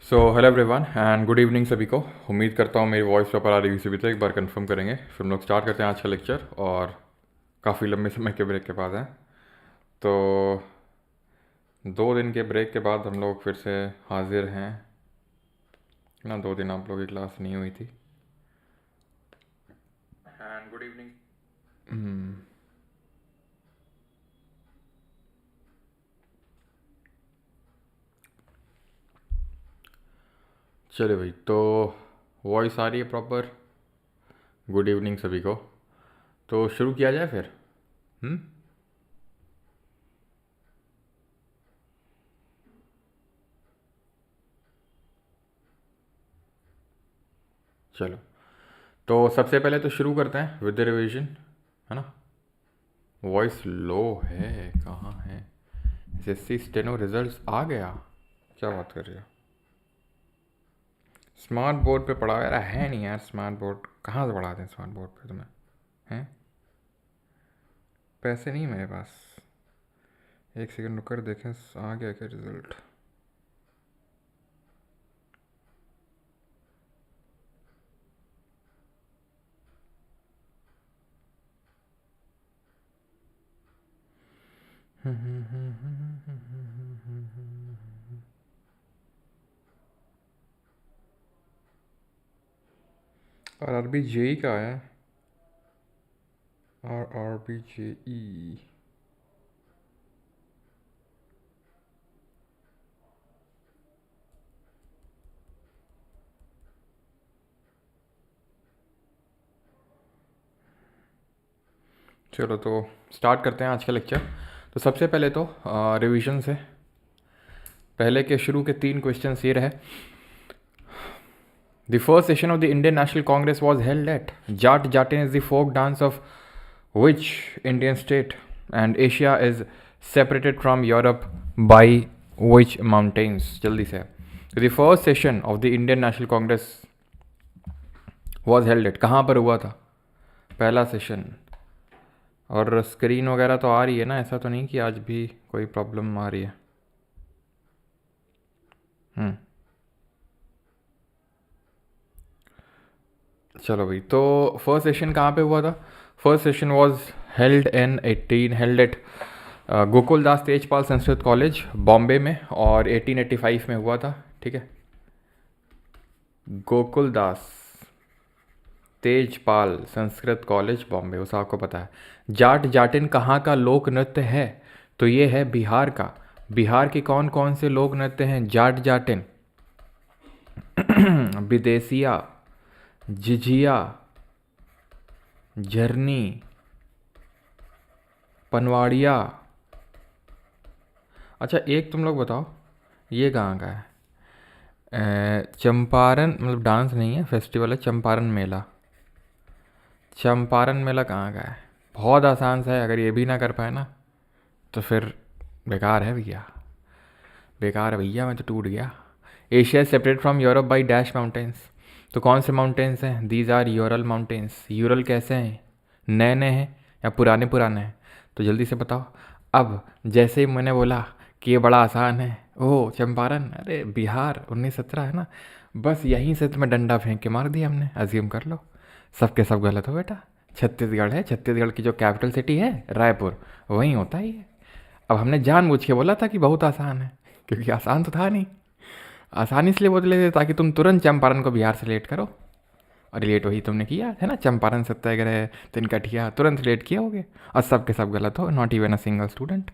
So hello everyone and good evening सभी को। उम्मीद करता हूँ मेरी वॉइस प्रॉपर आ रही है। भी तो एक बार कंफर्म करेंगे फिर हम लोग स्टार्ट करते हैं आज का लेक्चर, और काफ़ी लंबे समय के ब्रेक के बाद है। तो 2 दिन के ब्रेक के बाद हम लोग फिर से हाजिर हैं ना। 2 दिन आप लोगों की क्लास नहीं हुई थी। And good evening. चले भाई, तो वॉइस आ रही है प्रॉपर। गुड इवनिंग सभी को। तो शुरू किया जाए फिर। हम्म चलो, तो सबसे पहले तो शुरू करते हैं विद द रिवीजन, है ना। वॉइस लो है, कहाँ है? एसएससी स्टेनो रिजल्ट्स आ गया? क्या बात कर रही हो? स्मार्ट बोर्ड पे पढ़ा यार? है नहीं यार स्मार्ट बोर्ड, कहाँ से पढ़ाते हैं स्मार्ट बोर्ड पे तुम्हें? हैं? पैसे नहीं है मेरे पास। एक सेकंड रुक कर देखें, आ गया क्या रिजल्ट? और आरबी जेई का है। और आरबी जेई चलो, तो स्टार्ट करते हैं आज का लेक्चर। तो सबसे पहले तो रिवीजन से पहले के शुरू के 3 क्वेश्चन ये रहे। The first session of the Indian National Congress was held at Jat Jatin is the folk dance of which Indian state, and Asia is separated from Europe by which mountains? जल्दी से। तो the first session of the Indian National Congress was held at, कहाँ पर हुआ था पहला session? और screen वगैरह तो आ रही है ना, ऐसा तो नहीं कि आज भी कोई प्रॉब्लम आ रही है? चलो भाई, तो फर्स्ट सेशन कहाँ पे हुआ था? First session was held at Gokul Das Tejpal Sanskrit college Bombay में, और 1885 में हुआ था। ठीक है, गोकुल दास तेजपाल संस्कृत कॉलेज बॉम्बे, उस आपको पता है। जाट जाटिन कहाँ का लोक नृत्य है? तो ये है बिहार का। बिहार के कौन कौन से लोक नृत्य हैं? जाट जाटिन, विदेशिया, झिझिया, झरनी, पनवाड़िया। अच्छा एक तुम लोग बताओ, ये कहाँ का है? चंपारण, मतलब डांस नहीं है, फेस्टिवल है चंपारण मेला। चंपारण मेला कहाँ का है? बहुत आसान सा है, अगर ये भी ना कर पाए ना तो फिर बेकार है भैया, बेकार है भैया, मैं तो टूट गया। Asia separate from Europe by dash mountains, तो कौन से माउंटेन्स हैं? These are Ural mountains. Ural कैसे हैं? नए नए हैं या पुराने पुराने हैं? तो जल्दी से बताओ। अब जैसे ही मैंने बोला कि ये बड़ा आसान है, ओह चंपारण, अरे बिहार 1917 है ना, बस यहीं से तुम्हें डंडा फेंक के मार दिया हमने। अज्यूम कर लो सब के सब गलत हो बेटा। छत्तीसगढ़ है, छत्तीसगढ़ की जो कैपिटल सिटी है रायपुर, वहीं होता ही है। अब हमने जानबूझ के बोला था कि बहुत आसान है, क्योंकि आसान तो था नहीं। आसान इसलिए बोले थे ताकि तुम तुरंत चंपारण को बिहार से रिलेट करो, और रिलेट वही तुमने किया है ना। चंपारण सत्याग्रह, तिनकठिया, तुरंत रिलेट किया होगे, और सब के सब गलत हो, not even a single student.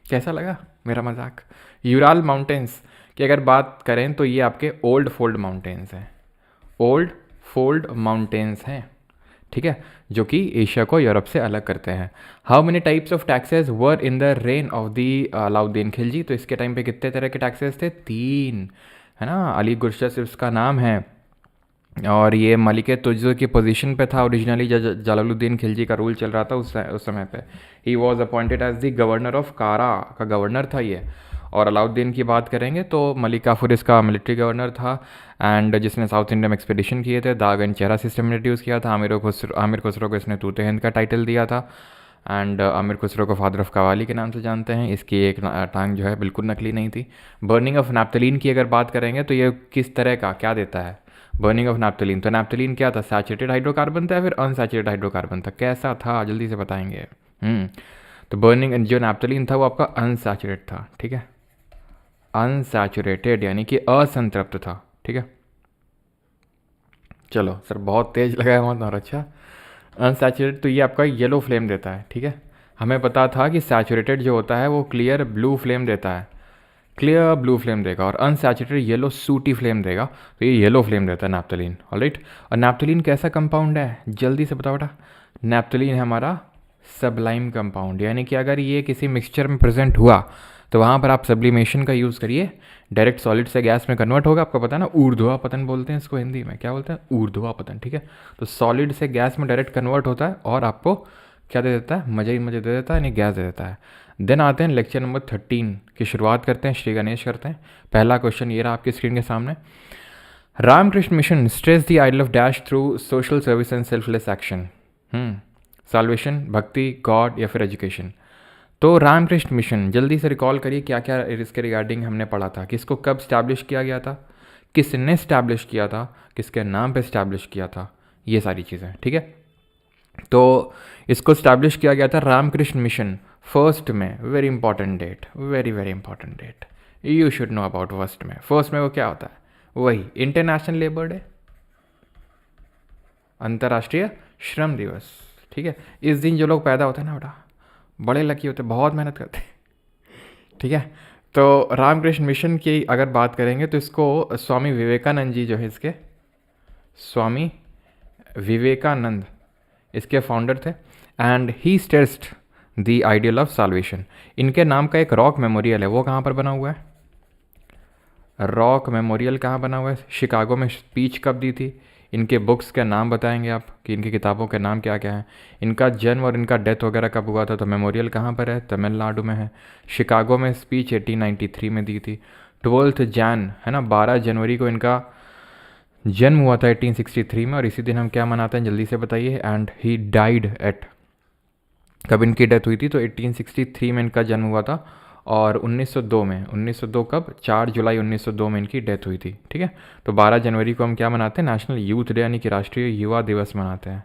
कैसा लगा मेरा मजाक? यूराल माउंटेन्स की अगर बात करें तो ये आपके ओल्ड फोल्ड माउंटेन्स हैं। ओल्ड फोल्ड माउंटेन्स हैं, ठीक है, जो कि एशिया को यूरोप से अलग करते हैं। How many types of taxes were in the rain of the Alauddin Khilji? तो इसके टाइम पे कितने तरह के टैक्सेस थे? 3, है ना। अली गुरशस इसका नाम है, और ये मलिक तुज़ की पोजीशन पे था ओरिजिनली। जलालुद्दीन खिलजी का रूल चल रहा था उस समय पे। He was appointed as the governor of Kara का गवर्नर था ये। और अलाउद्दीन की बात करेंगे तो मलिक काफूर इसका मिलिट्री गवर्नर था, एंड जिसने साउथ इंडिया में एक्सपेडिशन किए थे। दाग एंड चेहरा सिस्टम इंट्रोड्यूस किया था। आमिर खुसरो को इसने तूते हिंद का टाइटल दिया था। एंड आमिर खुसरो को फादर ऑफ कवाली के नाम से जानते हैं। इसकी एक टांग जो है बिल्कुल नकली नहीं थी। बर्निंग ऑफ नैप्थलीन की अगर बात करेंगे तो ये किस तरह का क्या देता है? बर्निंग ऑफ नैप्थलीन, तो नैप्थलीन क्या था? सैचुरेटेड हाइड्रोकार्बन था या फिर अनसैचुरेटेड हाइड्रोकार्बन था? कैसा था जल्दी से बताएंगे। तो बर्निंग जो नैप्थलीन था वो आपका अनसैचुरेट था, ठीक है, अनसैचुरेटेड यानी कि असंतृप्त था, ठीक है। चलो सर बहुत तेज लगाया बहुत और अच्छा। अनसैचुरेटेड तो ये आपका येलो फ्लेम देता है, ठीक है। हमें पता था कि सैचुरेटेड जो होता है वो क्लियर ब्लू फ्लेम देता है, क्लियर ब्लू फ्लेम देगा, और अनसैचुरेटेड येलो सूटी फ्लेम देगा। तो ये येलो फ्लेम देता है नैप्थलीन, ऑलराइट। और नैप्थलीन कैसा कंपाउंड है जल्दी से बताओ बेटा। नैप्थलीन है हमारा सबलाइम कंपाउंड, यानी कि अगर ये किसी मिक्सचर में प्रेजेंट हुआ तो वहाँ पर आप सब्लिमेशन का यूज़ करिए, डायरेक्ट सॉलिड से गैस में कन्वर्ट होगा। आपको पता है ना, ऊर्ध्वापतन बोलते हैं इसको हिंदी में, क्या बोलते हैं? ऊर्ध्वापतन, ठीक है। तो सॉलिड से गैस में डायरेक्ट कन्वर्ट होता है और आपको क्या दे देता है? मज़े ही मज़े दे देता है, यानी गैस दे देता है। देन आते हैं लेक्चर नंबर 13 की शुरुआत करते हैं, श्री गणेश करते हैं। पहला क्वेश्चन ये रहा आपकी स्क्रीन के सामने। Ramakrishna mission stress the ideal of dash through social service and selfless action. Salvation, bhakti, God या फिर एजुकेशन। तो रामकृष्ण मिशन जल्दी से रिकॉल करिए क्या क्या इसके रिगार्डिंग हमने पढ़ा था। किसको कब स्टैब्लिश किया गया था, किसने स्टैब्लिश किया था, किसके नाम पे स्टैब्लिश किया था, ये सारी चीज़ें, ठीक है। तो इसको स्टैब्लिश किया गया था Ramakrishna mission first May, very important date, very very important date, you should know about first May. First May वो क्या होता है? वही इंटरनेशनल लेबर डे, अंतर्राष्ट्रीय श्रम दिवस, ठीक है। इस दिन जो लोग पैदा होते हैं ना बेटा, बड़े लकी होते, बहुत मेहनत करते हैं, ठीक है। तो रामकृष्ण मिशन की अगर बात करेंगे तो इसको स्वामी विवेकानंद जी जो है, इसके स्वामी विवेकानंद इसके फाउंडर थे। And he stressed the ideal of solvation. इनके नाम का एक रॉक मेमोरियल है, वो कहाँ पर बना हुआ है? रॉक मेमोरियल कहाँ बना हुआ है? शिकागो में। स्पीच कब दी थी? इनके बुक्स के नाम बताएंगे आप कि इनकी किताबों के नाम क्या क्या हैं। इनका जन्म और इनका डेथ वगैरह कब हुआ था? तो मेमोरियल कहाँ पर है? तमिलनाडु में है। शिकागो में स्पीच 1893 में दी थी। 12 जैन है ना, 12 जनवरी को इनका जन्म हुआ था 1863 में। और इसी दिन हम क्या मनाते हैं जल्दी से बताइए? एंड ही डाइड एट, कब इनकी डेथ हुई थी? तो 1863 में इनका जन्म हुआ था और 1902 में, 1902 कब? 4 जुलाई 1902 में इनकी डेथ हुई थी, ठीक है। तो 12 जनवरी को हम क्या मनाते हैं? नेशनल यूथ डे यानी कि राष्ट्रीय युवा दिवस मनाते हैं।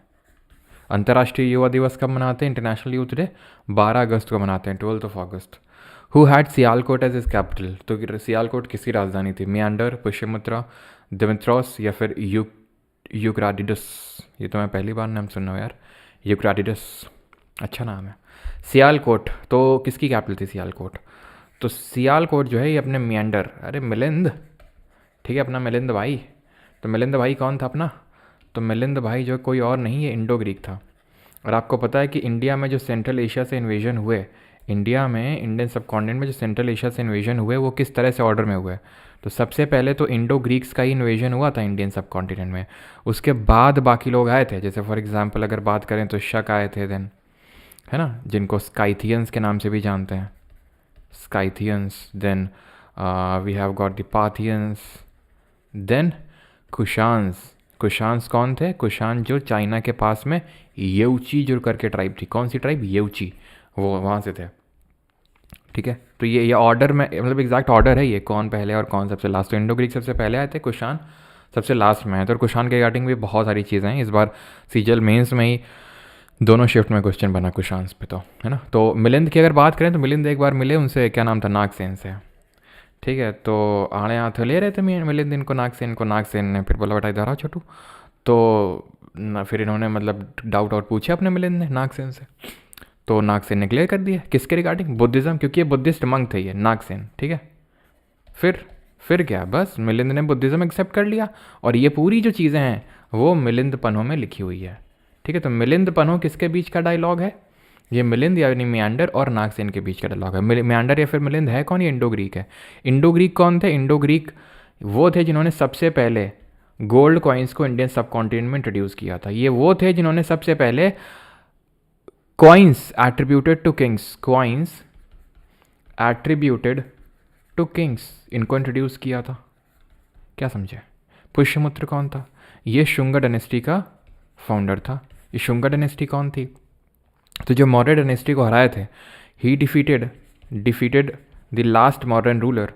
अंतर्राष्ट्रीय युवा दिवस कब मनाते हैं? इंटरनेशनल यूथ डे 12 अगस्त को मनाते हैं, 12 अगस्त। Who had Sialkot as its capital. तो सियालकोट किसकी राजधानी थी? मियांडर, पुष्यमित्रा, दिमित्रोस या फिर यूक्राटिडस। ये तो मैं पहली बार नाम सुन रहा हूँ यार, यूक्राटिडस, अच्छा नाम है। सियालकोट तो किसकी कैपिटल थी? सियालकोट। तो सियालकोट जो है ये अपने मियांडर, अरे मिलिंद, ठीक है, अपना मिलिंद भाई। तो मिलिंद भाई कौन था अपना? तो मिलिंद भाई जो कोई और नहीं है, इंडो ग्रीक था। और आपको पता है कि इंडिया में जो सेंट्रल एशिया से इन्वेजन हुए, इंडिया में, इंडियन सब कॉन्टिनेंट में जो सेंट्रल एशिया से इन्वेजन हुए वो किस तरह से ऑर्डर में हुए? तो सबसे पहले तो इंडो ग्रीक्स का ही इन्वेजन हुआ था इंडियन सब कॉन्टिनेंट में, उसके बाद बाकी लोग आए थे। जैसे फॉर एग्जांपल अगर बात करें तो शक आए थे देन, है ना, जिनको स्काइथियंस के नाम से भी जानते हैं, Scythians. Then we have got the Parthians. Then Kushans. Kushans कौन थे? कुशान जो चाइना के पास में येउची जो करके ट्राइब थी। कौन सी ट्राइब? येउची, वो वहाँ से थे, ठीक है। तो ये ऑर्डर में, मतलब एग्जैक्ट ऑर्डर है ये, कौन पहले और कौन सबसे लास्ट। तो इंडो ग्रीक सबसे पहले आए थे, कुशान सबसे लास्ट में है। तो कुशान के रिगार्डिंग भी बहुत सारी चीज़ें हैं। इस बार सीजल मेंस में ही दोनों शिफ्ट में क्वेश्चन बना कुशांस पे, तो है ना। तो मिलिंद की अगर बात करें तो मिलिंद एक बार मिले उनसे, क्या नाम था? नागसेन से, ठीक है। तो आड़े हाथ ले रहे थे मिलिंद इनको, नागसेन को। नागसेन ने फिर बोला बेटा इधर आओ छोटू। तो फिर इन्होंने मतलब डाउट और पूछे अपने मिलिंद ने नागसेन से। तो नागसेन ने क्लियर कर दिया किसके रिगार्डिंग? बुद्धिज़्म, क्योंकि ये बुद्धिस्ट मंक थे ये नागसेन, ठीक है। फिर क्या, बस मिलिंद ने बुद्धिज़्म एक्सेप्ट कर लिया और ये पूरी जो चीज़ें हैं वो मिलिंद पन्हों में लिखी हुई है, ठीक है। तो मिलिंद पन्हों किसके बीच का डायलॉग है? ये मिलिंद यानी मियांडर और नागसेन के बीच का डायलॉग है। मियांडर या फिर मिलिंद है कौन? ये इंडो ग्रीक है। इंडो ग्रीक कौन थे? इंडो ग्रीक वो थे जिन्होंने सबसे पहले गोल्ड कॉइन्स को इंडियन सब कॉन्टिनेंट में इंट्रोड्यूस किया था। ये वो थे जिन्होंने सबसे पहले coins attributed to kings, coins attributed to kings, इनको इंट्रोड्यूस किया था। क्या समझे? पुष्यमित्र कौन था? ये शुंगा डायनेस्टी का फाउंडर था। ये शुंगा डायनेस्टी कौन थी? तो जो मौर्य डायनेस्टी को हराए थे, he defeated the last Mauryan ruler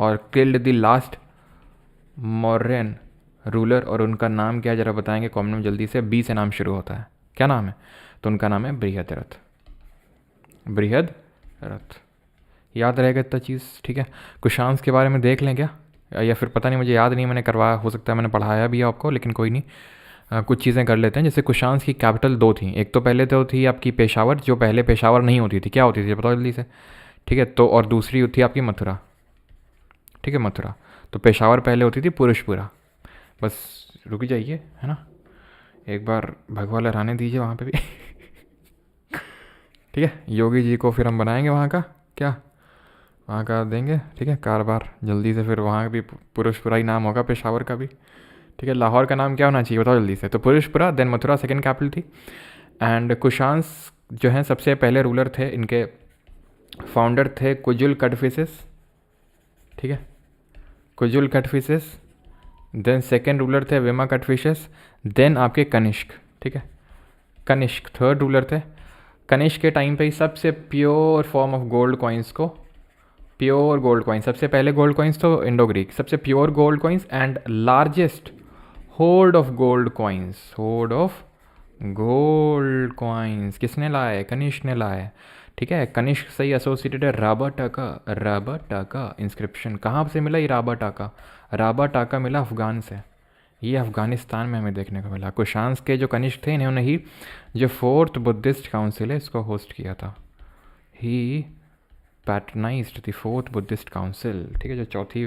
और killed the last Mauryan ruler. और उनका नाम क्या है ज़रा बताएंगे कॉमेंट में जल्दी से। बी से नाम शुरू होता है, क्या नाम है? तो उनका नाम है बृहद्रथ। बृहद्रथ याद रहेगा इतना चीज़, ठीक है। कुशांस के बारे में देख लें क्या, या फिर पता नहीं, मुझे याद नहीं, मैंने करवाया, हो सकता है मैंने पढ़ाया भी है आपको, लेकिन कोई नहीं। कुछ चीज़ें कर लेते हैं। जैसे कुशांस की कैपिटल दो थी, एक तो पहले तो थी आपकी पेशावर, जो पहले पेशावर नहीं होती थी, क्या होती थी बताओ जल्दी से, ठीक है। तो और दूसरी थी आपकी मथुरा, ठीक है, मथुरा। तो पेशावर पहले होती थी पुरुषपुरा। बस रुक जाइए, है ना, एक बार भगवा लहराने दीजिए वहाँ पे भी ठीक है। योगी जी को फिर हम बनाएंगे वहाँ का, क्या वहाँ का देंगे, ठीक है, कारोबार जल्दी से। फिर वहाँ भी पुरुषपुरा ही नाम होगा पेशावर का भी, ठीक है। लाहौर का नाम क्या होना चाहिए बताओ जल्दी से। तो Purushapura, then Mathura second capital थी। एंड कुशांस जो हैं सबसे पहले रूलर थे, इनके फाउंडर थे कुजुल कडफिसेस, ठीक है, Kujula Kadphises. Then second ruler थे विमा कटफिशस। देन आपके कनिष्क, ठीक है, कनिष्क थर्ड रूलर थे। कनिष्क के टाइम पे ही सबसे pure form of gold coins को, प्योर गोल्ड कॉइन्स, सबसे पहले गोल्ड कॉइन्स तो इंडो ग्रीक, सबसे pure gold coins and largest hold of gold coins, hold of gold coins किसने लाया है? कनिष्क ने लाया है, ठीक है। कनिष्क से ही एसोसिएटेड है राबा टाका। राबा टाका इंस्क्रिप्शन कहाँ से मिला ये राबा टाका? राबा टाका मिला अफ़गान से, ये अफ़गानिस्तान में हमें देखने को मिला। कुशांस के जो कनिष्क थे इन्होंने ही जो फोर्थ बुद्धिस्ट काउंसिल है इसको होस्ट किया था। ही पैटर्नाइज्ड द फोर्थ बुद्धिस्ट काउंसिल, ठीक है, जो चौथी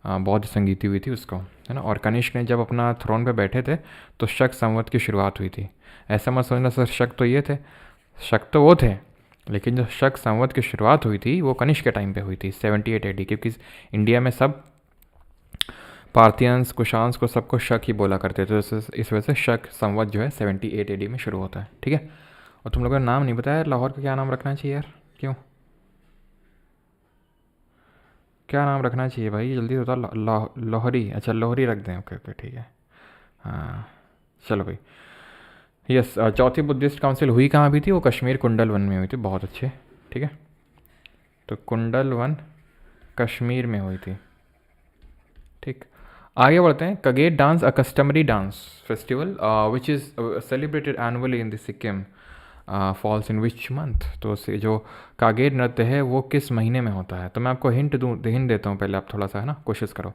बौद्ध संगीति हुई थी उसको, है ना। और कनिष्क ने जब अपना थ्रोन पे बैठे थे तो शक संवत की शुरुआत हुई थी। ऐसा मत समझना सर शक तो ये थे, शक तो वो थे, लेकिन जो शक संवत की शुरुआत हुई थी वो कनिष्क के टाइम पे हुई थी 78 AD, क्योंकि इंडिया में सब पार्थियंस कुशांस को सबको शक ही बोला करते थे, तो इस वजह से शक संवत जो है 78 AD में शुरू होता है, ठीक है। और तुम लोगों ने नाम नहीं बताया लाहौर का क्या नाम रखना चाहिए यार, क्यों, क्या नाम रखना चाहिए भाई जल्दी बता। लोहरी, अच्छा लोहरी रख दें, ओके ओके ठीक है, हाँ चलो भाई। यस, चौथी बुद्धिस्ट काउंसिल हुई कहाँ भी थी? वो कश्मीर कुंडल वन में हुई थी, बहुत अच्छे, ठीक है। तो कुंडल वन कश्मीर में हुई थी, ठीक। आगे बढ़ते हैं। Kagyed dance a customary dance festival which is celebrated annually in the Sikkim falls in which month? तो जो कागेट नृत्य है वो किस महीने में होता है? तो मैं आपको हिंट देता हूँ, पहले आप थोड़ा सा, है ना, कोशिश करो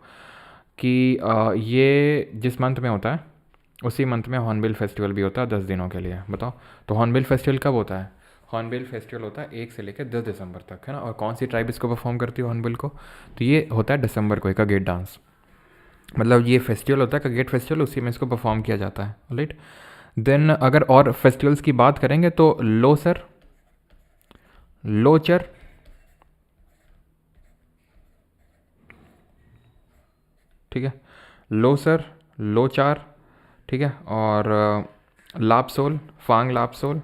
कि ये जिस मंथ में होता है उसी मंथ में हॉर्नबिल फेस्टिवल भी होता है 10 दिनों के लिए, बताओ। तो हॉर्नबिल फेस्टिवल कब होता है? हॉर्नबिल फेस्टिवल होता है 1 से लेकर 10 दिसंबर तक, है ना। और कौन सी ट्राइब इसको परफॉर्म करती है हॉर्नबिल को? तो ये होता है दिसंबर को, का गेट डांस, मतलब ये फेस्टिवल होता है का गेट फेस्टिवल, उसी में इसको परफॉर्म किया जाता है, राइट। देन अगर और फेस्टिवल्स की बात करेंगे तो लोसर, लोचर, ठीक है, लोसर, लोचार, ठीक है, और लापसोल, फांग लापसोल,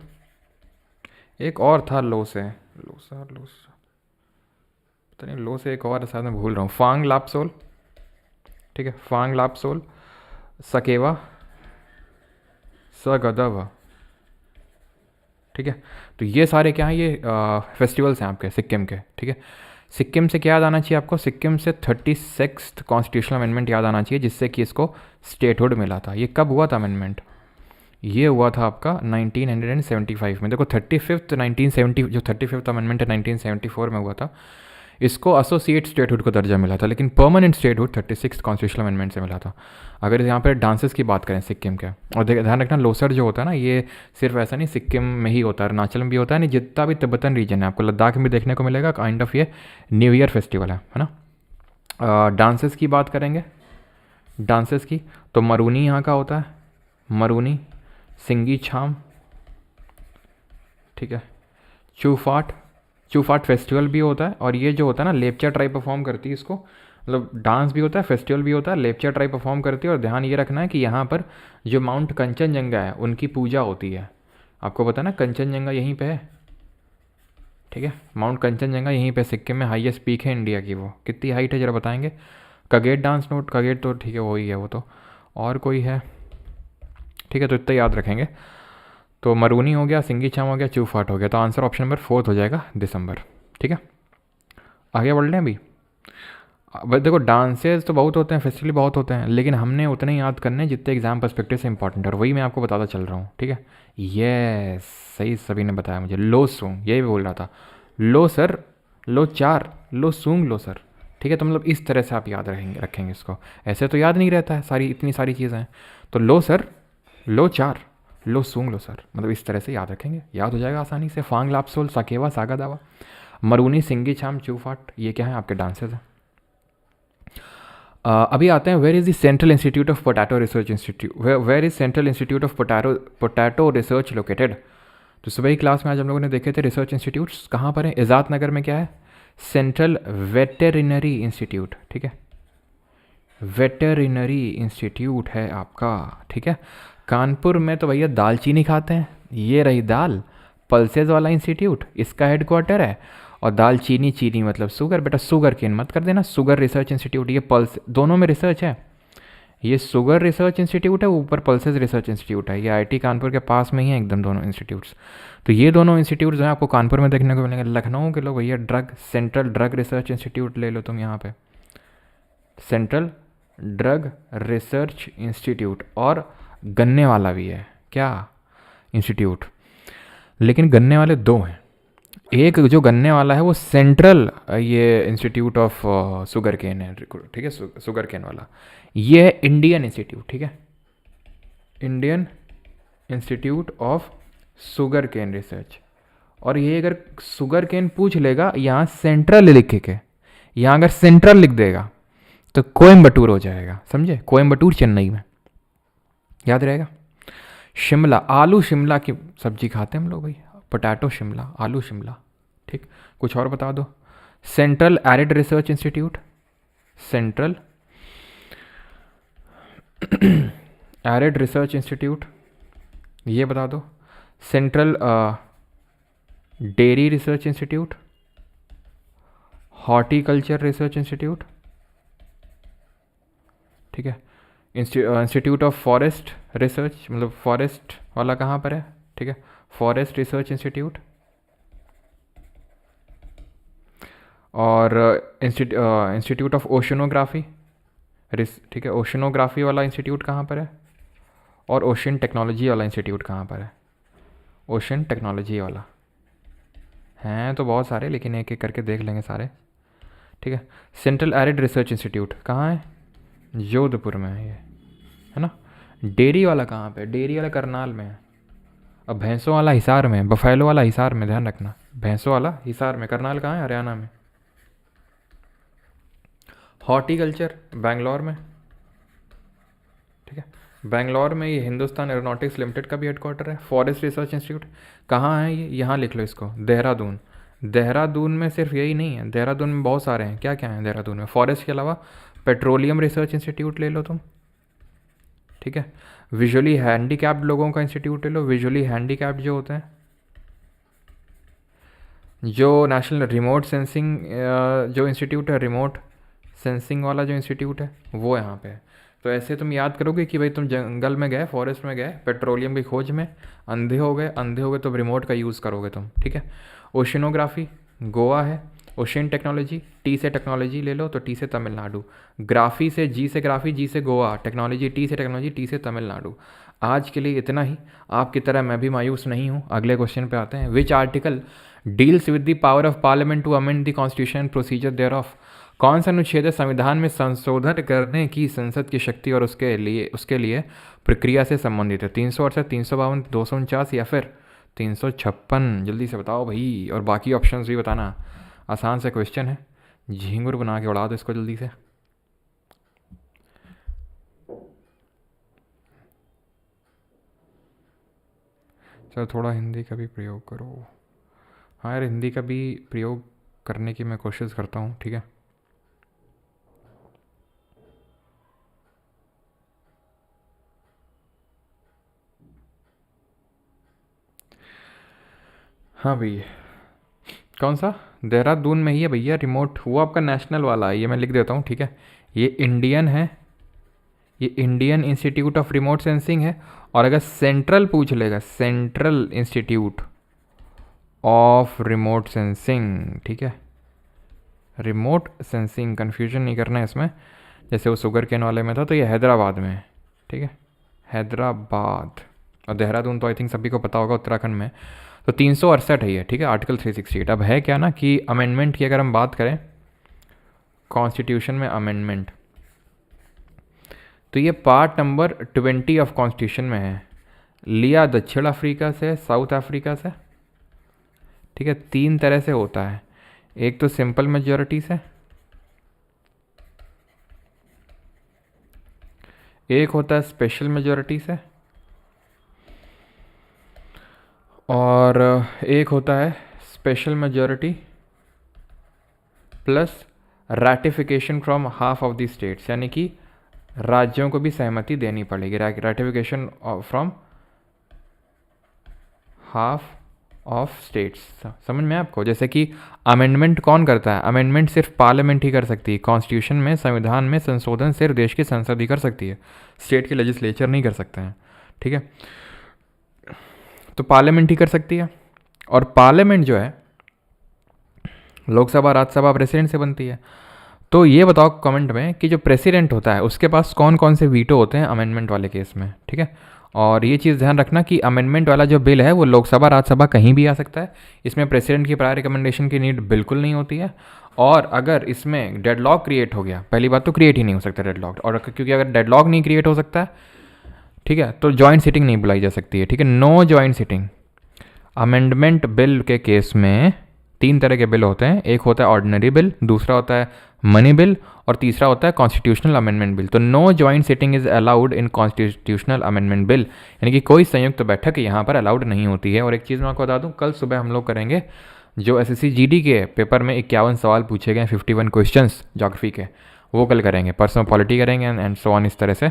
एक और था लो से, लोसर लोसर पता नहीं, लो से एक और शायद मैं भूल रहा हूँ, फांग लापसोल, ठीक है, फांग लापसोल, सकेवा, सगदव, ठीक है। तो ये सारे क्या हैं, ये फेस्टिवल्स हैं आपके सिक्किम के, ठीक है। सिक्किम से क्या याद आना चाहिए आपको? सिक्किम से 36th कॉन्स्टिट्यूशनल अमेंडमेंट याद आना चाहिए, जिससे कि इसको स्टेटहुड मिला था। ये कब हुआ था अमेंडमेंट? ये हुआ था आपका 1975 में। देखो 35th 1970 जो 35th अमेंडमेंट है 1974 में हुआ था, इसको एसोसिएट स्टेटहुड को दर्जा मिला था, लेकिन permanent statehood 36th constitutional amendment से मिला था। अगर यहाँ पर डांसेस की बात करें सिक्किम के, और ध्यान रखना लोसर जो होता है ना, ये सिर्फ ऐसा नहीं सिक्किम में ही होता है, अरुणाचल में भी होता है, नहीं जितना भी तिब्बतन रीजन है आपको लद्दाख में देखने को मिलेगा, काइंड ऑफ ये न्यू ईयर फेस्टिवल है ना। डांसेस की बात करेंगे, डांसेस की, तो मरूनी यहाँ का होता है, मरूनी, सिंगी छाम, ठीक है, चूफाट, चूफाट फेस्टिवल भी होता है। और ये जो होता है ना लेपचा ट्राइब परफॉर्म करती है इसको, मतलब डांस भी होता है, फेस्टिवल भी होता है, लेपचा ट्राइब परफॉर्म करती है। और ध्यान ये रखना है कि यहाँ पर जो माउंट कंचनजंगा है उनकी पूजा होती है। आपको पता है ना कंचनजंगा यहीं पे है, ठीक है, माउंट कंचनजंगा यहीं पे सिक्किम में हाईएस्ट पीक है इंडिया की। वो कितनी हाइट है ज़रा बताएंगे? कगेट डांस नोट, कगेट तो ठीक है वही है वो तो, और कोई है, ठीक है, तो इतना याद रखेंगे। तो मरूनी हो गया, सिंगीछाम हो गया, चूफाट हो गया, तो आंसर ऑप्शन नंबर 4 हो जाएगा दिसंबर। ठीक है, आगे बढ़ लें अभी। बस देखो, डांसेस तो बहुत होते हैं, फेस्टिवल बहुत होते हैं, लेकिन हमने उतने ही याद करने जितने एग्जाम पर्सपेक्टिव से इंपॉर्टेंट है, और वही मैं आपको बताता चल रहा हूँ। ठीक है, ये सही सभी ने बताया मुझे। लो सूंग, यही बोल रहा था। लो सर, लो चार, लो सूंग, लो सर। ठीक है, तो मतलब इस तरह से आप याद रखेंगे इसको। ऐसे तो याद नहीं रहता है, सारी इतनी सारी चीज़ें हैं। तो लो सर, लो चार, लो सूंग लो सर, मतलब इस तरह से याद रखेंगे, याद हो जाएगा आसानी से। फांग लापसोल साकेवा सागा दावा, मरूनी सिंगी छाम चूफाट, ये क्या है आपके डांसेज हैं। अभी आते हैं, where is the central institute of potato research institute, where is central institute of potato research located. तो सुबह ही क्लास में आज हम लोगों ने देखे थे रिसर्च इंस्टीट्यूट्स कहाँ पर हैं। इजात नगर में क्या है, सेंट्रल वेटेरिनरी इंस्टीट्यूट। ठीक है, वेटेरिनरी इंस्टीट्यूट है आपका। ठीक है, कानपुर में तो भैया दालचीनी खाते हैं, ये रही दाल, पल्सेज वाला इंस्टीट्यूट इसका हेडक्वार्टर है। और दालचीनी चीनी मतलब शुगर, बेटा शुगर केन मत कर देना, शुगर रिसर्च इंस्टीट्यूट, ये पल्स दोनों में रिसर्च है। ये शुगर रिसर्च इंस्टीट्यूट है, ऊपर पल्सेज रिसर्च इंस्टीट्यूट है, ये आईटी कानपुर के पास में ही है एकदम दोनों इंस्टीट्यूट्स। तो ये दोनों इंस्टीट्यूट जो है आपको कानपुर में देखने को मिलेंगे। लखनऊ के लोग भैया drug, central drug research institute ले लो तुम यहाँ पे, सेंट्रल ड्रग रिसर्च इंस्टीट्यूट। और गन्ने वाला भी है क्या इंस्टीट्यूट, लेकिन गन्ने वाले दो हैं। एक जो गन्ने वाला है वो सेंट्रल ये इंस्टीट्यूट ऑफ शुगर केन है। ठीक है, शुगर केन वाला ये है इंडियन इंस्टीट्यूट। ठीक है, Indian institute of sugarcane research. और ये अगर शुगर केन पूछ लेगा यहाँ सेंट्रल लिख के, यहाँ अगर सेंट्रल लिख देगा तो कोयम्बटूर हो जाएगा, समझे, कोयम्बटूर चेन्नई में, याद रहेगा। शिमला, आलू शिमला की सब्जी खाते हैं हम लोग भाई, पोटैटो शिमला, आलू शिमला। ठीक, कुछ और बता दो। Central arid research institute, central arid research institute, ये बता दो। Central dairy research institute, horticulture research institute. ठीक है, इंस्टीट्यूट ऑफ फॉरेस्ट रिसर्च, मतलब फॉरेस्ट वाला कहाँ पर है। ठीक है, फॉरेस्ट रिसर्च इंस्टीट्यूट। और इंस्टीट्यूट ऑफ ओशनोग्राफी, ठीक है, ओशनोग्राफी वाला इंस्टीट्यूट कहाँ पर है। और ओशन टेक्नोलॉजी वाला इंस्टीट्यूट कहाँ पर है, ओशन टेक्नोलॉजी वाला। हैं तो बहुत सारे, लेकिन एक एक करके देख लेंगे सारे। ठीक है, सेंट्रल एरिड रिसर्च इंस्टीट्यूट कहाँ है, जोधपुर में है ये, है ना। डेयरी वाला कहाँ पे, डेयरी वाला करनाल में है। अब भैंसों वाला हिसार में, बफैलो वाला हिसार में, ध्यान रखना, भैंसों वाला हिसार में। करनाल कहाँ है, हरियाणा में। हॉर्टिकल्चर बेंगलोर में। ठीक है, बेंगलोर में ये हिंदुस्तान एरोनॉटिक्स लिमिटेड का भी हेडक्वार्टर है। फॉरेस्ट रिसर्च इंस्टीट्यूट कहाँ है ये, यहाँ लिख लो इसको, देहरादून। देहरादून में सिर्फ यही नहीं है, देहरादून में बहुत सारे हैं। क्या क्या है देहरादून में, फॉरेस्ट के अलावा पेट्रोलियम रिसर्च इंस्टीट्यूट ले लो तुम। ठीक है, विजुअली हैंडीकैप्ड लोगों का इंस्टीट्यूट ले लो, विजुअली हैंडीकैप्ड जो होते हैं, जो नेशनल रिमोट सेंसिंग जो इंस्टीट्यूट है, रिमोट सेंसिंग वाला जो इंस्टीट्यूट है वो यहाँ पे है। तो ऐसे तुम याद करोगे कि भाई तुम जंगल में गए, फॉरेस्ट में गए, पेट्रोलियम की खोज में, अंधे हो गए, अंधे हो गए तो रिमोट का यूज़ करोगे तुम। ठीक है, ओशनोग्राफी गोवा है, ओशन टेक्नोलॉजी, टी से टेक्नोलॉजी ले लो तो टी से तमिलनाडु, ग्राफी से जी से ग्राफी, जी से गोवा, टेक्नोलॉजी टी से टेक्नोलॉजी, टी से तमिलनाडु। आज के लिए इतना ही। आपकी तरह मैं भी मायूस नहीं हूँ। अगले क्वेश्चन पे आते हैं। Which article deals with the power of parliament to amend the constitution procedure thereof. कौन सा अनुच्छेद है संविधान में संशोधन करने की संसद की शक्ति और उसके लिए प्रक्रिया से संबंधित है। 368, 352, 249 या फिर 356। जल्दी से बताओ भाई, और बाकी ऑप्शंस भी बताना। आसान से क्वेश्चन है, झींगुर बना के उड़ा दो इसको जल्दी से। चलो थोड़ा हिंदी का भी प्रयोग करो। हाँ यार, हिंदी का भी प्रयोग करने की मैं कोशिश करता हूँ। ठीक है, हाँ भैया, कौन सा, देहरादून में ही है भैया रिमोट, वो आपका नेशनल वाला है, ये मैं लिख देता हूँ। ठीक है, ये इंडियन है, ये Indian institute of remote sensing है। और अगर सेंट्रल पूछ लेगा, central institute of remote sensing, ठीक है, रिमोट सेंसिंग, कन्फ्यूजन नहीं करना है इसमें, जैसे वो शुगर केन वाले में था, तो ये हैदराबाद में है, ठीक है, हैदराबाद। और देहरादून तो आई थिंक सभी को पता होगा, उत्तराखंड में। तो 368 है ये, ठीक है, आर्टिकल 368। अब है क्या ना कि अमेंडमेंट की अगर हम बात करें कॉन्स्टिट्यूशन में अमेंडमेंट, तो ये पार्ट नंबर 20 ऑफ कॉन्स्टिट्यूशन में है। लिया दक्षिण अफ्रीका से, साउथ अफ्रीका से, ठीक है। 3 तरह से होता है, एक तो सिंपल मेजॉरिटी से, एक होता है स्पेशल मेजॉरिटी से, और एक होता है special majority plus ratification from half of the states, यानी कि राज्यों को भी सहमति देनी पड़ेगी, ratification from half of states. समझ में आपको? जैसे कि अमेंडमेंट कौन करता है? अमेंडमेंट सिर्फ पार्लियामेंट ही कर सकती है। कॉन्स्टिट्यूशन में, संविधान में संशोधन सिर्फ देश की संसद ही कर सकती है, स्टेट के लेजिस्लेचर नहीं कर सकते हैं, ठीक है। तो पार्लियामेंट ही कर सकती है। और पार्लियामेंट जो है लोकसभा, राज्यसभा, प्रेसिडेंट से बनती है। तो ये बताओ कमेंट में कि जो प्रेसिडेंट होता है उसके पास कौन कौन से वीटो होते हैं अमेंडमेंट वाले केस में, ठीक है। और ये चीज़ ध्यान रखना कि अमेंडमेंट वाला जो बिल है वो लोकसभा, राज्यसभा कहीं भी आ सकता है। इसमें प्रेसिडेंट की प्रायर रिकमेंडेशन की नीड बिल्कुल नहीं होती है। और अगर इसमें डेडलॉक क्रिएट हो गया, पहली बात तो क्रिएट ही नहीं हो सकता डेडलॉक, और क्योंकि अगर डेडलॉक नहीं क्रिएट हो सकता है, ठीक है, तो जॉइंट सिटिंग नहीं बुलाई जा सकती है, ठीक है, no joint sitting. Amendment bill के केस में 3 तरह के बिल होते हैं, एक होता है ऑर्डिनरी बिल, दूसरा होता है मनी बिल, और तीसरा होता है कॉन्स्टिट्यूशनल अमेंडमेंट बिल। तो no joint sitting is allowed in constitutional amendment bill, यानी कि कोई संयुक्त बैठक यहाँ पर अलाउड नहीं होती है। और एक चीज़ मैं आपको बता दूँ, कल सुबह हम लोग करेंगे जो एसएससी जीडी के पेपर में 51 सवाल पूछे गए, 51 क्वेश्चंस ज्योग्राफी के, वो कल करेंगे। परसों पॉलिटी करेंगे एंड सो ऑन। इस तरह से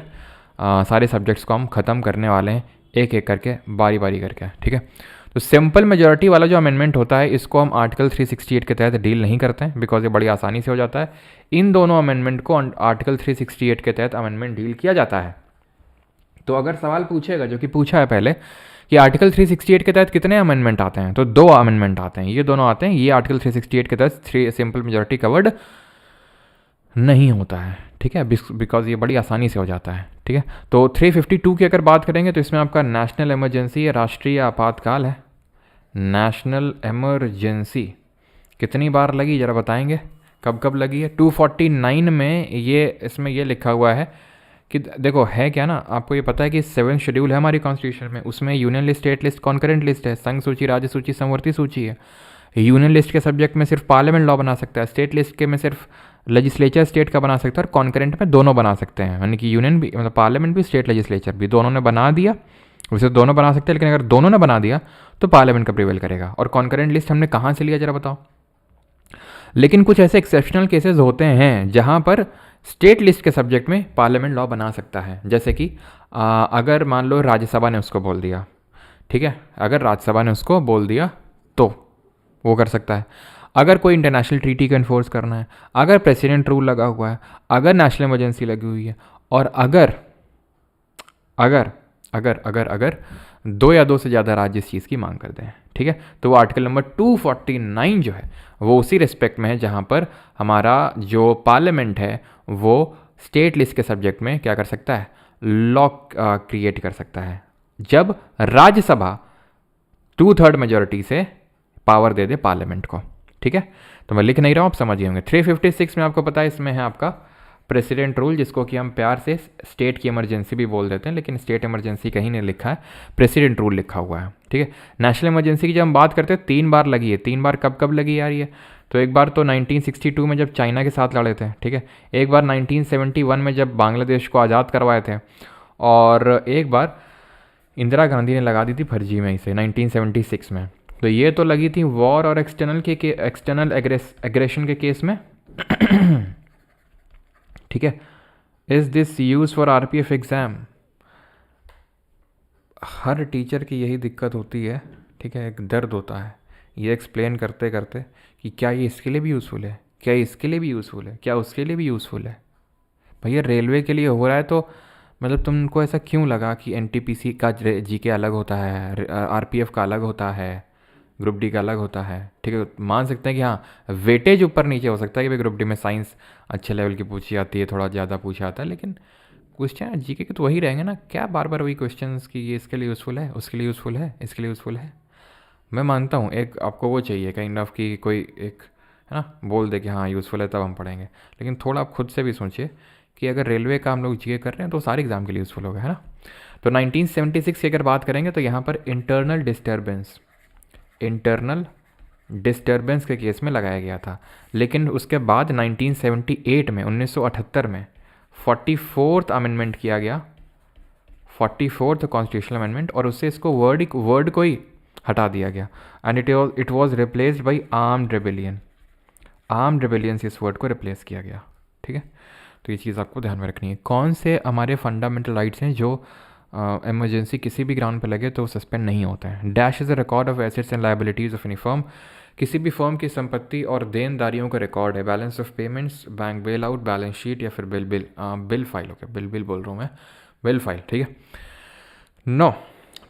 सारे सब्जेक्ट्स को हम ख़त्म करने वाले हैं, एक एक करके, बारी बारी करके, ठीक है। तो सिंपल मेजॉरिटी वाला जो अमेंडमेंट होता है इसको हम आर्टिकल 368 के तहत डील नहीं करते हैं, बिकॉज ये बड़ी आसानी से हो जाता है। इन दोनों अमेंडमेंट को आर्टिकल 368 के तहत अमेंडमेंट डील किया जाता है। तो अगर सवाल पूछेगा, जो कि पूछा है पहले, कि आर्टिकल 368 के तहत कितने अमेंडमेंट आते हैं, तो 2 अमेंडमेंट आते हैं, ये दोनों आते हैं। ये आर्टिकल 368 के तहत सिंपल मेजॉरिटी कवर्ड नहीं होता है, ठीक है, बिकॉज ये बड़ी आसानी से हो जाता है, ठीक है। तो 352 की अगर बात करेंगे तो इसमें आपका नेशनल इमरजेंसी है, राष्ट्रीय आपातकाल है। नेशनल इमरजेंसी कितनी बार लगी जरा बताएंगे, कब कब लगी है? 249 में ये, इसमें ये लिखा हुआ है कि देखो है क्या ना, आपको ये पता है कि 7 शेड्यूल है हमारी कॉन्स्टिट्यूशन में, उसमें union list, state list, concurrent list है, संघ सूची, राज्य सूची, समवर्ती सूची है। यूनियन लिस्ट के सब्जेक्ट में सिर्फ पार्लियामेंट लॉ बना सकता है, स्टेट लिस्ट के में सिर्फ लेजिस्लेचर स्टेट का बना सकता है, और कॉन्करेंट में दोनों बना सकते हैं, यानी कि यूनियन भी, मतलब पार्लियामेंट भी, स्टेट लेजिस्लेचर भी, दोनों ने बना दिया। वैसे दोनों बना सकते हैं, लेकिन अगर दोनों ने बना दिया तो पार्लियामेंट का प्रिवेल करेगा। और कॉन्करेंट लिस्ट हमने कहाँ से लिया जरा बताओ? लेकिन कुछ ऐसे एक्सेप्शनल केसेस होते हैं जहाँ पर स्टेट लिस्ट के सब्जेक्ट में पार्लियामेंट लॉ बना सकता है। जैसे कि अगर मान लो राज्यसभा ने उसको बोल दिया, ठीक है, अगर राज्यसभा ने उसको बोल दिया तो वो कर सकता है। अगर कोई इंटरनेशनल ट्रीटी को इन्फोर्स करना है, अगर प्रेसिडेंट रूल लगा हुआ है, अगर नेशनल इमरजेंसी लगी हुई है, और अगर अगर अगर अगर अगर 2 या 2 से ज़्यादा राज्य इस चीज़ की मांग करते हैं, ठीक है, तो वो आर्टिकल नंबर 249 जो है वो उसी रिस्पेक्ट में है जहाँ पर हमारा जो पार्लियामेंट है वो स्टेट लिस्ट के सब्जेक्ट में क्या कर सकता है, लॉ क्रिएट कर सकता है, जब राज्यसभा 2/3 मेजोरिटी से पावर दे दे पार्लियामेंट को, ठीक है। तो मैं लिख नहीं रहा हूँ, आप समझिए होंगे। 356 में आपको पता है, इसमें है आपका प्रेसिडेंट रूल, जिसको कि हम प्यार से स्टेट की इमरजेंसी भी बोल देते हैं, लेकिन स्टेट इमरजेंसी कहीं नहीं लिखा है, प्रेसिडेंट रूल लिखा हुआ है, ठीक है। नेशनल इमरजेंसी की जब हम बात करते हैं 3 बार लगी है। 3 बार कब कब लगी यार ये? तो एक बार तो 1962 में जब चाइना के साथ लड़े थे, ठीक है, एक बार 1971 में जब बांग्लादेश को आज़ाद करवाए थे, और एक बार इंदिरा गांधी ने लगा दी थी फर्जी में इसे 1976 में। तो ये तो लगी थी वॉर और एक्सटर्नल एग्रेशन के केस में, ठीक है। Is this use for RPF exam? Her teacher की यही दिक्कत होती है, ठीक है, एक दर्द होता है ये एक्सप्लेन करते करते कि क्या ये इसके लिए भी यूज़फुल है, क्या इसके लिए भी यूज़फुल है, क्या उसके लिए भी यूज़फुल है। भैया रेलवे के लिए हो रहा है तो मतलब तुमको ऐसा क्यों लगा कि एनटीपीसी का जीके अलग होता है, आरपीएफ का अलग होता है, ग्रुप डी का अलग होता है? ठीक है, मान सकते हैं कि हाँ वेटेज ऊपर नीचे हो सकता है कि भाई ग्रुप डी में साइंस अच्छे लेवल की पूछी जाती है, थोड़ा ज़्यादा पूछा जाता है, लेकिन क्वेश्चन जीके के तो वही रहेंगे ना। क्या बार बार वही क्वेश्चंस कि ये इसके लिए यूज़फुल है, उसके लिए यूज़फुल है, इसके लिए यूज़फुल है? मैं मानता हूँ एक आपको वो चाहिए काइंड ऑफ कि कोई एक है ना बोल दे कि हाँ यूज़फुल है तब हम पढ़ेंगे, लेकिन थोड़ा आप खुद से भी सोचिए कि अगर रेलवे का हम लोग जीके कर रहे हैं तो सारे एग्ज़ाम के लिए यूज़फुल होगा, है ना। तो 1976 की अगर बात करेंगे तो यहाँ पर इंटरनल डिस्टर्बेंस के केस में लगाया गया था, लेकिन उसके बाद 1978 में 1978 में 44th अमेंडमेंट किया गया, 44th कॉन्स्टिट्यूशनल अमेंडमेंट, और उससे इसको वर्ड को ही हटा दिया गया and it was replaced by armed rebellion से इस वर्ड को रिप्लेस किया गया। ठीक है, तो ये चीज़ आपको ध्यान में रखनी है। कौन से हमारे फंडामेंटल राइट्स हैं जो इमरजेंसी किसी भी ग्राउंड पर लगे तो सस्पेंड नहीं होते हैं? Dash is a record of assets and liabilities of any firm. किसी भी फर्म की संपत्ति और देनदारियों का रिकॉर्ड है, balance of payments, bank bail out, balance sheet या फिर बिल फाइल। ओके, बिल बोल रहा हूँ मैं, बिल फाइल। ठीक है, नो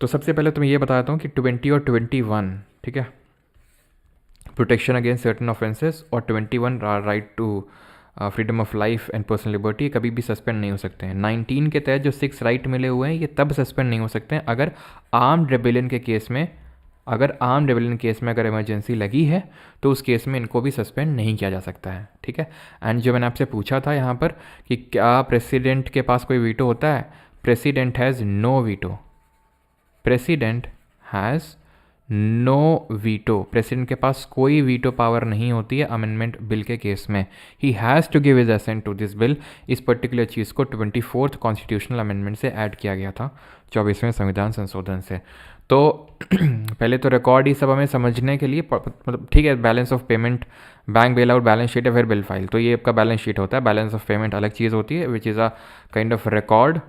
तो सबसे पहले तो मैं ये बताता हूँ कि 20 और 21, ठीक है, प्रोटेक्शन अगेंस्ट सर्टन ऑफेंसेस, और 21 right to freedom of life and personal liberty कभी भी सस्पेंड नहीं हो सकते हैं। 19 के तहत जो 6 राइट मिले हुए हैं ये तब सस्पेंड नहीं हो सकते हैं अगर आर्म्ड रेबेलियन के केस में, अगर इमरजेंसी लगी है तो उस केस में इनको भी सस्पेंड नहीं किया जा सकता है। ठीक है, एंड जो मैंने आपसे पूछा था यहाँ पर कि क्या प्रेसिडेंट के पास कोई वीटो होता है? President has no veto, president has no veto, president के पास कोई वीटो पावर नहीं होती है अमेंडमेंट बिल के केस में। He has to give his assent to this bill. इस पर्टिकुलर चीज़ को 24th कॉन्स्टिट्यूशनल अमेंडमेंट से ऐड किया गया था, 24वें संविधान संशोधन से। तो पहले तो रिकॉर्ड ही सब हमें समझने के लिए मतलब ठीक है, balance of payment, bank bail out, balance sheet है, फिर बिल फाइल, तो ये आपका बैलेंस शीट होता है। बैलेंस ऑफ पेमेंट अलग चीज़ होती है which is a kind of record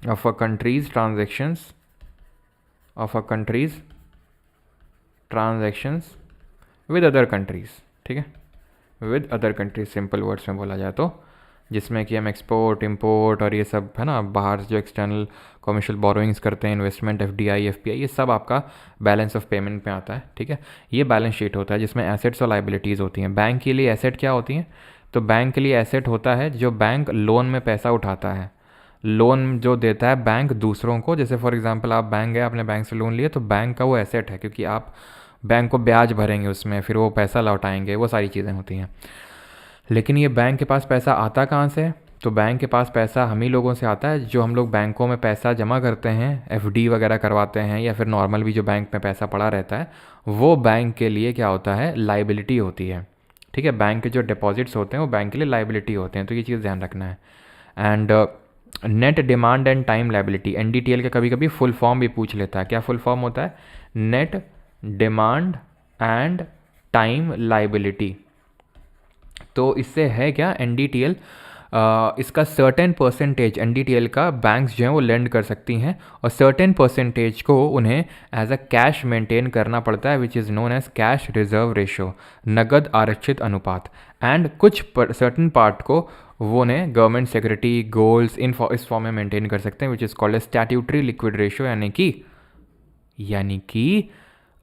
of a country's transactions with other countries। ठीक है, with other countries, simple words में बोला जाए तो, जिसमें कि हम एक्सपोर्ट, इंपोर्ट और ये सब है ना, बाहर जो एक्सटर्नल कमर्शियल बोरोइंग्स करते हैं, इन्वेस्टमेंट, एफडीआई, एफपीआई, ये सब आपका बैलेंस ऑफ पेमेंट में आता है। ठीक है, ये बैलेंस शीट होता है जिसमें एसेट्स और लाइबिलिटीज़ होती हैं। बैंक के लिए एसेट क्या होती हैं? तो बैंक के लिए एसेट होता है जो बैंक लोन में पैसा उठाता है, लोन जो देता है बैंक दूसरों को। जैसे फॉर एग्जांपल आप बैंक गए, आपने बैंक से लोन लिया, तो बैंक का वो एसेट है, क्योंकि आप बैंक को ब्याज भरेंगे उसमें, फिर वो पैसा लौटाएंगे, वो सारी चीज़ें होती हैं। लेकिन ये बैंक के पास पैसा आता कहाँ से? तो बैंक के पास पैसा हम ही लोगों से आता है, जो हम लोग बैंकों में पैसा जमा करते हैं, एफडी वगैरह करवाते हैं, या फिर नॉर्मल भी जो बैंक में पैसा पड़ा रहता है, वो बैंक के लिए क्या होता है? लाइबिलिटी होती है। ठीक है, बैंक के जो डिपॉजिट्स होते हैं वो बैंक के लिए लाइबिलिटी होते हैं, तो ये चीज़ ध्यान रखना है। And net demand and time liability, NDTL का कभी कभी फुल फॉर्म भी पूछ लेता है। क्या फुल फॉर्म होता है? Net demand and time liability. तो इससे है क्या, एनडीटीएल इसका सर्टेन परसेंटेज एनडीटीएल का बैंक्स जो हैं वो लेंड कर सकती हैं, और सर्टेन परसेंटेज को उन्हें एज अ कैश मेंटेन करना पड़ता है, which is known as cash reserve ratio, नगद आरक्षित अनुपात। एंड कुछ सर्टेन पार्ट को वो उन्हें गवर्नमेंट सिक्योरिटी, गोल्ड्स इस फॉर्म में मेंटेन कर सकते हैं, which is called as statutory liquid ratio, यानी कि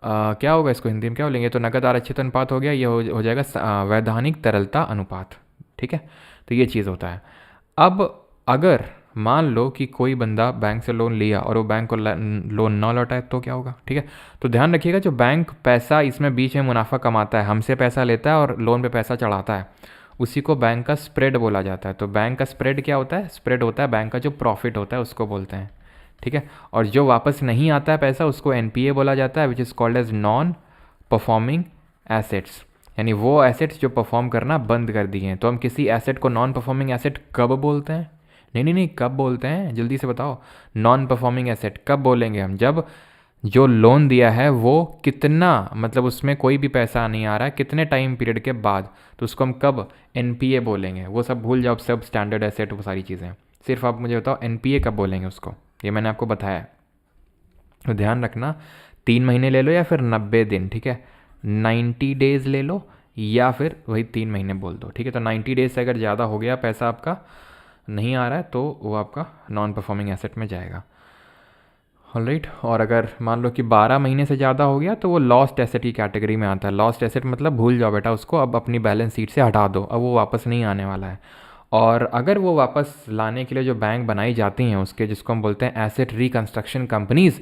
क्या होगा, इसको हिंदी में क्या बोलेंगे? तो नगद आरक्षित अनुपात हो गया, ये हो जाएगा वैधानिक तरलता अनुपात। ठीक है, तो ये चीज़ होता है। अब अगर मान लो कि कोई बंदा बैंक से लोन लिया और वो बैंक को लोन ना लौटाए तो क्या होगा? ठीक है, तो ध्यान रखिएगा, जो बैंक पैसा इसमें बीच में मुनाफा कमाता है, हमसे पैसा लेता है और लोन पे पैसा चढ़ाता है, उसी को बैंक का स्प्रेड बोला जाता है। तो बैंक का स्प्रेड क्या होता है? स्प्रेड होता है बैंक का जो प्रॉफिट होता है उसको बोलते हैं। ठीक है, और जो वापस नहीं आता है पैसा उसको एनपीए बोला जाता है, which is called as non performing assets, यानी वो एसेट्स जो परफॉर्म करना बंद कर दिए हैं। तो हम किसी एसेट को नॉन परफॉर्मिंग एसेट कब बोलते हैं? नहीं, कब बोलते हैं, जल्दी से बताओ। नॉन परफॉर्मिंग एसेट कब बोलेंगे हम? जब जो लोन दिया है वो कितना, मतलब उसमें कोई भी पैसा नहीं आ रहा है, कितने टाइम पीरियड के बाद, तो उसको हम कब एनपीए बोलेंगे। वो सब भूल जाओ, सब स्टैंडर्ड एसेट, वो सारी चीज़ें, सिर्फ आप मुझे बताओ एनपीए कब बोलेंगे उसको, ये मैंने आपको बताया। तो ध्यान रखना, 3 महीने ले लो या फिर 90 दिन। ठीक है, 90 डेज़ ले लो या फिर वही 3 महीने बोल दो। ठीक है, तो 90 डेज से अगर ज़्यादा हो गया पैसा आपका, नहीं आ रहा है तो वो आपका नॉन परफॉर्मिंग एसेट में जाएगा। ऑलराइट, और अगर मान लो कि 12 महीने से ज़्यादा हो गया तो वो लॉस्ट एसेट की कैटेगरी में आता है। लॉस्ट एसेट मतलब भूल जाओ बेटा उसको, अब अपनी बैलेंस शीट से हटा दो, अब वो वापस नहीं आने वाला है। और अगर वो वापस लाने के लिए जो बैंक बनाई जाती हैं उसके, जिसको हम बोलते हैं एसेट रिकंस्ट्रक्शन कंपनीज़,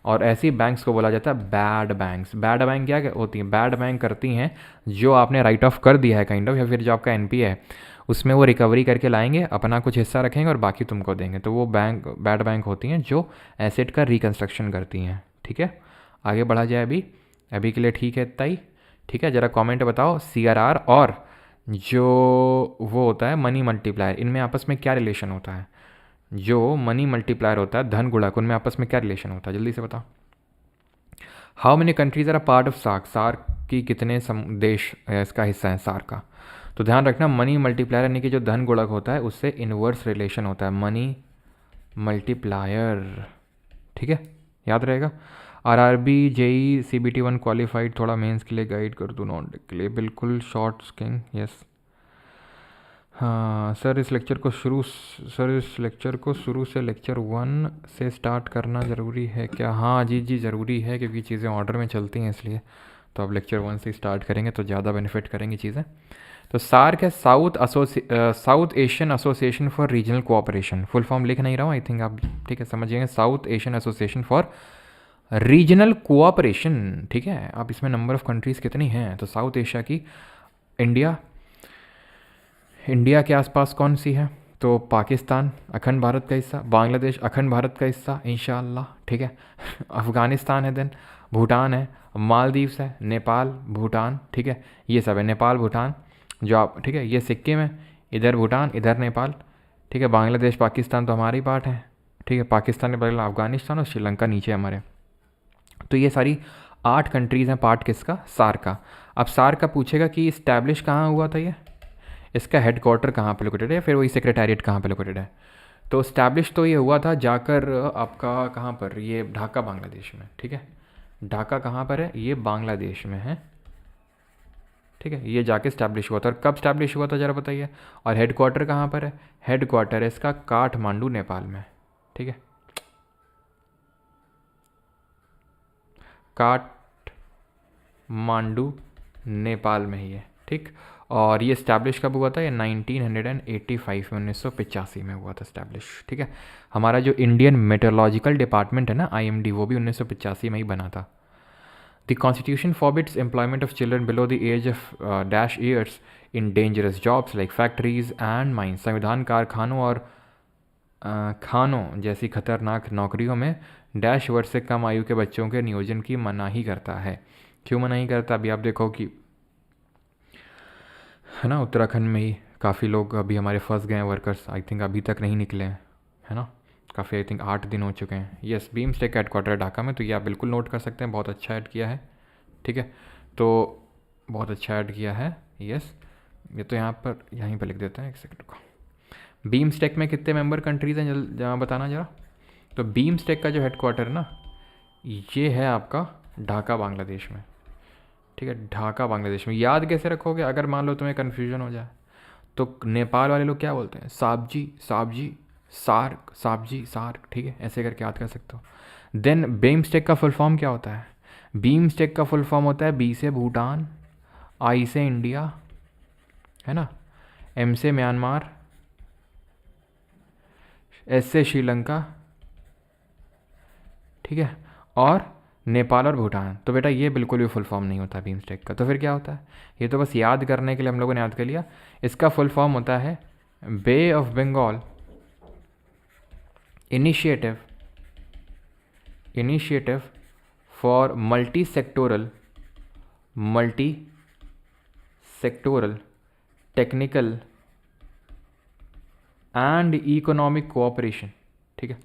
और ऐसी बैंक्स को बोला जाता है बैड बैंक्स। बैड बैंक क्या होती हैं? बैड बैंक करती हैं जो आपने राइट ऑफ कर दिया है काइंड ऑफ, या फिर जो आपका एनपीए है उसमें वो रिकवरी करके लाएंगे, अपना कुछ हिस्सा रखेंगे और बाकी तुमको देंगे। तो वो बैंक बैड बैंक होती हैं जो एसेट का रिकंस्ट्रक्शन करती हैं। ठीक है, आगे बढ़ा जाए। अभी के लिए ठीक है इतना ही। ठीक है, ज़रा कमेंट बताओ सीआरआर और जो वो होता है मनी मल्टीप्लायर, इनमें आपस में क्या रिलेशन होता है? जो मनी मल्टीप्लायर होता है, धन गुणक, उनमें आपस में क्या रिलेशन होता है? जल्दी से बताओ। How many countries are a part of SAARC? SAARC की कितने देश इसका हिस्सा है सार्क का? तो ध्यान रखना, मनी मल्टीप्लायर यानी कि जो धन गुणक होता है उससे इन्वर्स रिलेशन होता है, मनी मल्टीप्लायर। ठीक है, याद रहेगा। आरआरबी जेई सीबीटी 1 क्वालिफाइड, थोड़ा मेंस के लिए गाइड कर दूँ, नॉन के लिए बिल्कुल शॉर्ट स्किंग। यस हाँ सर, इस लेक्चर को शुरू से लेक्चर 1 से स्टार्ट करना ज़रूरी है क्या? हाँ जी ज़रूरी है, क्योंकि चीज़ें ऑर्डर में चलती हैं इसलिए। तो अब लेक्चर 1 से स्टार्ट करेंगे तो ज़्यादा बेनिफिट करेंगी चीज़ें। तो सार्क है south Asian association for regional cooperation. Full form लिख नहीं रहा हूँ, आई थिंक आप ठीक है समझ जाएंगे। South Asian association for regional cooperation. ठीक है, अब इसमें नंबर ऑफ़ कंट्रीज़ कितनी हैं? तो साउथ एशिया की इंडिया के आसपास कौन सी है? तो पाकिस्तान अखंड भारत का हिस्सा, बांग्लादेश अखंड भारत का हिस्सा इंशाअल्लाह। ठीक है, अफ़गानिस्तान है, देन भूटान है, मालदीव्स है, नेपाल, भूटान। ठीक है, ये सब है, नेपाल भूटान जो आप, ठीक है, ये सिक्किम है, इधर भूटान, इधर नेपाल। ठीक है, बांग्लादेश पाकिस्तान तो हमारी पार्ट है। ठीक है, पाकिस्तान के बगल अफ़गानिस्तान और श्रीलंका नीचे हमारे। तो ये सारी 8 कंट्रीज़ हैं पार्ट किसका? सार्क का। अब सार्क का पूछेगा कि इस्टेब्लिश कहाँ हुआ था ये, इसका हेडक्वार्टर कहाँ पे लोकेटेड है, फिर वही सेक्रेटेरिएट कहाँ पे लोकेटेड है। तो इस्टेब्लिश तो ये हुआ था जाकर आपका कहाँ पर, ये ढाका बांग्लादेश में। ठीक है, ढाका कहाँ पर है? ये बांग्लादेश में है। ठीक है, ये जाके इस्टेब्लिश हुआ था। और कब इस्टेब्लिश हुआ था ज़रा बताइए। और हेडक्वार्टर कहाँ पर है? हेडक्वार्टर है इसका काठमांडू नेपाल में। ठीक है, काठमांडू नेपाल में ही है। ठीक, और ये इस्टेब्लिश कब हुआ था? ये 1985 में, 1985 में हुआ था इस्टेब्लिश। ठीक है, हमारा जो इंडियन मेट्रोलॉजिकल डिपार्टमेंट है ना, आईएमडी, वो भी 1985 में ही बना था। The constitution forbids employment of children below the age of dash years in dangerous jobs like factories and mines. संविधान कारखानों और खानों जैसी खतरनाक नौकरियों में डैश वर्ष से कम आयु के बच्चों के नियोजन की मनाही करता है। क्यों मनाही करता? अभी आप देखो कि है ना, उत्तराखंड में ही काफ़ी लोग अभी हमारे फंस गए हैं वर्कर्स, आई थिंक अभी तक नहीं निकले हैं, है ना, काफ़ी, आई थिंक 8 दिन हो चुके हैं। यस, बीम स्टेक का हेडक्वार्टर है ढाका में, तो ये आप बिल्कुल नोट कर सकते हैं, बहुत अच्छा ऐड किया है। ठीक है, तो बहुत अच्छा ऐड किया है। यस, ये तो यहाँ पर यहीं पर लिख देते हैं, एक सेकंड को। बीम स्टेक में कितने मेंबर कंट्रीज़ हैं जरा बताना ज़रा। तो बीम स्टेक का जो हेडक्वार्टर है ना, ये है आपका ढाका बांग्लादेश में। ठीक है, ढाका बांग्लादेश में। याद कैसे रखोगे अगर मान लो तुम्हें कन्फ्यूजन हो जाए? तो नेपाल वाले लोग क्या बोलते हैं? साबजी साबजी सार्क, साबजी सार्क। ठीक है, ऐसे करके याद कर सकते हो। देन बीम स्टेक का फुल फॉर्म क्या होता है? बीम स्टेक का फुल फॉर्म होता है बी से भूटान, आई से इंडिया, है ना, एम से म्यांमार, एस से श्रीलंका, ठीक है, और नेपाल और भूटान। तो बेटा ये बिल्कुल भी फुल फॉर्म नहीं होता बीम स्टेक का। तो फिर क्या होता है? ये तो बस याद करने के लिए हम लोगों ने याद कर लिया। इसका फुल फॉर्म होता है Bay of Bengal initiative for multi sectoral technical and economic cooperation. ठीक है,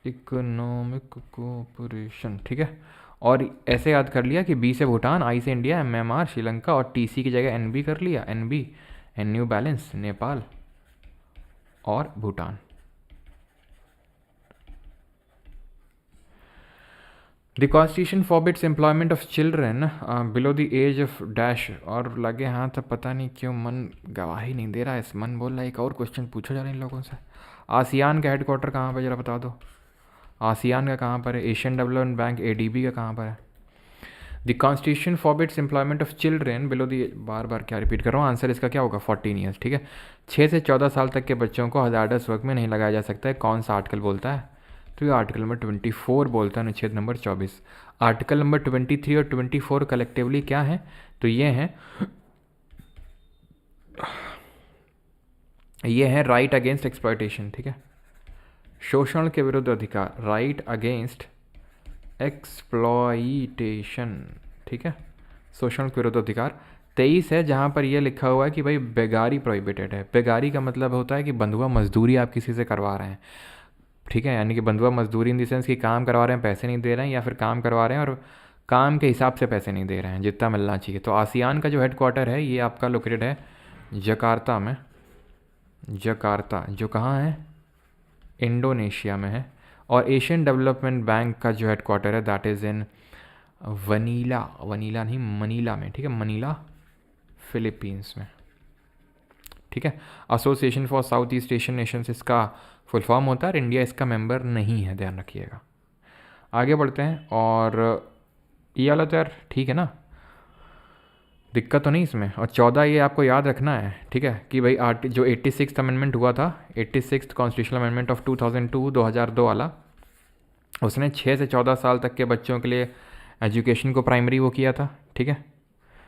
इकोनॉमिक कोऑपरेशन। ठीक है, और ऐसे याद कर लिया कि बी से भूटान, आई से इंडिया, म्यांमार, श्रीलंका, और टीसी की जगह एनबी कर लिया, NB, N new balance, Nepal और Bhutan. The constitution forbids employment of children below the age of dash. और लगे हाथ तो पता नहीं क्यों मन गवाही नहीं दे रहा है, इस मन बोल रहा है एक और क्वेश्चन पूछो जा रहे इन लोगों से। आसियान का हेडक्वार्टर कहाँ पर जरा बता दो, आसियान का कहाँ पर है, एशियन डेवलपमेंट बैंक एडीबी का कहाँ पर है। The constitution forbids employment of children below the, बार बार क्या रिपीट कर रहा हूँ, आंसर इसका क्या होगा 14 ईयर्स। ठीक है, 6 से 14 साल तक के बच्चों को हजारडस वर्क में नहीं लगाया जा सकता है, कौन सा आर्टिकल बोलता है, तो ये आर्टिकल नंबर 24 बोलता है, अनुच्छेद नंबर 24। आर्टिकल नंबर 23 और 24 कलेक्टिवली क्या है, तो ये है राइट अगेंस्ट एक्सप्लॉयटेशन। ठीक है, शोषण के विरुद्ध अधिकार, राइट अगेंस्ट एक्सप्लॉइटेशन। ठीक है, शोषण के विरुद्ध अधिकार। 23 है जहाँ पर यह लिखा हुआ है कि भाई बेगारी प्रोहिबिटेड है। बेगारी का मतलब होता है कि बंधुआ मजदूरी आप किसी से करवा रहे हैं। ठीक है, यानी कि बंधुआ मजदूरी इन द सेंस कि काम करवा रहे हैं पैसे नहीं दे रहे हैं, या फिर काम करवा रहे हैं और काम के हिसाब से पैसे नहीं दे रहे हैं जितना मिलना चाहिए। तो आसियान का जो हेडक्वार्टर है ये आपका लोकेटेड है जकार्ता में। जकार्ता जो कहाँ है, इंडोनेशिया में है। और एशियन डेवलपमेंट बैंक का जो हेडक्वार्टर है दैट इज़ इन वनीला नहीं मनीला में। ठीक है, मनीला फिलीपींस में। ठीक है, association for south east Asian Nations इसका फुल फॉर्म होता है, इंडिया इसका मेंबर नहीं है, ध्यान रखिएगा। आगे बढ़ते हैं, और ये वाला तो यार ठीक है ना, दिक्कत तो नहीं इसमें। और 14 ये आपको याद रखना है, ठीक है, कि भाई जो 86th अमेंडमेंट हुआ था, 86th कॉन्स्टिट्यूशनल अमेंडमेंट ऑफ 2002 वाला, उसने 6 से 14 साल तक के बच्चों के लिए एजुकेशन को प्राइमरी वो किया था। ठीक है,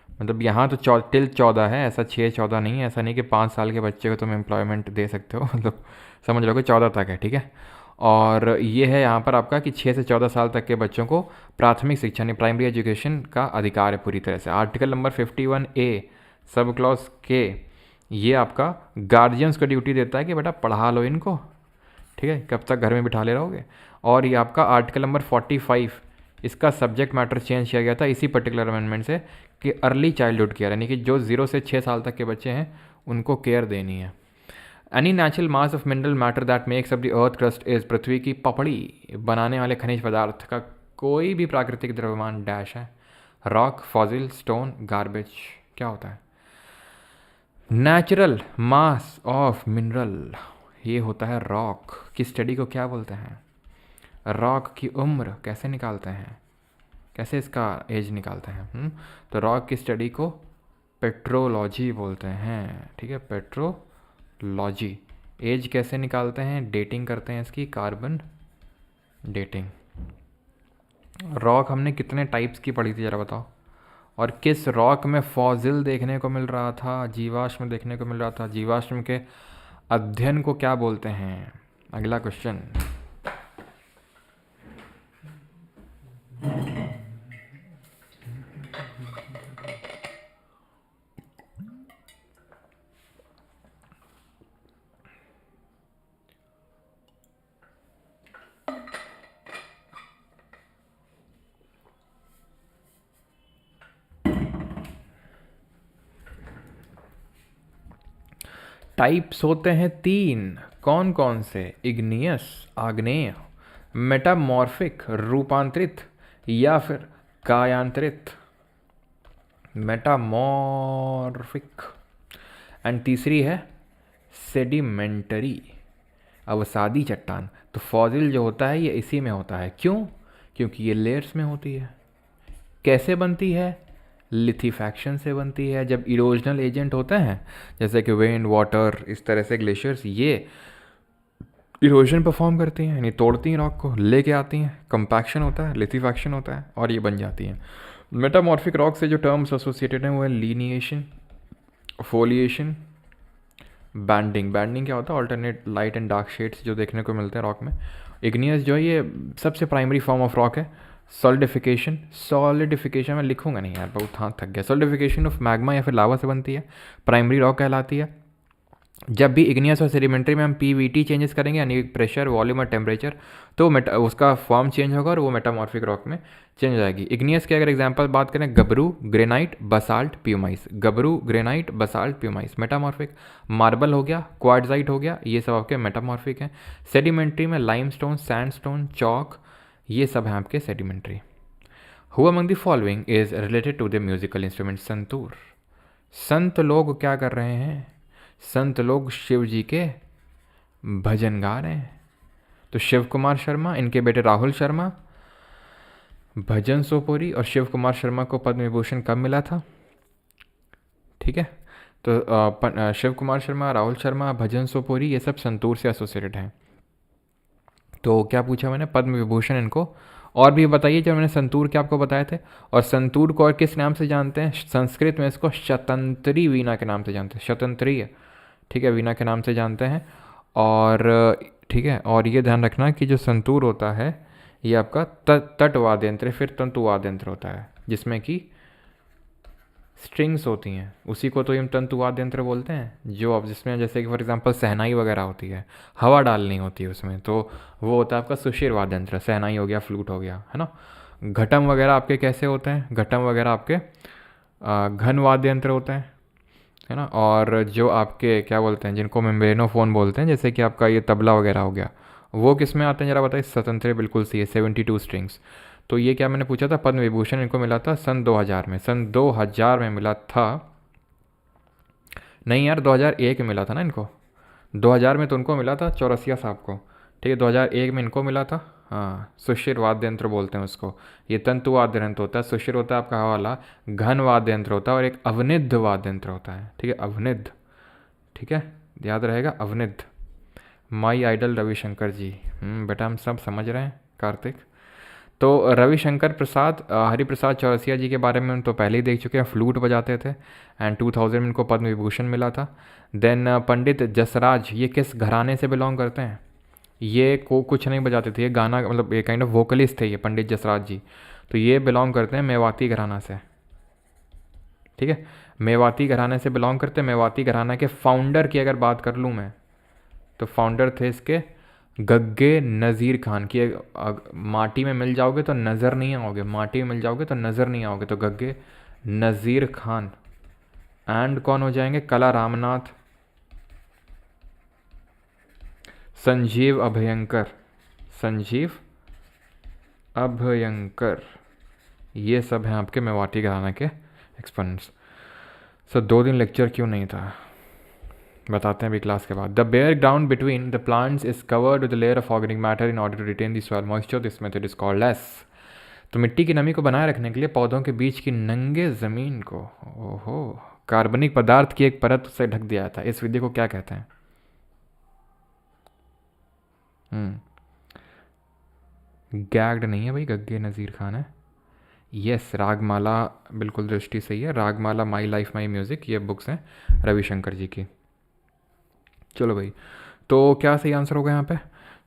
मतलब यहाँ तो टिल 14 है, ऐसा 6-14 नहीं है। ऐसा नहीं कि 5 साल के बच्चे को तुम एम्प्लॉयमेंट दे सकते हो, मतलब समझ लो कि 14 तक है। ठीक है, और ये है यहाँ पर आपका कि 6 से 14 साल तक के बच्चों को प्राथमिक शिक्षा यानी प्राइमरी एजुकेशन का अधिकार है पूरी तरह से। Article number 51A sub clause के ये आपका गार्जियंस को ड्यूटी देता है कि बेटा पढ़ा लो इनको। ठीक है, कब तक घर में बिठा ले रहोगे। और ये आपका आर्टिकल नंबर 45 इसका सब्जेक्ट मैटर चेंज किया गया था इसी पर्टिकुलर अमेंडमेंट से कि अर्ली चाइल्डहुड केयर, यानी कि जो 0 से 6 साल तक के बच्चे हैं उनको केयर देनी है। Any natural mass of mineral matter that makes up the earth crust is, पृथ्वी की पपड़ी बनाने वाले खनिज पदार्थ का कोई भी प्राकृतिक द्रव्यमान डैश है, रॉक, फॉसिल, स्टोन, गार्बेज। क्या होता है नेचुरल मास ऑफ मिनरल, ये होता है रॉक की स्टडी को क्या बोलते हैं, रॉक की उम्र कैसे निकालते हैं, कैसे इसका एज निकालते हैं। तो रॉक की स्टडी को पेट्रोलॉजी बोलते हैं। ठीक है, पेट्रोलॉजी। एज कैसे निकालते हैं, डेटिंग करते हैं इसकी, कार्बन डेटिंग। रॉक हमने कितने टाइप्स की पढ़ी थी जरा बताओ, और किस रॉक में फॉसिल देखने को मिल रहा था, जीवाश्म देखने को मिल रहा था। जीवाश्म के अध्ययन को क्या बोलते हैं। अगला क्वेश्चन, टाइप्स होते हैं 3, कौन कौन से, इग्नियस आग्नेय, मेटामॉर्फिक रूपांतरित, या फिर कायांतरित। मेटामॉर्फिक। एंड तीसरी है सेडिमेंटरी, अवसादी चट्टान। तो फॉसिल जो होता है ये इसी में होता है, क्यों, क्योंकि ये लेयर्स में होती है। कैसे बनती है, लिथिफैक्शन से बनती है। जब इरोजनल एजेंट होते हैं जैसे कि विंड, वाटर, इस तरह से ग्लेशियर्स, ये इरोजन परफॉर्म करती हैं, यानी तोड़ती हैं रॉक को, लेके आती हैं, कंपैक्शन होता है, लिथिफैक्शन होता है, और ये बन जाती हैं। मेटामॉर्फिक रॉक से जो टर्म्स एसोसिएटेड हैं वो है लीनिएशन, फोलिएशन, बैंडिंग। बैंडिंग क्या होता है, alternate light and dark shades जो देखने को मिलते हैं रॉक में। इग्नियस जो है ये सबसे प्राइमरी फॉर्म ऑफ रॉक है। सॉलिडिफिकेशन, सॉलिडिफिकेशन मैं लिखूंगा नहीं यार, बहुत हाथ थक गया। सॉलिडिफिकेशन ऑफ मैग्मा या फिर लावा से बनती है, प्राइमरी रॉक कहलाती है। जब भी इग्नियस और सेडिमेंट्री में हम पीवीटी चेंजेस करेंगे, यानी प्रेशर, वॉल्यूम और टेम्परेचर, तो उसका फॉर्म चेंज होगा और वो मेटामॉर्फिक रॉक में चेंज हो जाएगी। इग्नियस की अगर एग्जांपल बात करें, gabbro, granite, basalt, pumice. Gabbro, granite, basalt, pumice metamorphic. Marble हो गया, क्वार्ट्जाइट हो गया, ये सब आपके मेटामॉर्फिक हैं। सेडिमेंट्री में लाइमस्टोन, सैंडस्टोन, चॉक, ये सब हैं आपके sedimentary. Who among the following is related to the musical instrument santoor. संत लोग क्या कर रहे हैं? संत लोग शिव जी के भजन गा रहे हैं। तो शिव कुमार शर्मा, इनके बेटे राहुल शर्मा भजन सोपोरी, और शिव कुमार शर्मा को पद्म विभूषण कब मिला था? ठीक है, तो शिव कुमार शर्मा, राहुल शर्मा, भजन सोपोरी, ये सब संतूर से एसोसिएटेड हैं। तो क्या पूछा मैंने? पद्म विभूषण इनको। और भी बताइए, जब मैंने संतूर के आपको बताए थे। और संतूर को और किस नाम से जानते हैं? संस्कृत में इसको शतंत्री वीणा के नाम से जानते हैं, शतंत्री है, ठीक है, वीणा के नाम से जानते हैं। और ठीक है, और ये ध्यान रखना कि जो संतूर होता है ये आपका तट वाद्य यंत्र, फिर तंतु वाद्य यंत्र होता है, जिसमें कि स्ट्रिंग्स होती हैं, उसी को तो हम तंतु वाद्य यंत्र बोलते हैं। जो अब जिसमें जैसे कि फॉर एग्जांपल सहनाई वगैरह होती है, हवा डालनी होती है उसमें, तो वो होता है आपका सुशिर वाद्य यंत्र। सहनाई हो गया, फ्लूट हो गया, है ना। घटम वगैरह आपके कैसे होते हैं? घटम वगैरह आपके घन वाद्य यंत्र होते हैं, है ना। और जो आपके क्या बोलते हैं, जिनको मेम्ब्रेनोफोन बोलते हैं, जैसे कि आपका ये तबला वगैरह हो गया, वो किस में आते हैं जरा बताइए? स्वतंत्र, बिल्कुल सही है, 72 स्ट्रिंग्स। तो ये क्या मैंने पूछा था? पद्म विभूषण इनको मिला था सन 2000 में, सन 2000 में मिला था। नहीं यार, 2001 में मिला था ना इनको। 2000 में तो उनको मिला था, चौरसिया साहब को, ठीक है। 2001 में इनको मिला था। हाँ, सुशिर वाद्य यंत्र बोलते हैं उसको। ये तंतु वाद्य यंत्र होता है, सुशिर होता है आपका हवा वाला, घन वाद्य यंत्र होता है, और एक अवनिध वाद्य यंत्र होता है, ठीक है, अवनिध, ठीक है, याद रहेगा, अवनिध। माई आइडल रविशंकर जी। बेटा हम सब समझ रहे हैं कार्तिक। तो रविशंकर प्रसाद, हरिप्रसाद चौरसिया जी के बारे में हम तो पहले ही देख चुके हैं, फ्लूट बजाते थे, एंड 2000 में इनको पद्म विभूषण मिला था। देन पंडित जसराज, ये किस घराने से बिलोंग करते हैं? ये को कुछ नहीं बजाते थे, ये गाना मतलब ये काइंड ऑफ वोकलिस्ट थे ये पंडित जसराज जी। तो ये बिलोंग करते हैं मेवाती घराना से, ठीक है, मेवाती घराने से बिलोंग करते हैं। मेवाती घराना के फाउंडर की अगर बात कर लूँ मैं, तो फाउंडर थे इसके गग्गे नज़ीर खान की। माटी में मिल जाओगे तो नज़र नहीं आओगे, माटी में मिल जाओगे तो नज़र नहीं आओगे, तो गग्गे नज़ीर खान। एंड कौन हो जाएंगे? कला रामनाथ, संजीव अभयंकर, संजीव अभयंकर, ये सब हैं आपके मेवाती घराना के एक्सपोनेंट्स। सो 2 दिन लेक्चर क्यों नहीं था बताते हैं अभी क्लास के बाद। The bare ground between the plants is covered with layer of organic matter in order to retain the soil moisture, this method is called as. तो मिट्टी की नमी को बनाए रखने के लिए पौधों के बीच की नंगे ज़मीन को कार्बनिक पदार्थ की एक परत से ढक दिया जाता है। इस विधि को क्या कहते हैं? गैग्ड नहीं है भाई, गग्गे नज़ीर खान है। यस, रागमाला, बिल्कुल दृष्टि सही है। Ragamala, my life my music, ये बुक्स हैं रविशंकर जी की। चलो भाई, तो क्या सही आंसर होगा यहाँ पे?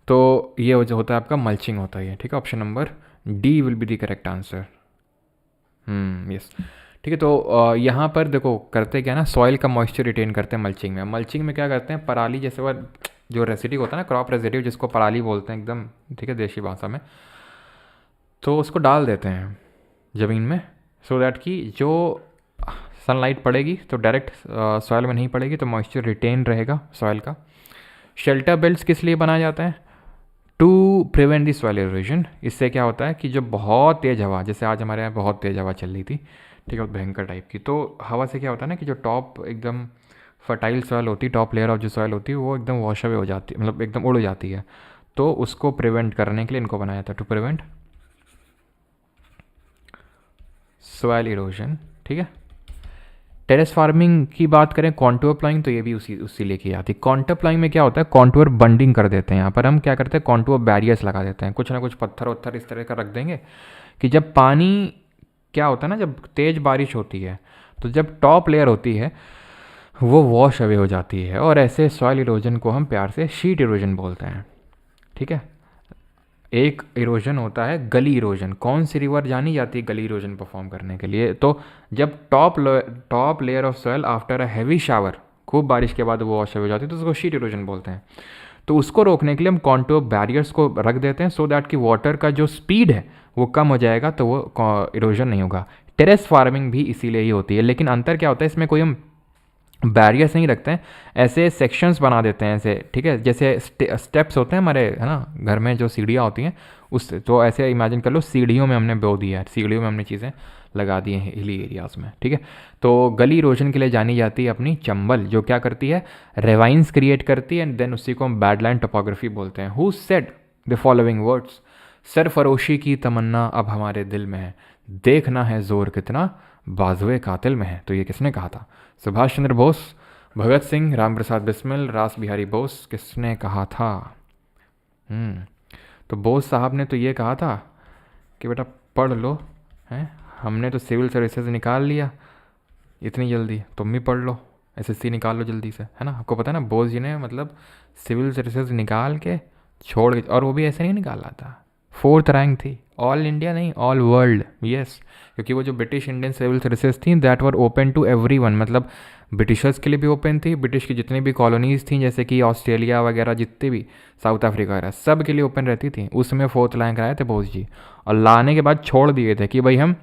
तो ये होता है आपका मल्चिंग होता है ये, ठीक है। Option number D will be the correct answer. Yes, ठीक है। तो यहाँ पर देखो करते क्या ना, सॉइल का मॉइस्चर रिटेन करते हैं मल्चिंग में। मल्चिंग में क्या करते हैं, पराली जैसे वो जो रेसिडिव होता है ना, क्रॉप रेसिडिव, जिसको पराली बोलते हैं एकदम, ठीक है, देशी भाषा में, तो उसको डाल देते हैं ज़मीन में, सो दैट कि जो सनलाइट पड़ेगी तो डायरेक्ट सॉइल में नहीं पड़ेगी, तो मॉइस्चर रिटेन रहेगा सॉइल का। शेल्टर बेल्ट्स किस लिए बनाए जाते हैं? To prevent the soil erosion. इससे क्या होता है कि जो बहुत तेज़ हवा, जैसे आज हमारे यहाँ बहुत तेज़ हवा चल रही थी, ठीक है, भयंकर टाइप की, तो हवा से क्या होता है ना कि जो टॉप एकदम फर्टाइल सॉइल होती है, टॉप लेयर ऑफ जो सॉइल होती है, वो एकदम वॉश अवे हो जाती है, मतलब एकदम उड़ जाती है। तो उसको प्रिवेंट करने के लिए इनको बनाया था, टू प्रिवेंट सॉइल इरोजन, ठीक है। टेरेस फार्मिंग की बात करें, कॉन्टूर प्लाइंग, तो ये भी उसी लेके आती है। कॉन्टूर प्लाइंग में क्या होता है, कॉन्टूर बंडिंग कर देते हैं। यहाँ पर हम क्या करते हैं, कॉन्टूर बैरियर्स लगा देते हैं, कुछ ना कुछ पत्थर वत्थर इस तरह का रख देंगे कि जब पानी क्या होता है ना, जब तेज़ बारिश होती है तो जब टॉप लेयर होती है वो वॉश अवे हो जाती है, और ऐसे सॉइल इरोजन को हम प्यार से शीट इरोजन बोलते हैं, ठीक है। एक इरोजन होता है गली इरोजन। कौन सी रिवर जानी जाती है गली इरोजन परफॉर्म करने के लिए? तो जब top layer of soil after a heavy shower, खूब बारिश के बाद वो वॉश हो जाती है, तो उसको शीट इरोजन बोलते हैं। तो उसको रोकने के लिए हम कॉन्टूर बैरियर्स को रख देते हैं, सो दैट कि वाटर का जो स्पीड है वो कम हो जाएगा, तो वो इरोजन नहीं होगा। टेरेस फार्मिंग भी इसीलिए ही होती है, लेकिन अंतर क्या होता है इसमें, कोई हम बैरियर्स नहीं रखते हैं, ऐसे सेक्शंस बना देते हैं ऐसे, ठीक है, जैसे स्टेप्स होते हैं हमारे, है ना, घर में जो सीढ़ियाँ होती हैं, उस तो ऐसे इमेजिन कर लो सीढ़ियों में हमने बो दिया है, सीढ़ियों में हमने चीज़ें लगा दी हैं हिली एरियाज़ में, ठीक है। तो गली रोशन के लिए जानी जाती है अपनी चंबल, जो क्या करती है, रेवाइंस क्रिएट करती है, एंड देन उसी को हम बैडलैंड टोपोग्राफी बोलते हैं। Who said the following words, सरफरोशी की तमन्ना अब हमारे दिल में है, देखना है जोर कितना बाजुए कातिल में है। तो ये किसने कहा था? सुभाष चंद्र बोस, भगत सिंह, राम प्रसाद बिस्मिल, रास बिहारी बोस, किसने कहा था? तो बोस साहब ने तो ये कहा था कि बेटा पढ़ लो, हैं, हमने तो सिविल सर्विसेज निकाल लिया इतनी जल्दी, तुम भी पढ़ लो, एसएससी निकाल लो जल्दी से, है ना। आपको पता है ना, बोस जी ने मतलब सिविल सर्विसेज निकाल के छोड़ के, और वो भी ऐसे नहीं निकाला था, 4th रैंक थी, ऑल इंडिया नहीं ऑल वर्ल्ड, यस। क्योंकि वो जो ब्रिटिश इंडियन सिविल सर्विसेज थी that were open to everyone, मतलब ब्रिटिशर्स के लिए भी ओपन थी, ब्रिटिश की जितनी भी कॉलोनीज़ थी जैसे कि ऑस्ट्रेलिया वगैरह, जितने भी साउथ अफ्रीका वगैरह, सब के लिए ओपन रहती थी। उसमें 4th रैंक आए थे बोस जी, और लाने के बाद छोड़ दिए थे कि भाई हम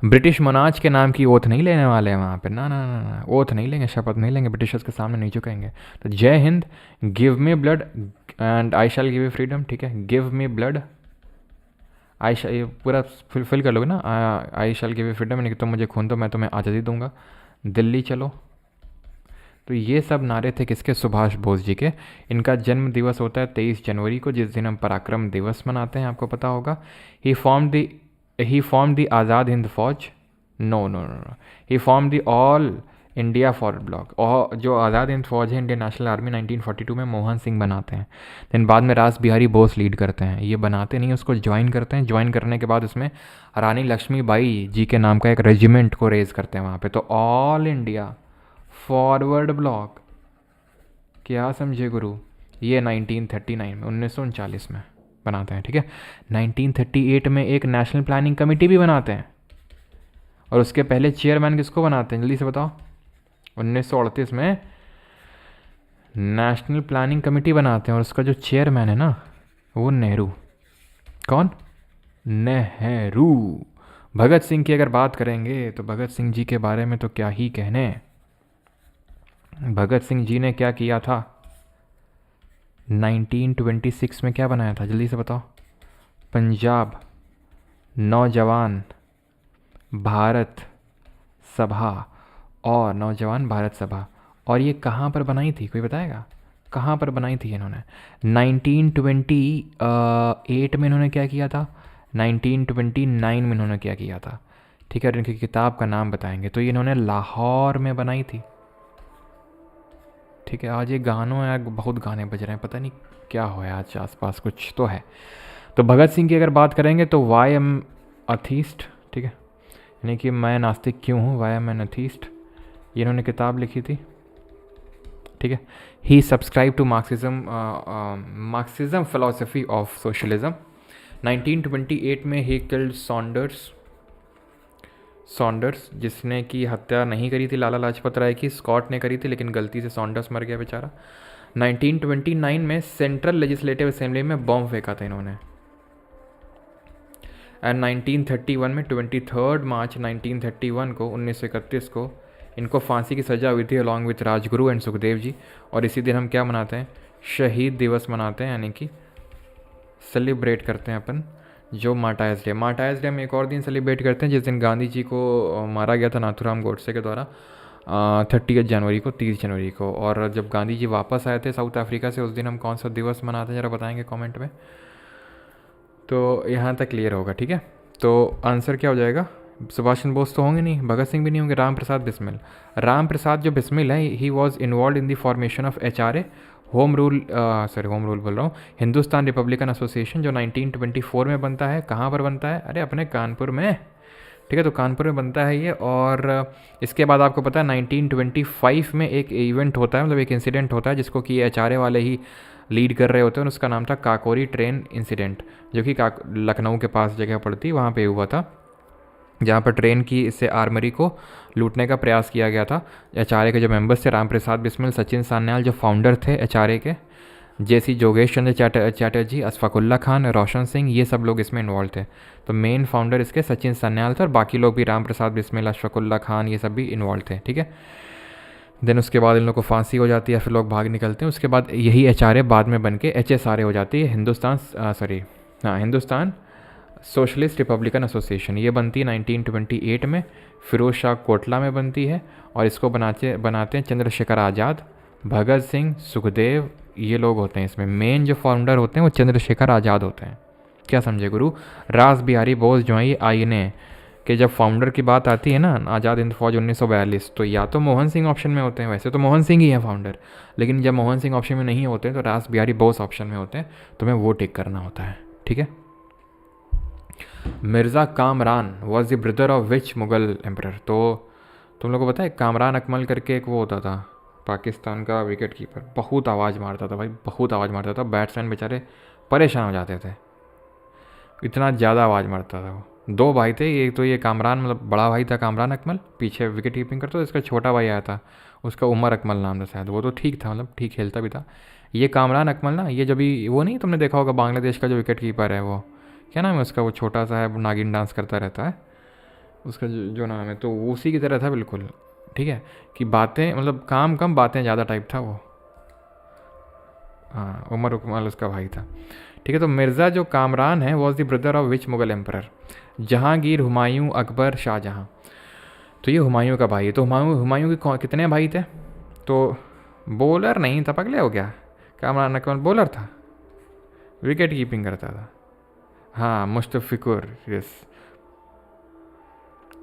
ब्रिटिश मोनार्च के नाम की ओथ नहीं लेने वाले हैं वहाँ पे, ना ना ना ना, ओथ नहीं लेंगे, शपथ नहीं लेंगे, ब्रिटिशर्स के सामने नहीं झुकेंगे। तो जय Hind, give me blood and I shell give you freedom, ठीक है, गिव मी ब्लड, आई ये पूरा फिल कर लोगे ना, आई शैल गिव यू फ्रीडम, यानी कि तुम मुझे खून दो मैं तुम्हें आज़ादी दूंगा, दिल्ली चलो। तो ये सब नारे थे किसके? सुभाष बोस जी के। इनका जन्म दिवस होता है 23 जनवरी को, जिस दिन हम पराक्रम दिवस मनाते हैं, आपको पता होगा। He form the Azad Hind Fauj, no no no no, he form the all India forward bloc, और जो आज़ाद हिंद फौज है इंडियन नेशनल आर्मी 1942 में मोहन सिंह बनाते हैं, देन बाद में रास बिहारी बोस लीड करते हैं। ये बनाते नहीं, उसको ज्वाइन करते हैं, ज्वाइन करने के बाद उसमें रानी लक्ष्मीबाई जी के नाम का एक रेजिमेंट को रेज करते हैं वहाँ पे। तो ऑल इंडिया फॉरवर्ड ब्लॉक, क्या समझे गुरु, ये 1939 में 1939 में बनाते हैं, ठीक है। 1938 में एक नेशनल प्लानिंग कमेटी भी बनाते हैं, और उसके पहले चेयरमैन किसको बनाते हैं, जल्दी से बताओ? 1938 में नेशनल प्लानिंग कमेटी बनाते हैं, और उसका जो चेयरमैन है ना वो नेहरू। कौन? नेहरू। भगत सिंह की अगर बात करेंगे तो भगत सिंह जी के बारे में तो क्या ही कहने। भगत सिंह जी ने क्या किया था? 1926 में क्या बनाया था, जल्दी से बताओ? पंजाब नौजवान भारत सभा, और नौजवान भारत सभा। और ये कहाँ पर बनाई थी, कोई बताएगा कहाँ पर बनाई थी इन्होंने? 1928 में इन्होंने क्या किया था, 1929 में इन्होंने क्या किया था, ठीक है। और इनकी किताब का नाम बताएंगे तो ये इन्होंने लाहौर में बनाई थी, ठीक है। आज ये गानों में बहुत गाने बज रहे हैं, पता नहीं क्या हो है आज आसपास, कुछ तो है। तो भगत सिंह की अगर बात करेंगे तो वाई एम अथीस्ट, ठीक है, यानी कि मैं नास्तिक क्यों हूँ, वाई एम एन अथीस्ट, ये इन्होंने किताब लिखी थी, ठीक है। He subscribe to Marxism philosophy of socialism. 1928 में ही किल्ड सॉन्डर्स, जिसने की हत्या नहीं करी थी लाला लाजपत राय की, स्कॉट ने करी थी, लेकिन गलती से सॉन्डर्स मर गया बेचारा। 1929 में सेंट्रल लेजिस्लेटिव असेंबली में बॉम्ब फेंका था इन्होंने। एंड 1931 में 23 मार्च 1931 को 1931 को इनको फांसी की सज़ा हुई थी along with Rajguru and Sukhdev ji. और इसी दिन हम क्या मनाते हैं? शहीद दिवस मनाते हैं, यानी कि सेलिब्रेट करते हैं अपन जो मार्टायर्स डे। मार्टायर्स डे हम एक और दिन सेलिब्रेट करते हैं जिस दिन गांधी जी को मारा गया था नाथूराम गोडसे के द्वारा, 30 जनवरी को, 30 जनवरी को। और जब गांधी जी वापस आए थे साउथ अफ्रीका से, उस दिन हम कौन सा दिवस मनाते हैं ज़रा बताएंगे कमेंट में, तो यहाँ तक क्लियर होगा, ठीक है। तो आंसर क्या हो जाएगा? सुभाष चंद्र बोस तो होंगे नहीं, भगत सिंह भी नहीं होंगे, राम प्रसाद बिस्मिल। राम प्रसाद जो बिस्मिल है, he was involve in the formation of HRA, home rule बोल रहा हूँ, हिंदुस्तान रिपब्लिकन एसोसिएशन, जो 1924 में बनता है। कहाँ पर बनता है? अरे अपने कानपुर में, ठीक है। तो कानपुर में बनता है ये। और इसके बाद आपको पता है 1925 में एक इवेंट होता है, मतलब एक इंसिडेंट होता है जिसको कि HRA वाले ही लीड कर रहे होते हैं, और उसका नाम था काकोरी ट्रेन इंसिडेंट, जो कि लखनऊ के पास जगह पड़ती, वहाँ पे हुआ था, जहाँ पर ट्रेन की इससे आर्मरी को लूटने का प्रयास किया गया था। HRA के जो मेंबर्स थे, राम प्रसाद बिस्मिल, सचिन सान्याल जो फाउंडर थे HRA के, जैसी जोगेश चंद्र चैटर्जी, अशफाकुल्ला खान, रोशन सिंह, ये सब लोग इसमें इन्वॉल्व थे। तो मेन फाउंडर इसके सचिन सान्याल थे, और बाकी लोग भी राम प्रसाद बिस्मिल, अशफाकुल्ला खान, ये सब भी इन्वॉल्व थे, ठीक है। देन उसके बाद इन लोग को फांसी हो जाती है, फिर लोग भाग निकलते हैं। उसके बाद यही HRA बाद में बन के HSRA हो जाती है, हिंदुस्तान सोशलिस्ट रिपब्लिकन एसोसिएशन। ये बनती है 1928 में, फिरोज शाह कोटला में बनती है। और इसको बनाते हैं चंद्रशेखर आज़ाद, भगत सिंह, सुखदेव, ये लोग होते हैं इसमें। मेन जो फाउंडर होते हैं वो चंद्रशेखर आज़ाद होते हैं। क्या समझे गुरु? रास बिहारी बोस जो है ये आईएनए कि जब फाउंडर की बात आती है ना, आज़ाद हिंद फौज 1942, तो या तो मोहन सिंह ऑप्शन में होते हैं, वैसे तो मोहन सिंह ही है फाउंडर, लेकिन जब मोहन सिंह ऑप्शन में नहीं होते हैं तो रास बिहारी बोस ऑप्शन में होते हैं, तुम्हें वो टिक करना होता है, ठीक है। Mirza Kamran was the brother of which Mughal emperor? तो तुम लोग को पता है कामरान अकमल करके एक वो होता था पाकिस्तान का विकेट कीपर, बहुत आवाज़ मारता था भाई, बहुत आवाज़ मारता था, बैट्समैन बेचारे परेशान हो जाते थे, इतना ज़्यादा आवाज़ मारता था वो। दो भाई थे, एक तो ये कामरान, मतलब बड़ा भाई था कामरान अकमल, पीछे विकेट कीपिंग करता था, इसका छोटा भाई आया था, उसका उमर अकमल नाम था शायद, वो तो ठीक था, मतलब ठीक खेलता भी था। ये कामरान अकमल ना, ये जब भी वो नहीं तुमने देखा होगा बांग्लादेश का जो विकेट कीपर है वो क्या नाम है उसका, वो छोटा सा है, नागिन डांस करता रहता है, उसका जो नाम है, तो वो उसी की तरह था बिल्कुल, ठीक है, कि बातें मतलब काम कम बातें ज़्यादा टाइप था वो। हाँ, उमर अकमल उसका भाई था, ठीक है। तो मिर्ज़ा जो कामरान है was the brother of which Mughal emperor? Jahangir, Humayun, Akbar, Shahjahan. तो ये हुमायूं का भाई है। तो हुमायूं के कितने भाई थे? तो बॉलर नहीं था, पगले हो गया, कामरान अकबर बॉलर था, विकेट कीपिंग करता था। हाँ, मुश्तफ़िकुर, यस,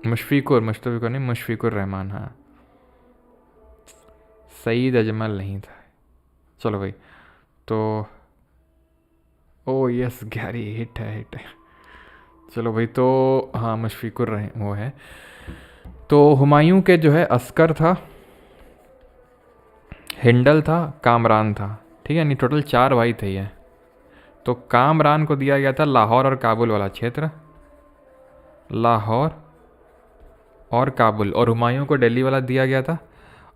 मुश्तफ़िकुर नहीं, मुशफ़िकुर रहमान, हाँ। सईद अजमल नहीं था। चलो भाई, तो ओ यस, गहरी हिट है। चलो भाई, तो हाँ मुशफ़िकुर रहे वो है। तो हुमायूं के जो है अस्कर था, हिंडल था, कामरान था, ठीक है, यानी टोटल 4 भाई थे ये। तो कामरान को दिया गया था लाहौर और काबुल वाला क्षेत्र, लाहौर और काबुल, और हुमायूं को दिल्ली वाला दिया गया था,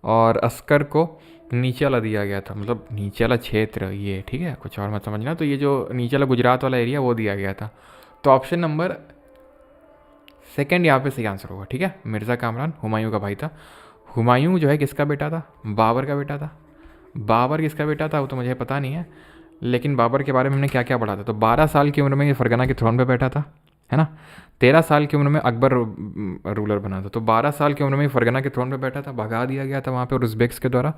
और अस्कर को नीचे वाला दिया गया था, मतलब नीचे वाला क्षेत्र ये, ठीक है, कुछ और मत समझना। तो ये जो नीचे वाला गुजरात वाला एरिया वो दिया गया था। तो ऑप्शन नंबर सेकंड यहाँ पे सही आंसर होगा, ठीक है। मिर्ज़ा कामरान हुमायूं का भाई था। हुमायूं जो है किसका बेटा था? बाबर का बेटा था। बाबर किसका बेटा था वो तो मुझे पता नहीं है, लेकिन बाबर के बारे में हमने क्या क्या पढ़ा था। तो 12 साल की उम्र में ये फरगना के थ्रोन पे बैठा था, है ना। 13 साल की उम्र में अकबर रूलर बना था। तो 12 साल की उम्र में फरगना के थ्रोन पे बैठा था, भगा दिया गया था वहाँ पे उज़्बेक्स के द्वारा।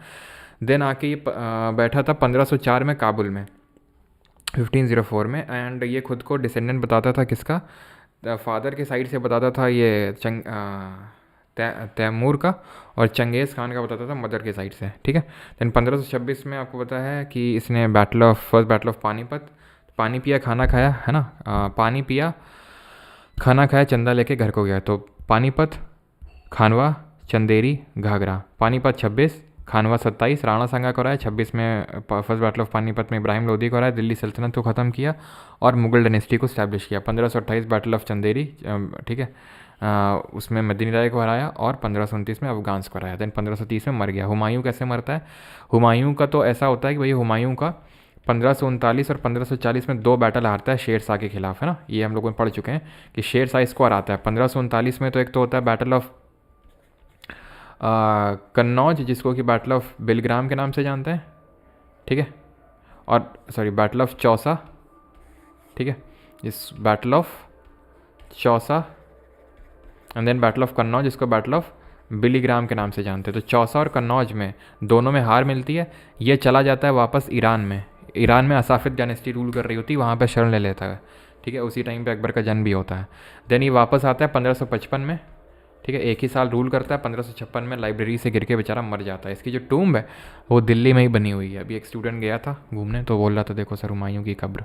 देन आके ये बैठा था 1504 में काबुल में, 1504 में। एंड ये खुद को डिसेंडेंट बताता था किसका? फादर के साइड से बताता था ये तैमूर का, और चंगेज़ खान का बताता था मदर के साइड से, ठीक है। देन 1526 में आपको पता है कि इसने फर्स्ट बैटल ऑफ पानीपत, पानी पिया खाना खाया, है ना, पानी पिया खाना खाया, चंदा लेके घर को गया। तो पानीपत, खानवा, चंदेरी, घाघरा। पानीपत 26, खानवा 27, राणा सांगा को रहा है। 26 में फर्स्ट बैटल ऑफ पानीपत में इब्राहिम लोदी को रहा है, दिल्ली सल्तनत को ख़त्म किया और मुगल डायनेस्टी को स्टैब्लिश किया। 1528 बैटल ऑफ चंदेरी, ठीक है, उसमें मदनी राय को हराया, और 1529 में अफगान्स को हराया। देन 1530 में मर गया। हुमायूं कैसे मरता है? हुमायूं का तो ऐसा होता है कि भाई हुमायूं का 1539 और 1540 में 2 बैटल हारता है शेर शाह के खिलाफ, है ना। ये हम लोगों ने पढ़ चुके हैं कि शेर शाह इसको हराता है। 1539 में तो एक तो होता है बैटल ऑफ कन्नौज, जिसको कि बैटल ऑफ बिलग्राम के नाम से जानते हैं, ठीक है, और सॉरी बैटल ऑफ चौसा, ठीक है, इस battle of Chausa, and then battle of Kannauj, जिसको बैटल ऑफ बिलीग्राम के नाम से जानते हैं। तो चौसा और कन्नौज में दोनों में हार मिलती है। ये चला जाता है वापस ईरान में। ईरान में असाफिद डायनेस्टी रूल कर रही होती है, वहाँ पे शरण ले लेता है, ठीक है। उसी टाइम पे अकबर का जन्म भी होता है। देन ये वापस आता है 1555 में, ठीक है, एक ही साल रूल करता है। 1556 में लाइब्रेरी से गिर के बेचारा मर जाता है। इसकी जो टूम्ब है वो दिल्ली में ही बनी हुई है। अभी एक स्टूडेंट गया था घूमने, तो बोल रहा था देखो सर हुमायूं की कब्र,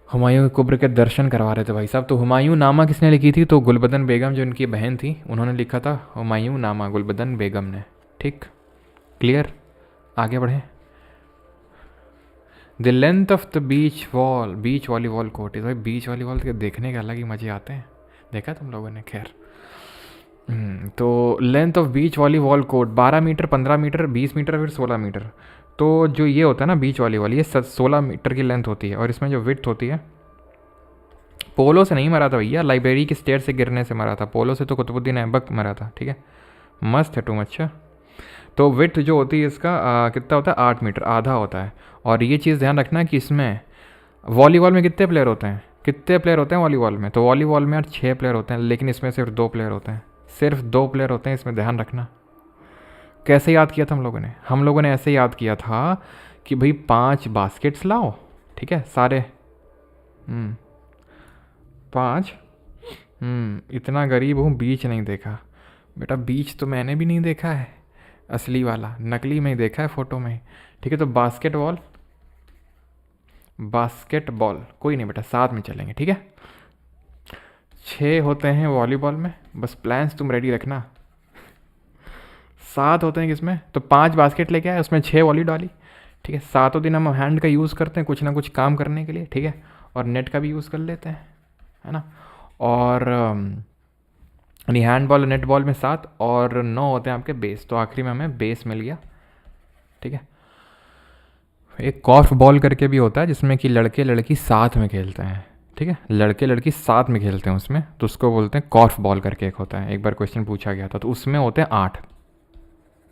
हुमायूं की कब्र के दर्शन करवा रहे थे भाई साहब। तो हुमायूं नामा किसने लिखी थी? तो गुलबदन बेगम जो इनकी बहन थी उन्होंने लिखा था हुमायूं नामा, गुलबदन बेगम ने, ठीक, क्लियर। आगे बढ़े। The length of the beach volleyball court is, भाई बीच वॉलीबॉल के देखने के अलग ही मज़े आते हैं, देखा तुम लोगों ने, खैर। तो length of beach volleyball court 12 metre, 15 metre, 20 metre, फिर 16 मीटर। तो जो ये होता है ना बीच वॉलीबॉल, ये 16 मीटर की लेंथ होती है, और इसमें जो विड्थ होती है, पोलो से नहीं मरा था भैया, लाइब्रेरी की स्टेयर से गिरने से मरा था। पोलो से तो कुतुबुद्दीन ऐबक मरा था, ठीक है, मस्त है टू अच्छा। तो विड्थ जो होती है इसका कितना होता है, 8 मीटर, आधा होता है। और ये चीज़ ध्यान रखना कि इसमें वॉलीबॉल में कितने प्लेयर होते हैं, कितने प्लेयर होते हैं वॉलीबॉल में, तो वॉलीबॉल में यार 6 प्लेयर होते हैं, लेकिन इसमें सिर्फ 2 प्लेयर होते हैं, सिर्फ 2 प्लेयर होते हैं इसमें, ध्यान रखना। कैसे याद किया था हम लोगों ने ऐसे याद किया था कि भाई 5 बास्केट्स लाओ, ठीक है सारे, 5, इतना गरीब हूँ बीच नहीं देखा बेटा, बीच तो मैंने भी नहीं देखा है, असली वाला, नकली में ही देखा है फ़ोटो में, ठीक है। तो बास्केटबॉल, बास्केटबॉल कोई नहीं बेटा, साथ में चलेंगे, ठीक है। 6 होते हैं वॉलीबॉल में, बस प्लान्स तुम रेडी रखना। 7 होते हैं किसमें, तो 5 बास्केट लेके आए, उसमें 6 वॉली डाली, ठीक है। 7 दिन हम हैंड का यूज़ करते हैं कुछ ना कुछ काम करने के लिए, ठीक है, और नेट का भी यूज़ कर लेते हैं, है ना। और यानी हैंड बॉल और नेट बॉल में 7 और 9 होते हैं आपके बेस, तो आखिरी में हमें बेस मिल गया, ठीक है। एक कॉर्फ बॉल करके भी होता है जिसमें कि लड़के लड़की साथ में खेलते हैं, ठीक है, लड़के लड़की साथ में खेलते हैं उसमें, तो उसको बोलते हैं कॉर्फ बॉल करके एक होता है, एक बार क्वेश्चन पूछा गया था, तो उसमें होते हैं 8,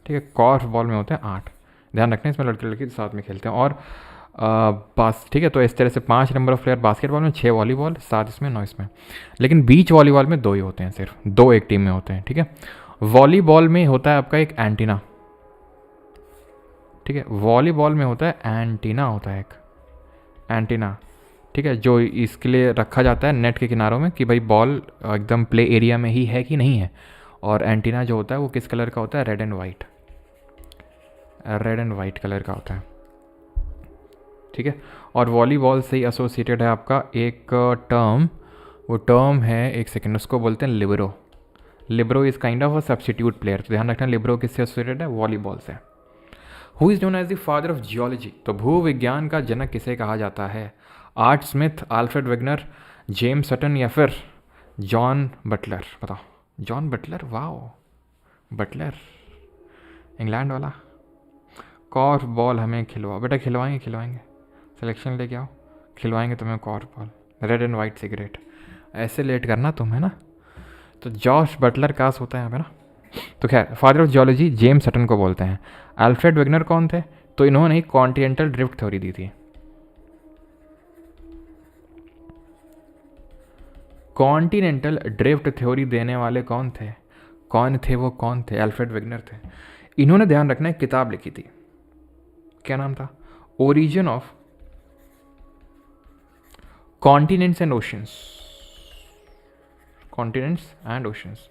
ठीक है, कॉर्फ बॉल में होते हैं 8, ध्यान रखना, इसमें लड़के लड़की साथ में खेलते हैं। और बस ठीक है, तो इस तरह से 5 नंबर ऑफ प्लेयर बास्केटबॉल में, 6 वॉलीबॉल, 7 इसमें, 9 इसमें। लेकिन बीच वॉलीबॉल में 2 ही होते हैं, सिर्फ 2 एक टीम में होते हैं, ठीक है। वॉलीबॉल में होता है आपका एक एंटीना, ठीक है, वॉलीबॉल में होता है एंटीना, होता है एक एंटीना, ठीक है, जो इसके लिए रखा जाता है नेट के किनारों में कि भाई बॉल एकदम प्ले एरिया में ही है कि नहीं है। और एंटीना जो होता है वो किस कलर का होता है, red and white, red and white colour का होता है, ठीक है। और वॉलीबॉल से ही एसोसिएटेड है आपका एक टर्म, वो टर्म है, एक सेकेंड, उसको बोलते हैं libero. Libero is kind of a substitute player, तो ध्यान रखना लिबरो किससे एसोसिएटेड है, वॉलीबॉल से। Who is known as the father of geology, तो भूविज्ञान का जनक किसे कहा जाता है, Art Smith, Alfred Wegener, James Sutton या फिर जॉन बटलर, बताओ। John Butler, wow, Butler England वाला। कॉर्फ बॉल हमें खिलवाओ बेटा, खिलवाएंगे, सिलेक्शन लेके आओ, खिलवाएंगे तुम्हें korfball, red and white cigarette, ऐसे लेट करना तुम, है ना। तो जॉश बटलर कास होता है यहाँ पे ना। तो खैर, father of geology James Sutton को बोलते हैं। अल्फ्रेड वेगनर कौन थे, तो इन्होंने कॉन्टिनेंटल ड्रिफ्ट थ्योरी दी थी। कॉन्टिनेंटल ड्रिफ्ट थ्योरी देने वाले कौन थे, कौन थे, अल्फ्रेड वेगनर थे। इन्होंने, ध्यान रखना, एक किताब लिखी थी, क्या नाम था, origin of continents and oceans, continents and oceans,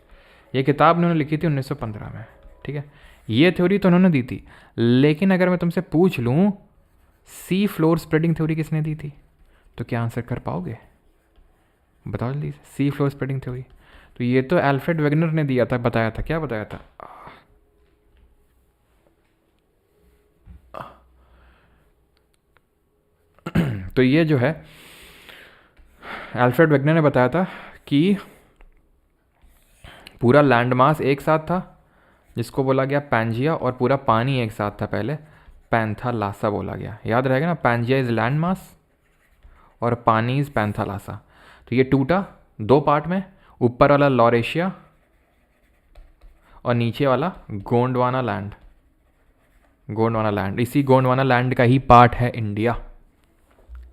ये किताब उन्होंने लिखी थी 1915 में, ठीक है। ये थ्योरी तो उन्होंने दी थी, लेकिन अगर मैं तुमसे पूछ लूँ सी फ्लोर स्प्रेडिंग थ्योरी किसने दी थी, तो क्या आंसर कर पाओगे, बताओ जल्दी से। सी फ्लोर स्प्रेडिंग थ्योरी, तो ये तो अल्फ्रेड वेगनर ने दिया था, बताया था, क्या बताया था, तो ये जो है अल्फ्रेड वेगनर ने बताया था कि पूरा लैंड मास एक साथ था जिसको बोला गया पैंजिया, और पूरा पानी एक साथ था पहले, पैंथालासा बोला गया, याद रहेगा ना, पैंजिया इज लैंड मास और पानी इज पैंथालासा। तो ये टूटा 2 पार्ट में, ऊपर वाला लॉरेशिया और नीचे वाला गोंडवाना लैंड, गोंडवाना लैंड, इसी गोंडवाना लैंड का ही पार्ट है इंडिया,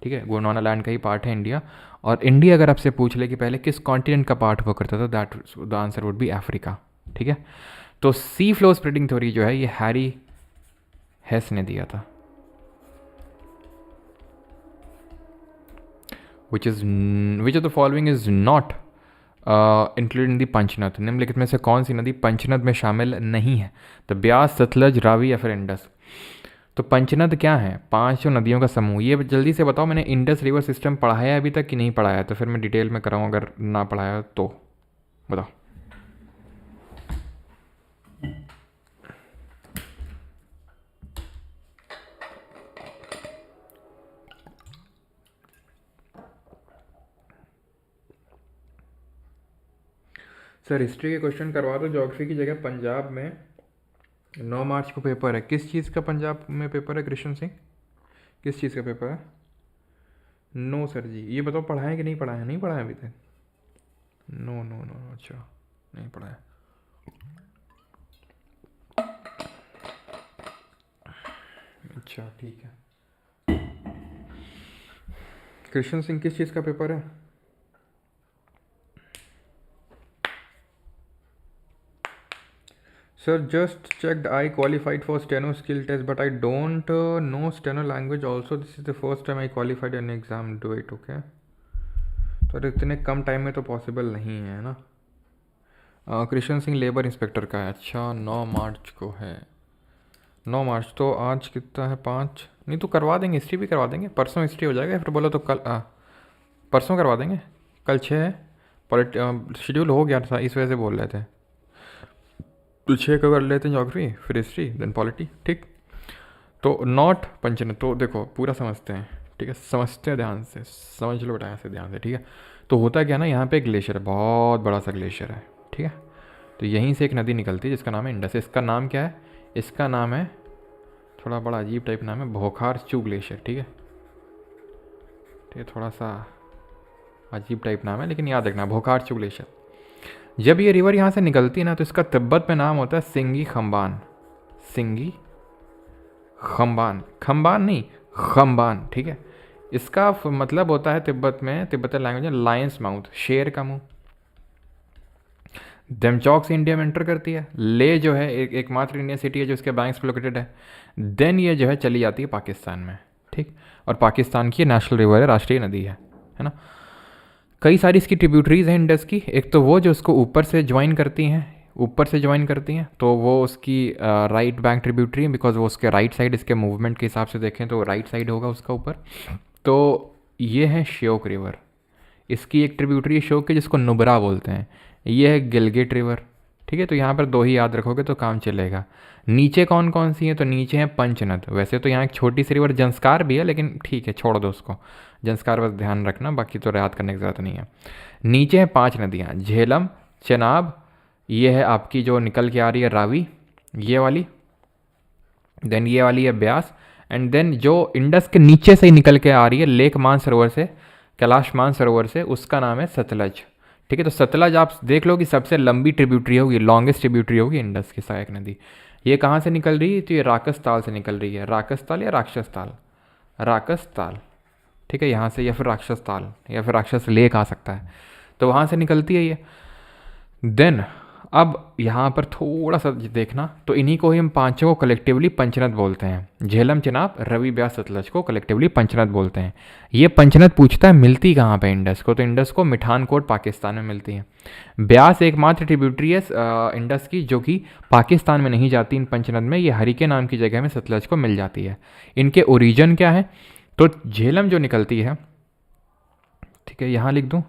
ठीक है, गोंडवाना लैंड का ही पार्ट है इंडिया। और इंडिया अगर आपसे पूछ ले कि पहले किस कॉन्टिनेंट का पार्ट हुआ करता था, that the answer would be Africa, ठीक है। तो सी फ्लो स्प्रेडिंग थ्योरी जो है ये हैरी हेस ने दिया था, which of the following is not including the Panchnad, निम्नलिखित में से कौन सी नदी पंचनद में शामिल नहीं है, तो ब्यास, सतलज, रावी या फिर इंडस। तो पंचनद क्या है, 5 नदियों का समूह। ये जल्दी से बताओ, मैंने इंडस रिवर सिस्टम पढ़ाया अभी तक कि नहीं पढ़ाया, तो फिर मैं डिटेल में कराऊँ अगर ना पढ़ाया तो, बताओ। सर हिस्ट्री के क्वेश्चन करवा दो, ज्योग्राफी की जगह। पंजाब में 9 मार्च को पेपर है, किस चीज़ का पंजाब में पेपर है कृष्ण सिंह, किस चीज़ का पेपर है। नो सर जी, ये बताओ पढ़ाएं कि नहीं पढ़ाएं, नहीं पढ़ाएं अभी तक। नो नो नो, अच्छा नहीं पढ़ाया। अच्छा ठीक है। कृष्ण सिंह किस चीज़ का पेपर है? Sir, just checked. I qualified for steno skill test, but I don't know steno language. Also, this is the first time I qualified an exam. Do it, okay? तो इतने कम टाइम में तो पॉसिबल नहीं है ना। Krishna Singh labour inspector का है। अच्छा 9 मार्च को है। 9 मार्च तो आज कितना है 5, नहीं तो करवा देंगे, हिस्ट्री भी करवा देंगे, परसों हिस्ट्री हो जाएगा, फिर बोलो तो कल परसों करवा देंगे, कल 6 है। शेड्यूल हो गया था इस वजह से बोल रहे थे, तो 6 को कर लेते हैं ज्योग्राफी, फिर हिस्ट्री, देन पॉलिटी। ठीक, तो नॉट पंचन, तो देखो पूरा समझते हैं, ठीक है, समझते हैं ध्यान से, समझ लो बेटा ऐसे ध्यान से, ठीक है। तो होता क्या ना, यहाँ पे एक ग्लेशियर है, बहुत बड़ा सा ग्लेशियर है, ठीक है। तो यहीं से एक नदी निकलती है जिसका नाम है इंडस। इसका नाम क्या है? इसका नाम है, थोड़ा बड़ा अजीब टाइप नाम है, भोखार-चू ग्लेशियर, ठीक है। ठीक है, थोड़ा सा अजीब टाइप नाम है, लेकिन याद रखना भोखार-चू ग्लेशियर। जब ये रिवर यहाँ से निकलती है ना, तो इसका तिब्बत में नाम होता है सिंगी खम्बान। सिंगी खम्बान, खम्बान नहीं खम्बान, ठीक है। इसका मतलब होता है तिब्बत में, तिब्बतन लैंग्वेज में, लायंस माउथ, शेर का मुंह। देमचौक से इंडिया में एंटर करती है। ले जो है एकमात्र इंडियन सिटी है जो इसके बैंक्स पे लोकेटेड है। देन ये जो है चली जाती है पाकिस्तान में, ठीक। और पाकिस्तान की नेशनल रिवर है, राष्ट्रीय नदी है ना। कई सारी इसकी ट्रिब्यूटरीज हैं इंडस की। एक तो वो जो उसको ऊपर से ज्वाइन करती हैं, ऊपर से ज्वाइन करती हैं, तो वो उसकी राइट बैंक ट्रिब्यूटरी है, बिकॉज वो उसके राइट साइड, इसके मूवमेंट के हिसाब से देखें तो राइट साइड होगा उसका ऊपर। तो ये है श्योक रिवर, इसकी एक ट्रिब्यूटरी है श्योक की जिसको नुब्रा बोलते हैं। ये है गिलगिट रिवर, ठीक है। तो यहाँ पर 2 ही याद रखोगे तो काम चलेगा। नीचे कौन कौन सी हैं? तो नीचे है पंचनद। वैसे तो यहाँ एक छोटी सी रिवर जंस्कार भी है, लेकिन ठीक है छोड़ दो उसको, जंस्कार बस ध्यान रखना, बाकी तो याद करने की ज़रूरत नहीं है। नीचे हैं 5 नदियाँ, झेलम, चेनाब, ये है आपकी जो निकल के आ रही है रावी, ये वाली, देन ये वाली है ब्यास, एंड देन जो इंडस के नीचे से ही निकल के आ रही है लेक मानसरोवर से, कैलाश मानसरोवर से, उसका नाम है सतलज, ठीक है। तो सतलज आप देख लो कि सबसे लंबी ट्रिब्यूटरी होगी, लॉन्गेस्ट ट्रिब्यूटरी होगी इंडस की सहायक नदी। ये कहाँ से निकल रही है? तो ये राकस ताल से निकल रही है, राकस ताल या राक्षस ताल, राकस ताल, ठीक है, यहाँ से, या फिर राक्षस ताल, या फिर राक्षस लेक आ सकता है, तो वहाँ से निकलती है ये। देन अब यहाँ पर थोड़ा सा देखना, तो इन्हीं को ही हम 5 को कलेक्टिवली पंचनद बोलते हैं। झेलम, चेनाब, रवि, ब्यास, सतलज को कलेक्टिवली पंचनद बोलते हैं। ये पंचनद पूछता है मिलती कहाँ पे इंडस को, तो इंडस को मिठानकोट पाकिस्तान में मिलती है। ब्यास एकमात्र ट्रिब्यूटरी है इंडस की जो कि पाकिस्तान में नहीं जाती इन पंचनद में, ये हरिके नाम की जगह में सतलज को मिल जाती है। इनके ओरिजिन क्या है? तो झेलम जो निकलती है, ठीक है, यहाँ लिख दूँ,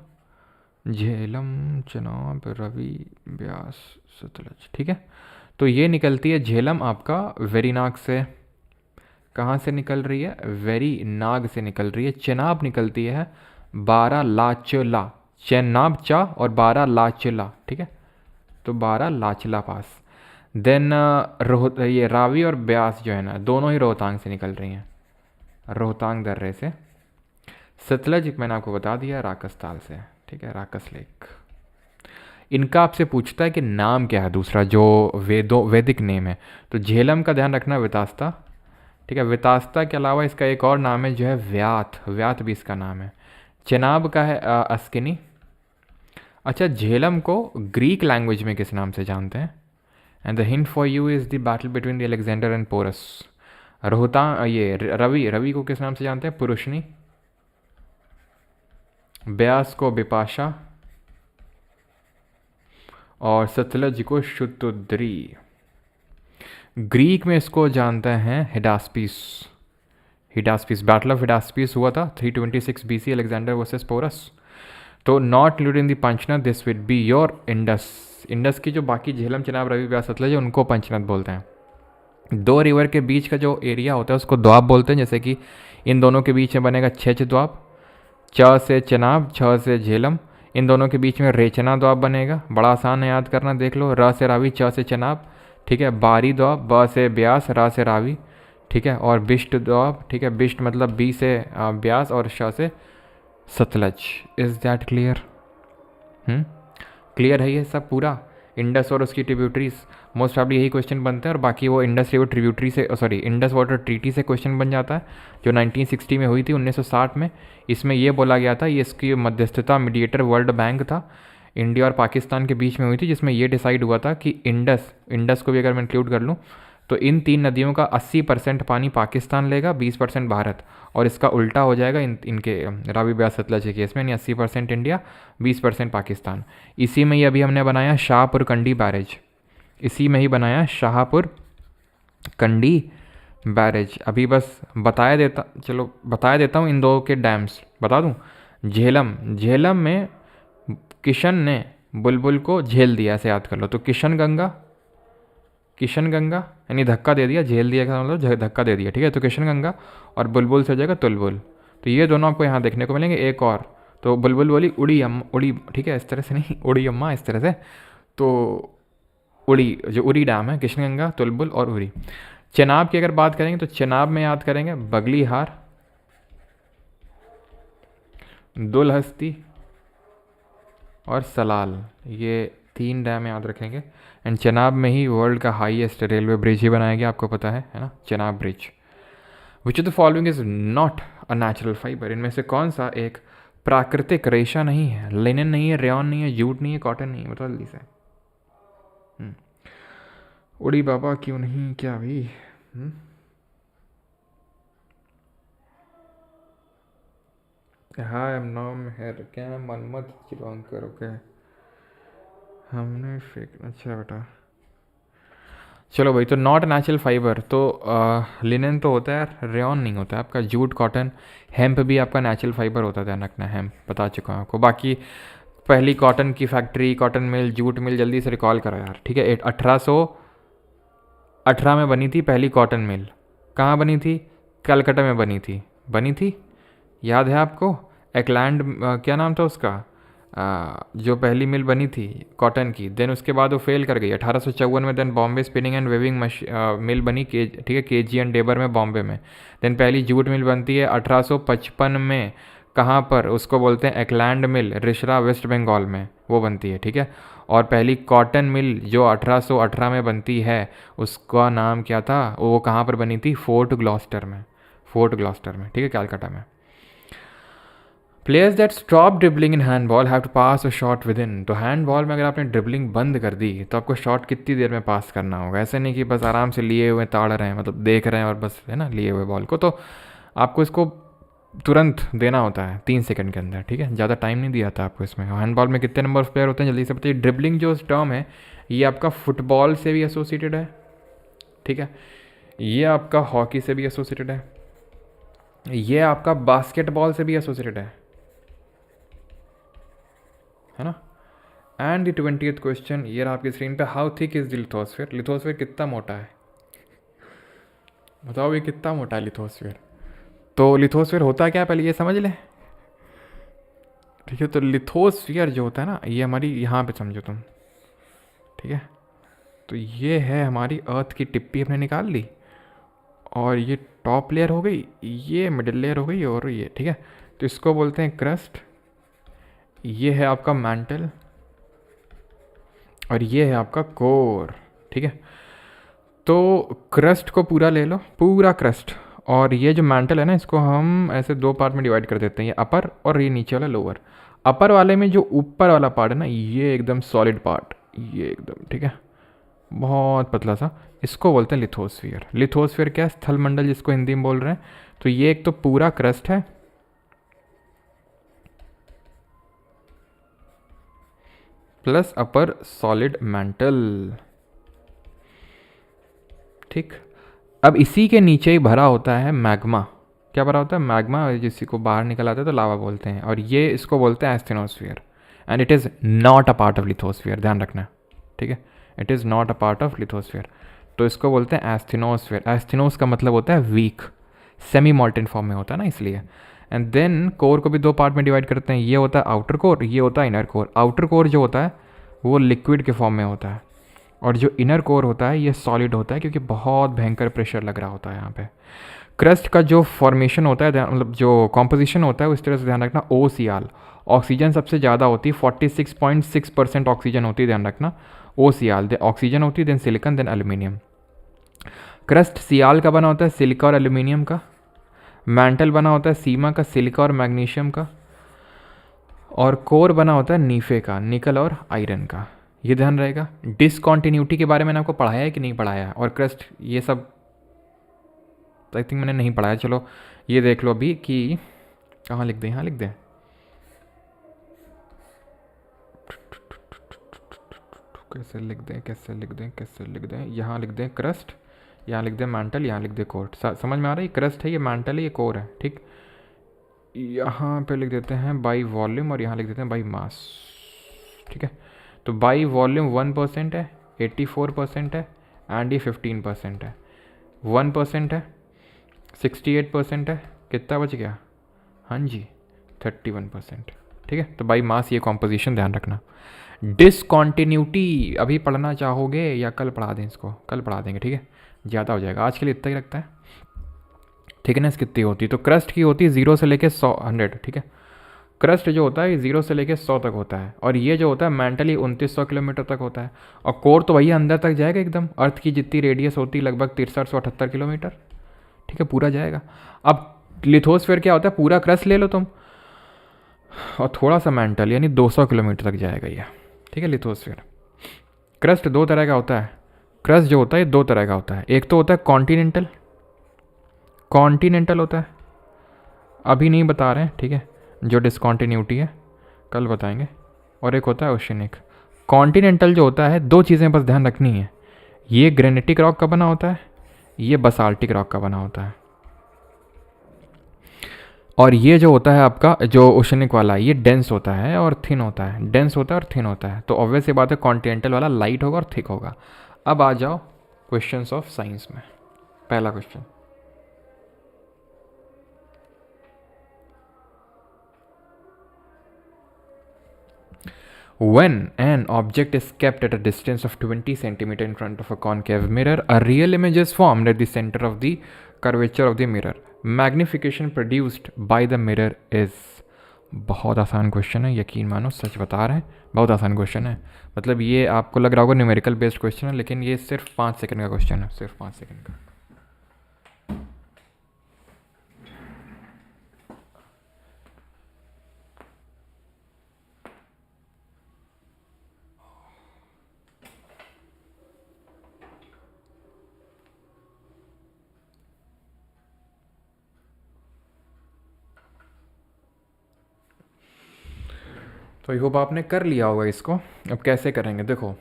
झेलम, चेनाब, रवि, ब्यास, सतलज, ठीक है। तो ये निकलती है झेलम आपका वेरीनाग से, कहाँ से निकल रही है? वेरीनाग से निकल रही है। चेनाब निकलती है बारालाचला, चेनाब चा और बारालाचला, ठीक है, तो बारालाचला पास। देन ये रावी और ब्यास जो है ना, दोनों ही रोहतांग से निकल रही हैं, रोहतांग दर्रे से। सतलज मैंने आपको बता दिया राकस ताल से, ठीक है, राकस लेक। इनका आपसे पूछता है कि नाम क्या है दूसरा जो वैदिक नेम है, तो झेलम का ध्यान रखना वितास्ता, ठीक है। वितास्ता के अलावा इसका एक और नाम है जो है व्यात, व्यात भी इसका नाम है। चेनाब का है अस्किनी। अच्छा, झेलम को ग्रीक लैंग्वेज में किस नाम से जानते हैं? And the hint for you is the battle between the Alexander and Porus. Rohtang, ये रवि, रवि को किस नाम से जानते हैं? पुरुषनी। ब्यास को बिपाशा, और सतलज को शुतुद्री। ग्रीक में इसको जानते हैं हिडास्पीस, हिडास्पीस, बैटल ऑफ हिडास्पीस हुआ था 326 BC, अलेक्जेंडर वर्सेस पोरस। तो not including the Panchnad, this with be your Indus. Indus की जो बाकी झेलम, चेनाब, रवि, ब्यास, सतलज है उनको पंचनद बोलते हैं। 2 रिवर के बीच का जो एरिया होता है उसको द्वाब बोलते हैं, जैसे कि इन दोनों के बीच में बनेगा छेच द्वाब, च से चेनाब, छ से झेलम, इन दोनों के बीच में रेचना द्वाब बनेगा, बड़ा आसान है याद करना, देख लो, र से रावी, च से चेनाब, ठीक है, बारी द्वाब, ब से ब्यास, रा से रावी, ठीक है, और बिष्ट द्वाब, ठीक है, बिष्ट मतलब बी से ब्यास और श से Sutlej. Is that clear? Clear है ये सब पूरा? इंडस और उसकी ट्रिब्यूटरीज, मोस्ट प्रॉब्ली यही क्वेश्चन बनते हैं। और बाकी वो इंडस रिवर ट्रिब्यूटरी से, सॉरी इंडस वाटर ट्रीटी से क्वेश्चन बन जाता है जो 1960 में हुई थी, 1960 में। इसमें ये बोला गया था, ये इसकी मध्यस्थता मीडिएटर वर्ल्ड बैंक था, इंडिया और पाकिस्तान के बीच में हुई थी, जिसमें ये डिसाइड हुआ था कि इंडस को भी अगर मैं इंक्लूड कर लूँ तो इन 3 नदियों का 80% पानी पाकिस्तान लेगा, 20% भारत, और इसका उल्टा हो जाएगा इनके रावी ब्यास सतलज के केस में, यानी 80% इंडिया, 20% पाकिस्तान। इसी में ही अभी हमने बनाया शाहपुर कंडी बैरेज, इसी में ही बनाया शाहपुर कंडी बैरेज। अभी बस बताया देता हूँ इन दो के डैम्स बता दूँ। झेलम में किशन ने बुलबुल को झेल दिया, ऐसे याद कर लो। तो किशन गंगा यानी धक्का दे दिया, झेल दिया का मतलब धक्का दे दिया, ठीक है। तो किशन गंगा और बुलबुल से हो जाएगा तुलबुल। तो ये दोनों आपको यहाँ देखने को मिलेंगे। एक और, तो बुलबुल बोली उड़ी, ठीक है, इस तरह से नहीं, उड़ी अम्मा इस तरह से। तो उड़ी, जो उड़ी डैम है, किशन गंगा, तुलबुल और उड़ी। चेनाब की अगर बात करेंगे तो चेनाब में याद करेंगे बगलीहार, दुलहस्ती और सलाल, ये 3 डैम याद रखेंगे। एंड चेनाब में ही वर्ल्ड का हाईएस्ट रेलवे ब्रिज ही बनाया गया, आपको पता है ना, Chenab bridge. Which of the following is not a natural fibre, इनमें से कौन सा एक प्राकृतिक रेशा नहीं है? लिनन नहीं है, रेयन नहीं है, जूट नहीं है, कॉटन नहीं है, बताओ जल्दी से। उड़ी बाबा क्यों नहीं, क्या भाई? हाय, नाम है क्या, मनमत चिरवांकर, ओके। हमने अच्छा बेटा, चलो भाई। तो नॉट नेचुरल फाइबर, तो लिनन तो होता है, रेयन नहीं होता है आपका, जूट, कॉटन, हेम्प भी आपका नेचुरल फाइबर होता है, ध्यान रखना। हेम्प बता चुका हूँ आपको। बाकी पहली कॉटन की factory, cotton mill, jute mill, जल्दी से रिकॉल करो यार, ठीक है। 1818 में बनी थी पहली कॉटन मिल। कहाँ बनी थी? कलकत्ता में बनी थी, याद है आपको? एकलैंड, क्या नाम था उसका, जो पहली मिल बनी थी कॉटन की। देन उसके बाद वो फेल कर गई 1854 में। Then Bombay spinning and weaving mill बनी, ठीक है, KG एंड डेबर में, बॉम्बे में। देन पहली जूट मिल बनती है 1855 में, कहाँ पर? उसको बोलते हैं एकलैंड मिल, रिशरा, वेस्ट बंगाल में, वो बनती है, ठीक है। और पहली कॉटन मिल जो 1818 में बनती है, उसका नाम क्या था? वो कहाँ पर बनी थी? फोर्ट ग्लॉस्टर में, ठीक है, कलकत्ता में। Players that stop dribbling in handball have to pass a shot with in. तो हैंडबॉल में अगर आपने ड्रिबलिंग बंद कर दी तो आपको शॉट कितनी देर में पास करना होगा? ऐसे नहीं कि बस आराम से लिए हुए ताड़ रहे हैं, मतलब देख रहे हैं और बस, है ना, लिए हुए बॉल को। तो आपको इसको तुरंत देना होता है 3 सेकंड के अंदर, ठीक है, ज़्यादा टाइम नहीं दिया था आपको इसमें। हैंडबॉल में कितने नंबर ऑफ प्लेयर होते हैं, जल्दी से बताइए। ड्रिबलिंग जो टर्म है ये आपका फुटबॉल से भी एसोसिएटेड है, ठीक है, ये आपका हॉकी से भी एसोसिएटेड है, ये आपका बास्केटबॉल से भी एसोसिएटेड है ना। एंड द 20th क्वेश्चन, ये रहा आपकी स्क्रीन पे। How thick is the lithosphere? Lithosphere कितना मोटा है? बताओ ये कितना मोटा है लिथोस्फीयर? तो लिथोस्फीयर होता है क्या, पहले ये समझ लें, ठीक है। तो लिथोस्फीयर जो होता है ना, ये हमारी, यहाँ पे समझो तुम, ठीक है। तो ये है हमारी अर्थ की टिप्पी, हमने निकाल ली, और ये टॉप लेयर हो गई, ये मिडिल लेयर हो गई, और ये, ठीक है। तो इसको बोलते हैं क्रस्ट, ये है आपका मैंटल, और ये है आपका कोर, ठीक है। तो क्रस्ट को पूरा ले लो, पूरा क्रस्ट, और ये जो मैंटल है ना, इसको हम ऐसे 2 पार्ट में डिवाइड कर देते हैं, ये अपर और ये नीचे वाला लोअर। अपर वाले में जो ऊपर वाला पार्ट है ना, ये एकदम सॉलिड पार्ट, ये एकदम, ठीक है, बहुत पतला सा, इसको बोलते हैं लिथोस्फीयर। लिथोस्फीयर क्या है? स्थल मंडल जिसको हिंदी में बोल रहे हैं। तो ये एक तो पूरा क्रस्ट है, प्लस अपर सॉलिड मैंटल, ठीक। अब इसी के नीचे ही भरा होता है मैग्मा। क्या भरा होता है? मैग्मा, जिसी को बाहर निकल आता है तो लावा बोलते हैं, और ये इसको बोलते हैं asthenosphere. And it is not a part of lithosphere, ध्यान रखना, ठीक है। It is not a part of lithosphere, तो इसको बोलते हैं एस्थेनोस्फीयर। एस्थेनोस का मतलब होता है वीक, सेमी मॉल्टन फॉर्म में होता है ना, इसलिए। एंड देन कोर को भी 2 पार्ट में डिवाइड करते हैं, ये होता है आउटर कोर, ये होता है इनर कोर। आउटर कोर जो होता है वो लिक्विड के फॉर्म में होता है, और जो इनर कोर होता है ये सॉलिड होता है, क्योंकि बहुत भयंकर प्रेशर लग रहा होता है यहाँ पे। क्रस्ट का जो फॉर्मेशन होता है, मतलब जो कॉम्पोजिशन होता है, उस तरह से ध्यान रखना। ओ सी आल, ऑक्सीजन सबसे ज़्यादा होती है, 46.6% ऑक्सीजन होती है, ध्यान रखना। ओ सी आल ऑक्सीजन होती है, then silicon, then aluminium. Crust sial का बना होता है, सिलिका और एल्यूमिनियम का। मैंटल बना होता है सीमा का, सिलिका और मैग्नीशियम का। और कोर बना होता है नीफे का, निकल और आयरन का। ये ध्यान रहेगा। डिसकॉन्टिन्यूटी के बारे में मैंने आपको पढ़ाया है कि नहीं पढ़ाया है, और क्रस्ट ये सब आई थिंक मैंने नहीं पढ़ाया। चलो ये देख लो अभी कि कहाँ लिख दें, यहाँ लिख दें। कैसे लिख दें, कैसे लिख दें, कैसे लिख दें, यहाँ लिख दें क्रस्ट, यहाँ लिख दें मैंटल, यहाँ लिख दें कोर। समझ में आ रहा है? क्रस्ट है, ये मैंटल है, ये कोर है, ठीक। यहाँ पे लिख देते हैं बाई वॉल्यूम और यहाँ लिख देते हैं बाई मास, ठीक है। तो बाई वॉल्यूम 1% है, 84% है, एंड ये 15% है। 1% है, 68% है, कितना बच गया? हाँ जी 31%, ठीक है। तो बाई मास ये कॉम्पोजिशन ध्यान रखना। डिसकॉन्टिन्यूटी अभी पढ़ना चाहोगे या कल पढ़ा दें इसको? कल पढ़ा देंगे, ठीक है, ज़्यादा हो जाएगा। आज के लिए इतना ही रखता है। थिकनेस कितनी होती है? तो क्रस्ट की होती है 0 से लेके 100, ठीक है। क्रस्ट जो होता है 0 से लेके 100 तक होता है, और ये जो होता है मेंटली 2900 किलोमीटर तक होता है। और कोर तो वही अंदर तक जाएगा एकदम, अर्थ की जितनी रेडियस होती है लगभग 6378 किलोमीटर, ठीक है, पूरा जाएगा। अब लिथोस्फीयर क्या होता है? पूरा क्रस्ट ले लो तुम और थोड़ा सा मेंटल, यानी 200 किलोमीटर तक जाएगा ये, ठीक है, लिथोस्फीयर। क्रस्ट दो तरह का होता है। क्रस्ट जो होता है दो तरह का होता है। एक तो होता है कॉन्टिनेंटल, कॉन्टिनेंटल होता है, अभी नहीं बता रहे हैं, ठीक है, जो डिसकॉन्टिन्यूटी है कल बताएंगे। और एक होता है ओशनिक। कॉन्टिनेंटल जो होता है, दो चीज़ें बस ध्यान रखनी है, ये ग्रेनिटिक रॉक का बना होता है, ये बसाल्टिक रॉक का बना होता है। और ये जो होता है आपका जो ओशनिक वाला, ये डेंस होता है और थिन होता है, डेंस होता है और थिन होता है। तो ऑब्वियस ये बात है, कॉन्टिनेंटल वाला लाइट होगा और थिक होगा। अब आ जाओ क्वेश्चंस ऑफ साइंस में। पहला question, when an object is kept at a distance of 20 centimeter in front of a concave mirror, a real image is formed at the center of the curvature of the mirror. Magnification produced by the mirror is। बहुत आसान question है, यकीन मानो, सच बता रहे हैं, बहुत आसान क्वेश्चन है। मतलब ये आपको लग रहा होगा न्यूमेरिकल बेस्ड क्वेश्चन है, लेकिन ये सिर्फ 5 सेकंड का क्वेश्चन है, सिर्फ 5 सेकंड का। तो आई होप आपने कर लिया होगा इसको। अब कैसे करेंगे देखो,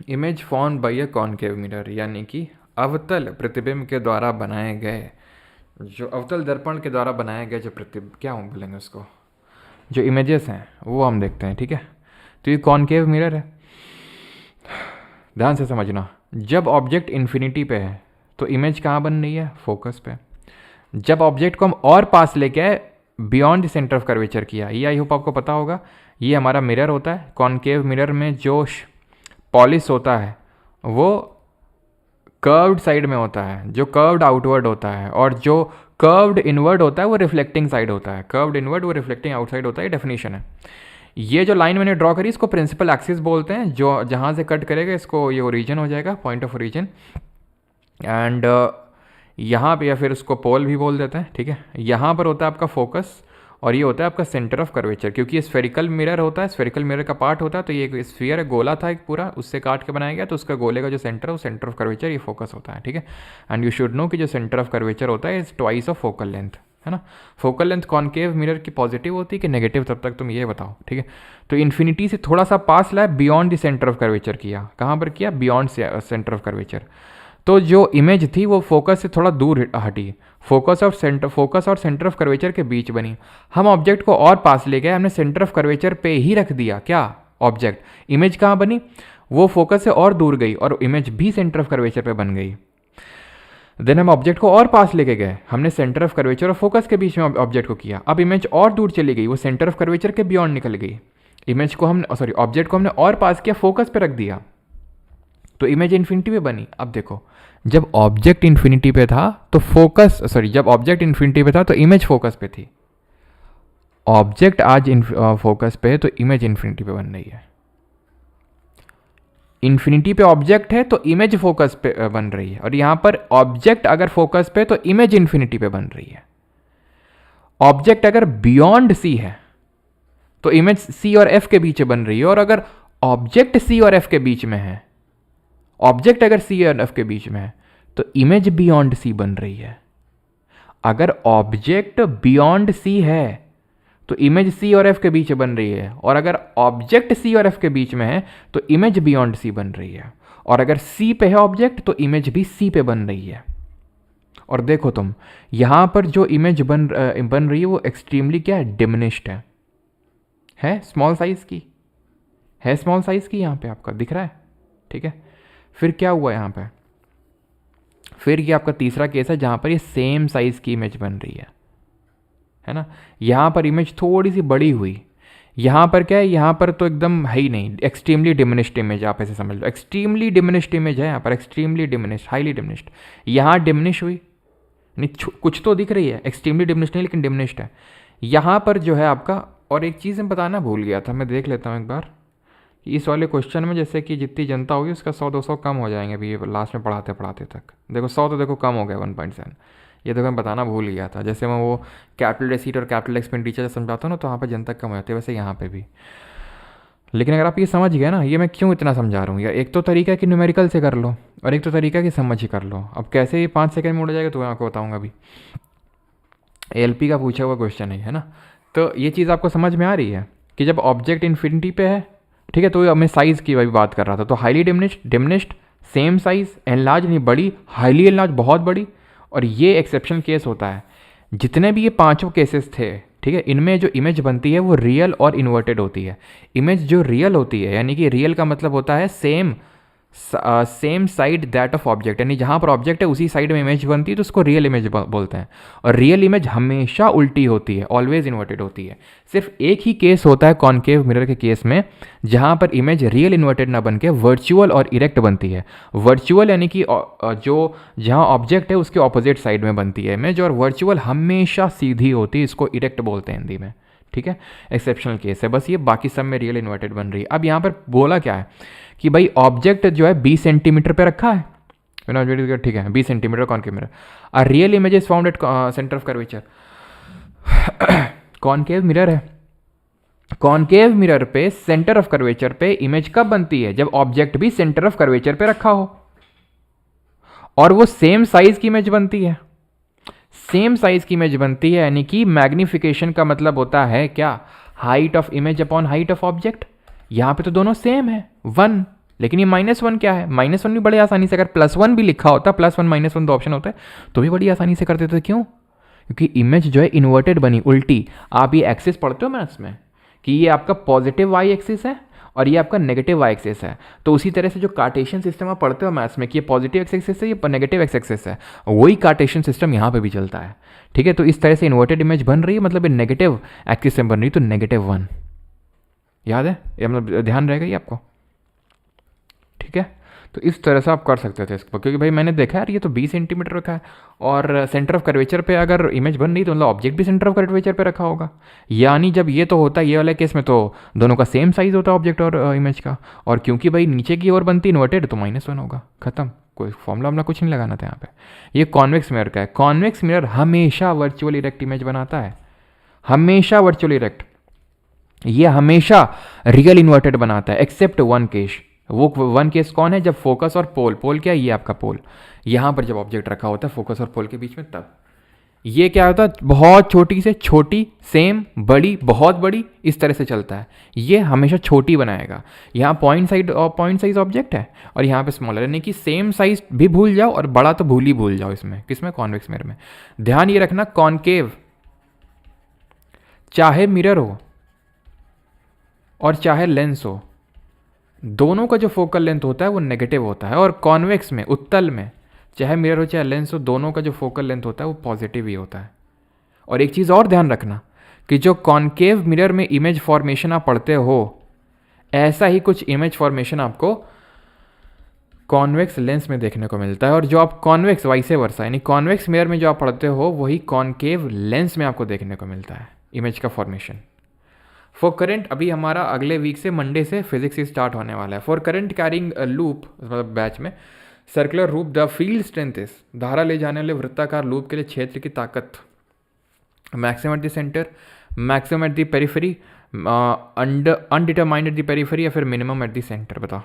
image form by a concave mirror, यानी कि अवतल प्रतिबिंब के द्वारा बनाए गए, जो अवतल दर्पण के द्वारा बनाए गए जो क्या हम बोलेंगे उसको, जो इमेजेस हैं वो हम देखते हैं, ठीक है। तो ये कॉनकेव मिरर है, ध्यान से समझना। जब ऑब्जेक्ट इन्फिनिटी पे है तो इमेज कहाँ बन रही है? फोकस पे। जब ऑब्जेक्ट को हम और पास लेके आए, beyond the centre of curvature किया, ये आई होप आपको पता होगा। ये हमारा मिरर होता है। कॉनकेव मिरर में जो पॉलिश होता है वो कर्व्ड साइड में होता है, जो कर्व्ड आउटवर्ड होता है, और जो कर्व्ड इनवर्ड होता है वो रिफ्लेक्टिंग साइड होता है। कर्व्ड इनवर्ड वो रिफ्लेक्टिंग आउटसाइड होता है, ये डेफिनेशन है। ये जो लाइन मैंने ड्रॉ करी इसको प्रिंसिपल एक्सिस बोलते हैं। जो जहाँ से कट करेगा इसको ये ओरिजिन हो जाएगा, पॉइंट ऑफ ओरिजिन। एंड यहाँ पे या फिर उसको पोल भी बोल देते हैं, ठीक है। यहाँ पर होता है आपका फोकस और ये होता है आपका सेंटर ऑफ कर्वेचर, क्योंकि ये स्फेरिकल मिरर होता है, स्फेरिकल मिरर का पार्ट होता है। तो ये एक स्फीयर है, गोला था एक पूरा, उससे काट के बनाया गया, तो उसका गोले का जो सेंटर है वो सेंटर ऑफ कर्वेचर, ये फोकस होता है, ठीक है। एंड यू शुड नो कि जो सेंटर ऑफ कर्वेचर होता है is twice of focal length, है ना। फोकल लेंथ कॉनकेव मिरर की पॉजिटिव होती है कि नेगेटिव, तब तक तुम ये बताओ, ठीक है। तो इन्फिनिटी से थोड़ा सा पास लाए, beyond the centre of curvature किया। कहाँ पर किया? Beyond centre of curvature. तो जो इमेज थी वो फोकस से थोड़ा दूर हटी, फोकस और सेंटर ऑफ कर्वेचर के बीच बनी। हम ऑब्जेक्ट को और पास ले गए, हमने सेंटर ऑफ कर्वेचर पे ही रख दिया क्या ऑब्जेक्ट। इमेज कहाँ बनी? वो फोकस से और दूर गई और इमेज भी सेंटर ऑफ कर्वेचर पे बन गई। देन हम ऑब्जेक्ट को और पास लेके गए, हमने सेंटर ऑफ कर्वेचर और फोकस के बीच में ऑब्जेक्ट को किया। अब इमेज और दूर चली गई, वो सेंटर ऑफ कर्वेचर के बियॉन्ड निकल गई। इमेज को हमने ऑब्जेक्ट को हमने और पास किया, फोकस पे रख दिया, तो इमेज इन्फिनिटी पे बनी। अब देखो, जब ऑब्जेक्ट इन्फिनिटी पे था तो जब ऑब्जेक्ट इन्फिनिटी पे था तो इमेज फोकस पे थी। ऑब्जेक्ट आज फोकस पे है तो इमेज इन्फिनिटी पे बन रही है। इन्फिनिटी पे ऑब्जेक्ट है तो इमेज फोकस पे बन रही है, और यहां पर ऑब्जेक्ट अगर फोकस पे तो इमेज इन्फिनिटी पे बन रही है। ऑब्जेक्ट अगर बियॉन्ड सी है तो इमेज सी और एफ के बीच बन रही है, और अगर ऑब्जेक्ट सी और एफ के बीच में है, ऑब्जेक्ट अगर सी और एफ के बीच में है तो इमेज बियॉन्ड सी बन रही है। अगर ऑब्जेक्ट बियॉन्ड सी है तो इमेज सी और एफ के बीच बन रही है, और अगर ऑब्जेक्ट सी और एफ के बीच में है तो इमेज बियॉन्ड सी बन रही है, और अगर सी पे है ऑब्जेक्ट तो इमेज भी सी पे बन रही है। और देखो तुम, यहां पर जो इमेज बन रही है वो एक्सट्रीमली क्या है, डिमिनिश्ड है स्मॉल साइज की, है स्मॉल साइज की, यहां पे आपका दिख रहा है। ठीक है, फिर क्या हुआ यहां पे, फिर ये आपका तीसरा केस है जहां पर ये सेम साइज की इमेज बन रही है ना। यहां पर इमेज थोड़ी सी बड़ी हुई, यहां पर क्या है, यहां पर तो एकदम है ही नहीं, एक्सट्रीमली डिमिनिश्ड इमेज, आप ऐसे समझ लो एक्सट्रीमली डिमिनिश्ड इमेज है यहां पर, एक्सट्रीमली डिमिनिश्ड, हाईली डिमिनिश्ड। यहां डिमिनिश हुई, नहीं कुछ तो दिख रही है, एक्सट्रीमली डिमिनिश्ड नहीं लेकिन डिमिनिश्ड है। यहां पर जो है आपका, और एक चीज़ मैं बताना भूल गया था, मैं देख लेता हूँ एक बार, इस वाले क्वेश्चन में जैसे कि जितनी जनता होगी उसका 100-200 कम हो जाएंगे अभी लास्ट में पढ़ाते पढ़ाते तक। देखो 100 तो देखो कम हो गया 1.7, ये देखो मैं बताना भूल गया था। जैसे मैं वो कैपिटल रिसीट और कैपिटल एक्सपेंडिचर समझाता हूँ ना, तो वहाँ पर जनता कम हो जाती है, वैसे यहाँ पे भी। लेकिन अगर आप ये समझ गए ना, ये मैं क्यों इतना समझा रहा हूँ, या एक तो तरीका है कि न्यूमेरिकल से कर लो, और एक तो तरीका है कि समझ ही कर लो। अब कैसे ये 5 सेकंड में उड़ जाएगा तो मैं आपको बताऊँगा अभी। ALP का पूछा हुआ क्वेश्चन है ना। तो ये चीज़ आपको समझ में आ रही है कि जब ऑब्जेक्ट इन्फिनिटी पे है, ठीक है, तो अब मैं साइज़ की बात कर रहा था, तो highly diminished, same size, enlarge नहीं बड़ी, हाईली एनलार्ज बहुत बड़ी। और ये एक्सेप्शनल केस होता है। जितने भी ये पांचों केसेस थे, ठीक है, इनमें जो इमेज बनती है वो रियल और इन्वर्टेड होती है। इमेज जो रियल होती है, यानी कि रियल का मतलब होता है same side that of object, यानी जहाँ पर ऑब्जेक्ट है उसी साइड में इमेज बनती है तो उसको रियल इमेज बोलते हैं। और रियल इमेज हमेशा उल्टी होती है, ऑलवेज इन्वर्टेड होती है। सिर्फ एक ही केस होता है कॉनकेव मिरर के केस में, जहाँ पर इमेज रियल इन्वर्टेड ना बन के वर्चुअल और इरेक्ट बनती है। वर्चुअल यानी कि जो जहाँ ऑब्जेक्ट है उसके ऑपोजिट साइड में बनती है इमेज, और वर्चुअल हमेशा सीधी होती है, इसको इरेक्ट बोलते हैं हिंदी में। ठीक है, एक्सेप्शनल केस है बस ये, बाकी सब में रियल इन्वर्टेड बन रही है। अब यहाँ पर बोला क्या है कि भाई ऑब्जेक्ट जो है 20 सेंटीमीटर पे रखा है, ठीक है 20 centimetre concave mirror, a real image is found at centre of curvature. Concave mirror है, कॉनकेव मिरर पे सेंटर ऑफ कर्वेचर पे इमेज कब बनती है, जब ऑब्जेक्ट भी सेंटर ऑफ कर्वेचर पे रखा हो, और वो सेम साइज की इमेज बनती है। सेम साइज की इमेज बनती है यानी कि मैग्निफिकेशन का मतलब होता है क्या, height of image upon height of object. यहां पे तो दोनों सेम है 1, लेकिन ये -1 क्या है, -1 भी बड़े आसानी से, अगर +1 भी लिखा होता, +1 -1 दो ऑप्शन होता है, तो भी बड़ी आसानी से कर देते। क्यों? क्योंकि इमेज जो है इन्वर्टेड बनी, उल्टी। आप ये एक्सिस पढ़ते हो मैथ्स में कि ये आपका पॉजिटिव वाई एक्सिस है और ये आपका नेगेटिव वाई एक्सिस है, तो उसी तरह से जो कार्टेशियन सिस्टम आप पढ़ते हो मैथ्स में कि ये पॉजिटिव एक्स एक्सिस है, ये नेगेटिव एक्स एक्सिस है, वही कार्टेशियन सिस्टम यहाँ पे भी चलता है। ठीक है, तो इस तरह से इन्वर्टेड इमेज बन रही है, मतलब ये नेगेटिव एक्सिस में बन रही है, तो -1 याद है, ये मतलब ध्यान रहेगा ये आपको। ठीक है, तो इस तरह से आप कर सकते थे इसको, क्योंकि भाई मैंने देखा यार ये तो 20 सेंटीमीटर रखा है, और सेंटर ऑफ कर्वेचर पे अगर इमेज बन रही तो मतलब ऑब्जेक्ट भी सेंटर ऑफ कर्वेचर पे रखा होगा। यानी जब ये तो होता है, ये वाले केस में तो दोनों का सेम साइज होता है ऑब्जेक्ट और इमेज का, और क्योंकि भाई नीचे की ओर बनती इन्वर्टेड तो -1 होगा, खत्म, कोई फॉर्मूला वॉर्मूला कुछ नहीं लगाना था यहाँ पे। ये कॉन्वेक्स मिरर का है। कॉन्वेक्स मिरर हमेशा वर्चुअल इरेक्ट इमेज बनाता है, हमेशा वर्चुअल इरेक्ट, ये हमेशा रियल इन्वर्टेड बनाता है, एक्सेप्ट वन केस। वो वन केस कौन है, जब फोकस और पोल, पोल क्या है, ये आपका पोल, यहाँ पर जब ऑब्जेक्ट रखा होता है फोकस और पोल के बीच में, तब ये क्या होता है, बहुत छोटी से छोटी, सेम, बड़ी, बहुत बड़ी, इस तरह से चलता है। ये हमेशा छोटी बनाएगा। यहाँ पॉइंट साइज ऑब्जेक्ट है और यहाँ पे स्मॉलर, यानी कि सेम साइज भी भूल जाओ और बड़ा तो भूल जाओ इसमें, किसमें, कॉन्वेक्स मिरर में। ध्यान ये रखना, कॉनकेव चाहे मिरर हो और चाहे लेंस हो, दोनों का जो फोकल लेंथ होता है वो नेगेटिव होता है, और कॉन्वेक्स में, उत्तल में, चाहे मिरर हो चाहे लेंस हो, दोनों का जो फोकल लेंथ होता है वो पॉजिटिव ही होता है। और एक चीज़ और ध्यान रखना कि जो कॉनकेव मिरर में इमेज फॉर्मेशन आप पढ़ते हो, ऐसा ही कुछ इमेज फॉर्मेशन आपको कॉन्वेक्स लेंस में देखने को मिलता है, और जो आप कॉन्वेक्स वाइसे वर्सा यानी कॉन्वेक्स मिरर में जो आप पढ़ते हो वही कॉन्केव लेंस में आपको देखने को मिलता है इमेज का फॉर्मेशन। फॉर करंट, अभी हमारा अगले वीक से मंडे से फिजिक्स ही स्टार्ट होने वाला है। फॉर करंट कैरिंग लूप मतलब बैच में circular loop the field strength is, धारा ले जाने वाले वृत्ताकार लूप के लिए क्षेत्र की ताकत maximum at the centre, maximum at the periphery, undetermined at the periphery, या फिर मिनिमम एट द सेंटर। बताओ।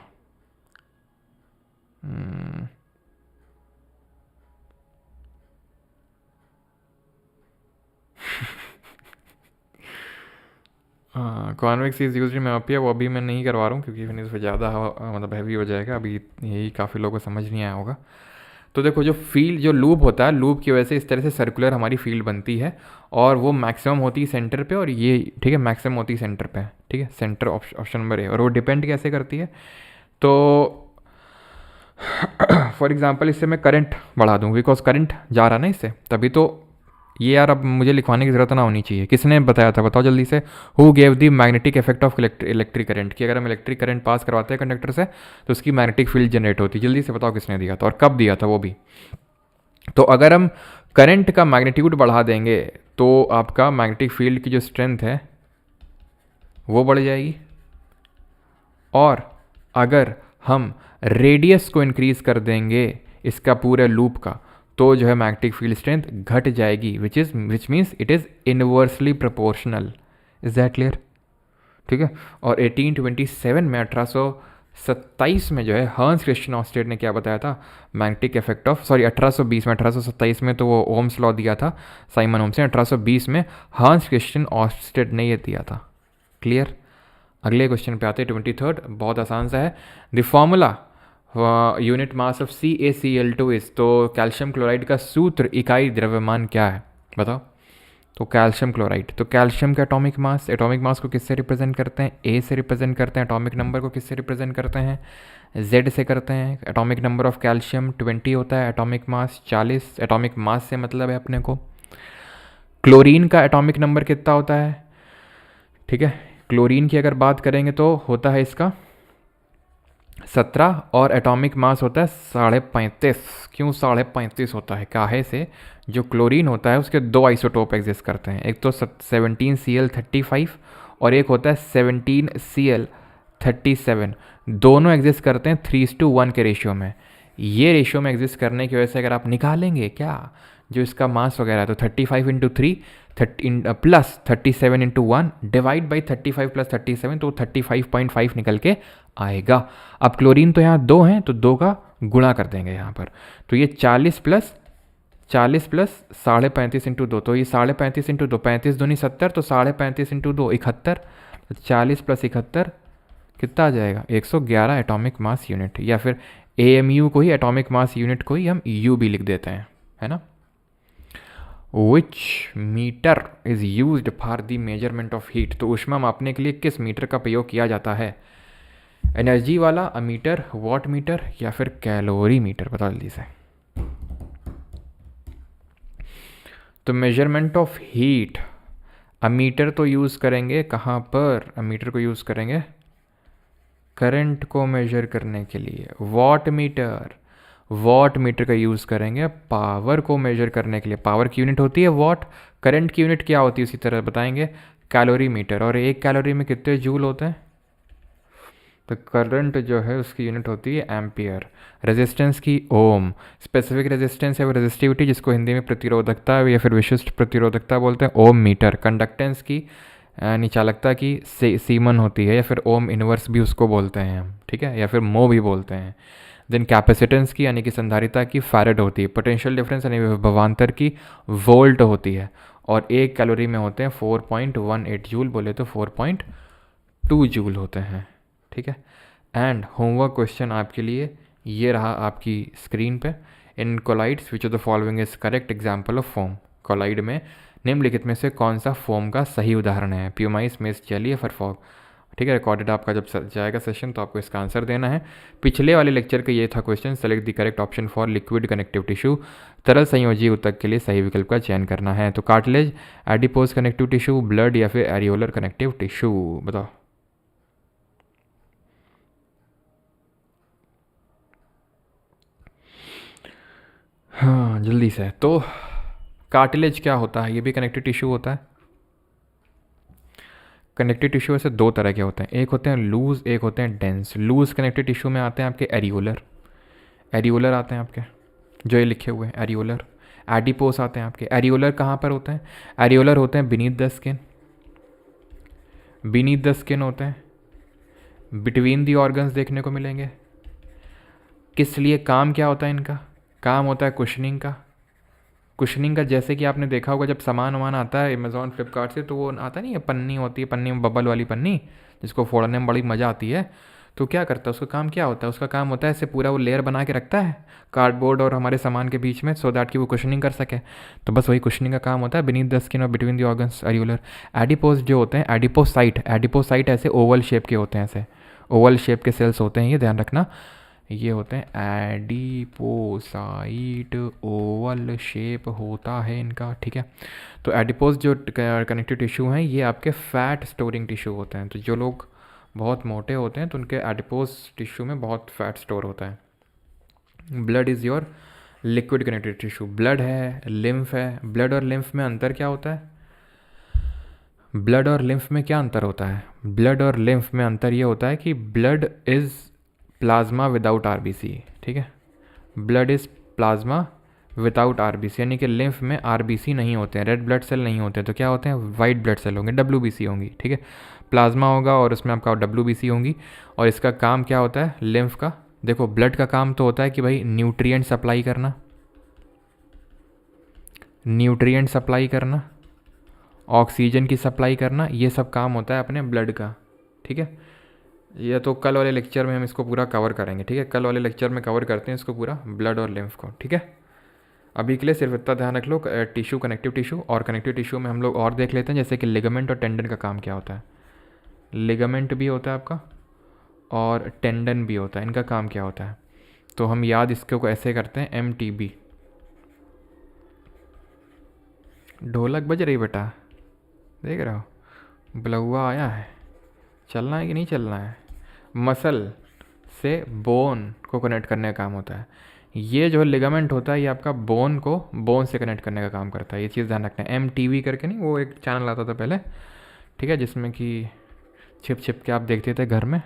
हाँ, convex is use in myopia, वो अभी मैं नहीं करवा रहा हूँ क्योंकि फिर इसमें ज़्यादा मतलब हैवी हो जाएगा, अभी यही काफ़ी लोगों को समझ नहीं आया होगा। तो देखो, जो फील्ड जो लूप होता है, लूप की वजह से इस तरह से सर्कुलर हमारी फील्ड बनती है, और वो मैक्सिमम होती है सेंटर पे, और ये ठीक है मैक्सिमम होती है सेंटर पे, ठीक है, सेंटर ऑप्शन नंबर ए। और वो डिपेंड कैसे करती है, तो फॉर एग्जांपल इससे मैं करंट बढ़ा दूँ बिकॉज करंट जा रहा ना इससे, तभी तो ये यार अब मुझे लिखवाने की ज़रूरत ना होनी चाहिए। किसने बताया था बताओ जल्दी से। Who gave the magnetic effect of electric current, कि अगर हम इलेक्ट्रिक करंट पास करवाते हैं कंडक्टर से तो उसकी मैग्नेटिक फील्ड जनरेट होती है। जल्दी से बताओ किसने दिया था और कब दिया था वो भी। तो अगर हम करंट का मैग्नीट्यूड बढ़ा देंगे तो आपका मैग्नेटिक फील्ड की जो स्ट्रेंथ है वो बढ़ जाएगी, और अगर हम रेडियस को इंक्रीज कर देंगे इसका पूरे लूप का, तो जो है मैग्नेटिक फील्ड स्ट्रेंथ घट जाएगी, which means it is inversely proportional. Is that clear? ठीक है। और 1827 में 1827 में जो है हर्न्स क्रिश्चियन ऑस्टेड ने क्या बताया था, मैग्नेटिक इफेक्ट ऑफ, सॉरी 1820 में, 1827 में तो वो ओम्स लॉ दिया था साइमन ओम्स ने, 1820 में हर्न्स क्रिश्चियन ऑस्टेड ने ये दिया था। क्लियर? अगले क्वेश्चन पे आते हैं 23rd, बहुत आसान सा है। The formula unit mass of CaCl2 is, तो कैल्शियम क्लोराइड का सूत्र इकाई द्रव्यमान क्या है बताओ। तो कैल्शियम क्लोराइड, तो कैल्शियम का एटॉमिक मास को किससे रिप्रेजेंट करते हैं, A से रिप्रेजेंट करते हैं। एटॉमिक नंबर को किससे रिप्रेजेंट करते हैं, Z से करते हैं। एटॉमिक नंबर ऑफ कैल्शियम 20 होता है, एटॉमिक मास 40। एटॉमिक मास से मतलब है अपने को। क्लोरीन का एटॉमिक नंबर कितना होता है, ठीक है, क्लोरीन की अगर बात करेंगे तो होता है इसका 17, और एटॉमिक मास होता है 35.5। क्यों 35.5 होता है, काहे से, जो क्लोरीन होता है उसके दो आइसोटोप एग्जिस्ट करते हैं, एक तो 17Cl35 और एक होता है 17Cl37। दोनों एग्जिस्ट करते हैं 3:1 के रेशियो में। ये रेशियो में एग्जिस्ट करने की वजह से अगर आप निकालेंगे क्या जो इसका मास वगैरह है, तो 35 into 3 plus 37 into 1 divide by 35 plus 37, तो 35.5 निकल के आएगा। अब क्लोरीन तो यहाँ 2 हैं तो 2 का गुणा कर देंगे यहाँ पर, तो ये 40 प्लस 35.5 इंटू 2, तो ये 35.5 इंटू 2, 35 दूनी 70, तो 35.5 इंटू 2 71, 40 प्लस 71 कितना आ जाएगा 111 एटॉमिक मास यूनिट, या फिर AMU को ही एटॉमिक मास यूनिट को ही हम U भी लिख देते हैं, है ना। Which meter is used for the measurement of heat, तो ऊष्मा मापने के लिए किस मीटर का प्रयोग किया जाता है, एनर्जी वाला अमीटर, वॉट मीटर, या फिर कैलोरी मीटर, बता जल्दी से। तो मेजरमेंट ऑफ हीट अमीटर तो यूज़ करेंगे कहाँ पर, अमीटर को यूज़ करेंगे करंट को मेजर करने के लिए। वॉट मीटर का यूज़ करेंगे पावर को मेजर करने के लिए, पावर की यूनिट होती है वॉट, करंट की यूनिट क्या होती है उसी तरह बताएंगे कैलोरी मीटर, और एक कैलोरी में कितने जूल होते हैं, तो करंट जो है उसकी यूनिट होती है एम्पियर। रेजिस्टेंस की ओम, स्पेसिफिक रेजिस्टेंस है वो रेजिस्टिविटी जिसको हिंदी में प्रतिरोधकता या फिर विशिष्ट प्रतिरोधकता बोलते हैं, ओम मीटर। कंडक्टेंस की निचालकता की सीमन होती है, या फिर ओम इनवर्स भी उसको बोलते हैं हम, ठीक है, या फिर मो भी बोलते हैं। देन कैपेसिटेंस की यानी कि संधारिता की फैरेड होती है। पोटेंशियल डिफरेंस यानी विभवांतर की वोल्ट होती है, और एक कैलोरी में होते हैं 4.18 जूल, बोले तो 4.2 जूल होते हैं, ठीक है। एंड होमवर्क क्वेश्चन आपके लिए ये रहा आपकी स्क्रीन पे। In colloids which of the following is correct example of foam, colloid में निम्नलिखित में से कौन सा फोम का सही उदाहरण है, प्यूमाइस, मेस, जेली या फिर फॉग, ठीक है। रिकॉर्डेड आपका जब जाएगा सेशन तो आपको इसका आंसर देना है। पिछले वाले लेक्चर का ये था question, select the correct option for liquid connective tissue, तरल संयोजी ऊतक के लिए सही विकल्प का चयन करना है। तो cartilage, adipose connective tissue, blood या फिर एरियोलर कनेक्टिव टिश्यू, बताओ। जल्दी से। तो कार्टिलेज क्या होता है? ये भी कनेक्टिव टिश्यू होता है। कनेक्टिव टिश्यू ऐसे दो तरह के होते हैं, एक होते हैं लूज, एक होते हैं डेंस। लूज कनेक्टिव टिश्यू में आते हैं आपके एरियोलर, एरियोलर आते हैं आपके, जो ये लिखे हुए हैं एरियोलर। एडिपोस आते हैं आपके। एरियोलर कहाँ पर होते हैं? एरियोलर होते हैं beneath the skin, beneath the skin होते हैं, बिटवीन दी ऑर्गन्स देखने को मिलेंगे। किस लिए? काम क्या होता है इनका? काम होता है कुशनिंग का। कुशनिंग का जैसे कि आपने देखा होगा जब सामान वामान आता है अमेज़ॉन फ्लिपकार्ट से, तो वो आता नहीं है, पन्नी होती है, पन्नी में बबल वाली पन्नी, जिसको फोड़ने में बड़ी मज़ा आती है। तो क्या करता है, उसका काम क्या होता है? उसका काम होता है ऐसे पूरा वो लेयर बना के रखता है कार्डबोर्ड और हमारे सामान के बीच में, सो दैट कि वो कुशनिंग कर सके। तो बस वही कुशनिंग का काम होता है बीनीथ द स्किन और between the organs, areolar. Adipose जो होते हैं, एडिपोसाइट, एडिपोसाइट ऐसे ओवल शेप के होते हैं, ऐसे ओवल शेप के सेल्स होते हैं, ये ध्यान रखना। ये होते हैं एडिपोसाइट, ओवल शेप होता है इनका, ठीक है। तो एडिपोज जो कनेक्टिव टिश्यू हैं ये आपके फैट स्टोरिंग टिश्यू होते हैं। तो जो लोग बहुत मोटे होते हैं तो उनके एडिपोज टिश्यू में बहुत फैट स्टोर होता है। Blood is your liquid connective tissue. Blood है, लिम्फ है। ब्लड और लिम्फ में अंतर क्या होता है? ब्लड और लिम्फ में क्या अंतर होता है? ब्लड और लिम्फ में अंतर ये होता है कि blood is plasma without RBC, ठीक है। Blood is plasma without RBC, यानी कि लिम्फ में आरबीसी नहीं होते हैं, रेड ब्लड सेल नहीं होते हैं, तो क्या होते हैं? वाइट ब्लड सेल होंगे, डब्ल्यूबीसी होंगी, ठीक है। प्लाज्मा होगा और उसमें आपका डब्ल्यूबीसी होंगी। और इसका काम क्या होता है लिम्फ का? देखो, ब्लड का काम तो होता है कि भाई न्यूट्रिएंट सप्लाई करना, न्यूट्रिएंट सप्लाई करना, ऑक्सीजन की सप्लाई करना, ये सब काम होता है अपने ब्लड का, ठीक है। ये तो कल वाले लेक्चर में हम इसको पूरा कवर करेंगे, ठीक है। कल वाले लेक्चर में कवर करते हैं इसको पूरा, ब्लड और लिम्फ को, ठीक है। अभी के लिए सिर्फ इतना ध्यान रख लो, टिश्यू, कनेक्टिव टिश्यू। और कनेक्टिव टिश्यू में हम लोग और देख लेते हैं, जैसे कि लिगामेंट और टेंडन का काम क्या होता है। लिगामेंट भी होता है आपका और टेंडन भी होता है, इनका काम क्या होता है? तो हम याद इसको ऐसे करते हैं, MTB। ढोलक बज रही बेटा, देख रहे हो? बुलौआ आया है, चलना है कि नहीं चलना है? मसल से बोन को कनेक्ट करने का काम होता है। ये जो लिगामेंट होता है ये आपका बोन को बोन से कनेक्ट करने का काम करता है, ये चीज़ ध्यान रखना है। MTV करके नहीं, वो एक चैनल आता था पहले, ठीक है, जिसमें कि छिप छिप के आप देखते थे घर में,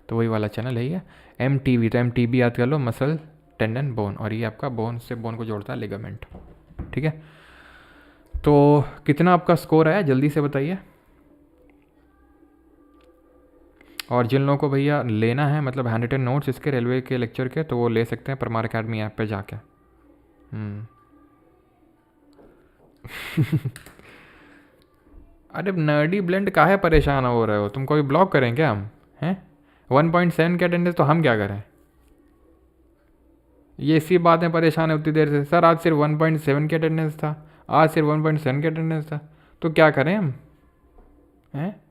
तो वही वाला चैनल है ये MTV। तो MTB याद कर लो, मसल, टेंडन, बोन, और ये आपका बोन से बोन को जोड़ता है लिगामेंट, ठीक है। तो कितना आपका स्कोर आया जल्दी से बताइए। और जिन लोगों को भैया लेना है, मतलब हैंड रिटन नोट्स इसके रेलवे के लेक्चर के, तो वो ले सकते हैं परमार अकेडमी ऐप पे जाके। अरे नर्डी ब्लेंड काहे परेशान हो रहे हो तुम? कोई ब्लॉक करें क्या हम? हैं 1.7 के अटेंडेंस, तो हम क्या करें? ये इसी बात में परेशान है उतनी देर से। सर आज सिर्फ 1.7 के अटेंडेंस था, आज सिर्फ 1.7 के अटेंडेंस था, तो क्या करें हम? हैं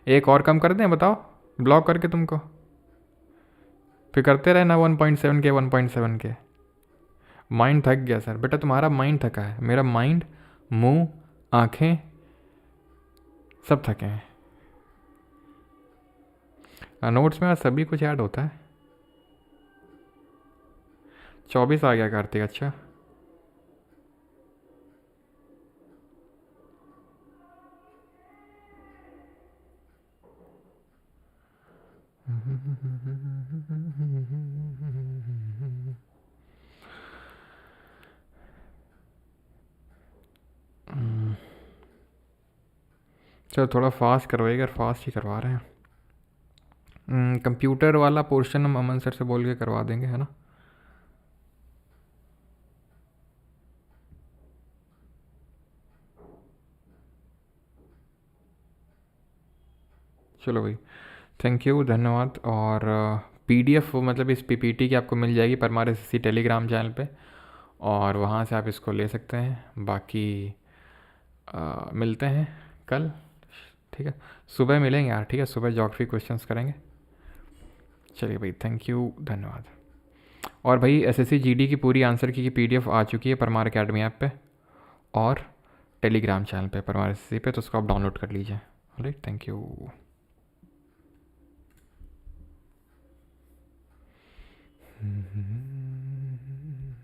एक और कम कर दें बताओ, ब्लॉक करके तुमको? फिर करते रहे ना 1.7 के 1.7 के। माइंड थक गया सर। बेटा तुम्हारा माइंड थका है, मेरा माइंड, मुंह, आँखें सब थके हैं। नोट्स में आज सभी कुछ ऐड होता है। 24 आ गया कार्तिक, अच्छा। चलो थोड़ा फास्ट करवाइए, अगर फास्ट ही करवा रहे हैं। कंप्यूटर वाला पोर्शन हम अमन सर से बोल के करवा देंगे, है ना। चलो भाई, थैंक यू, धन्यवाद। और PDF मतलब इस PPT की आपको मिल जाएगी परमार SSC टेलीग्राम चैनल पे, और वहाँ से आप इसको ले सकते हैं। बाकी मिलते हैं कल, ठीक है। सुबह मिलेंगे यार, ठीक है, सुबह ज्योग्राफी क्वेश्चंस करेंगे। चलिए भाई, थैंक यू, धन्यवाद। और भाई SSC GD की पूरी आंसर की PDF आ चुकी है परमार अकेडमी ऐप पे और टेलीग्राम चैनल पे परमार SSC पे, तो उसको आप डाउनलोड कर लीजिए। Right, thank you.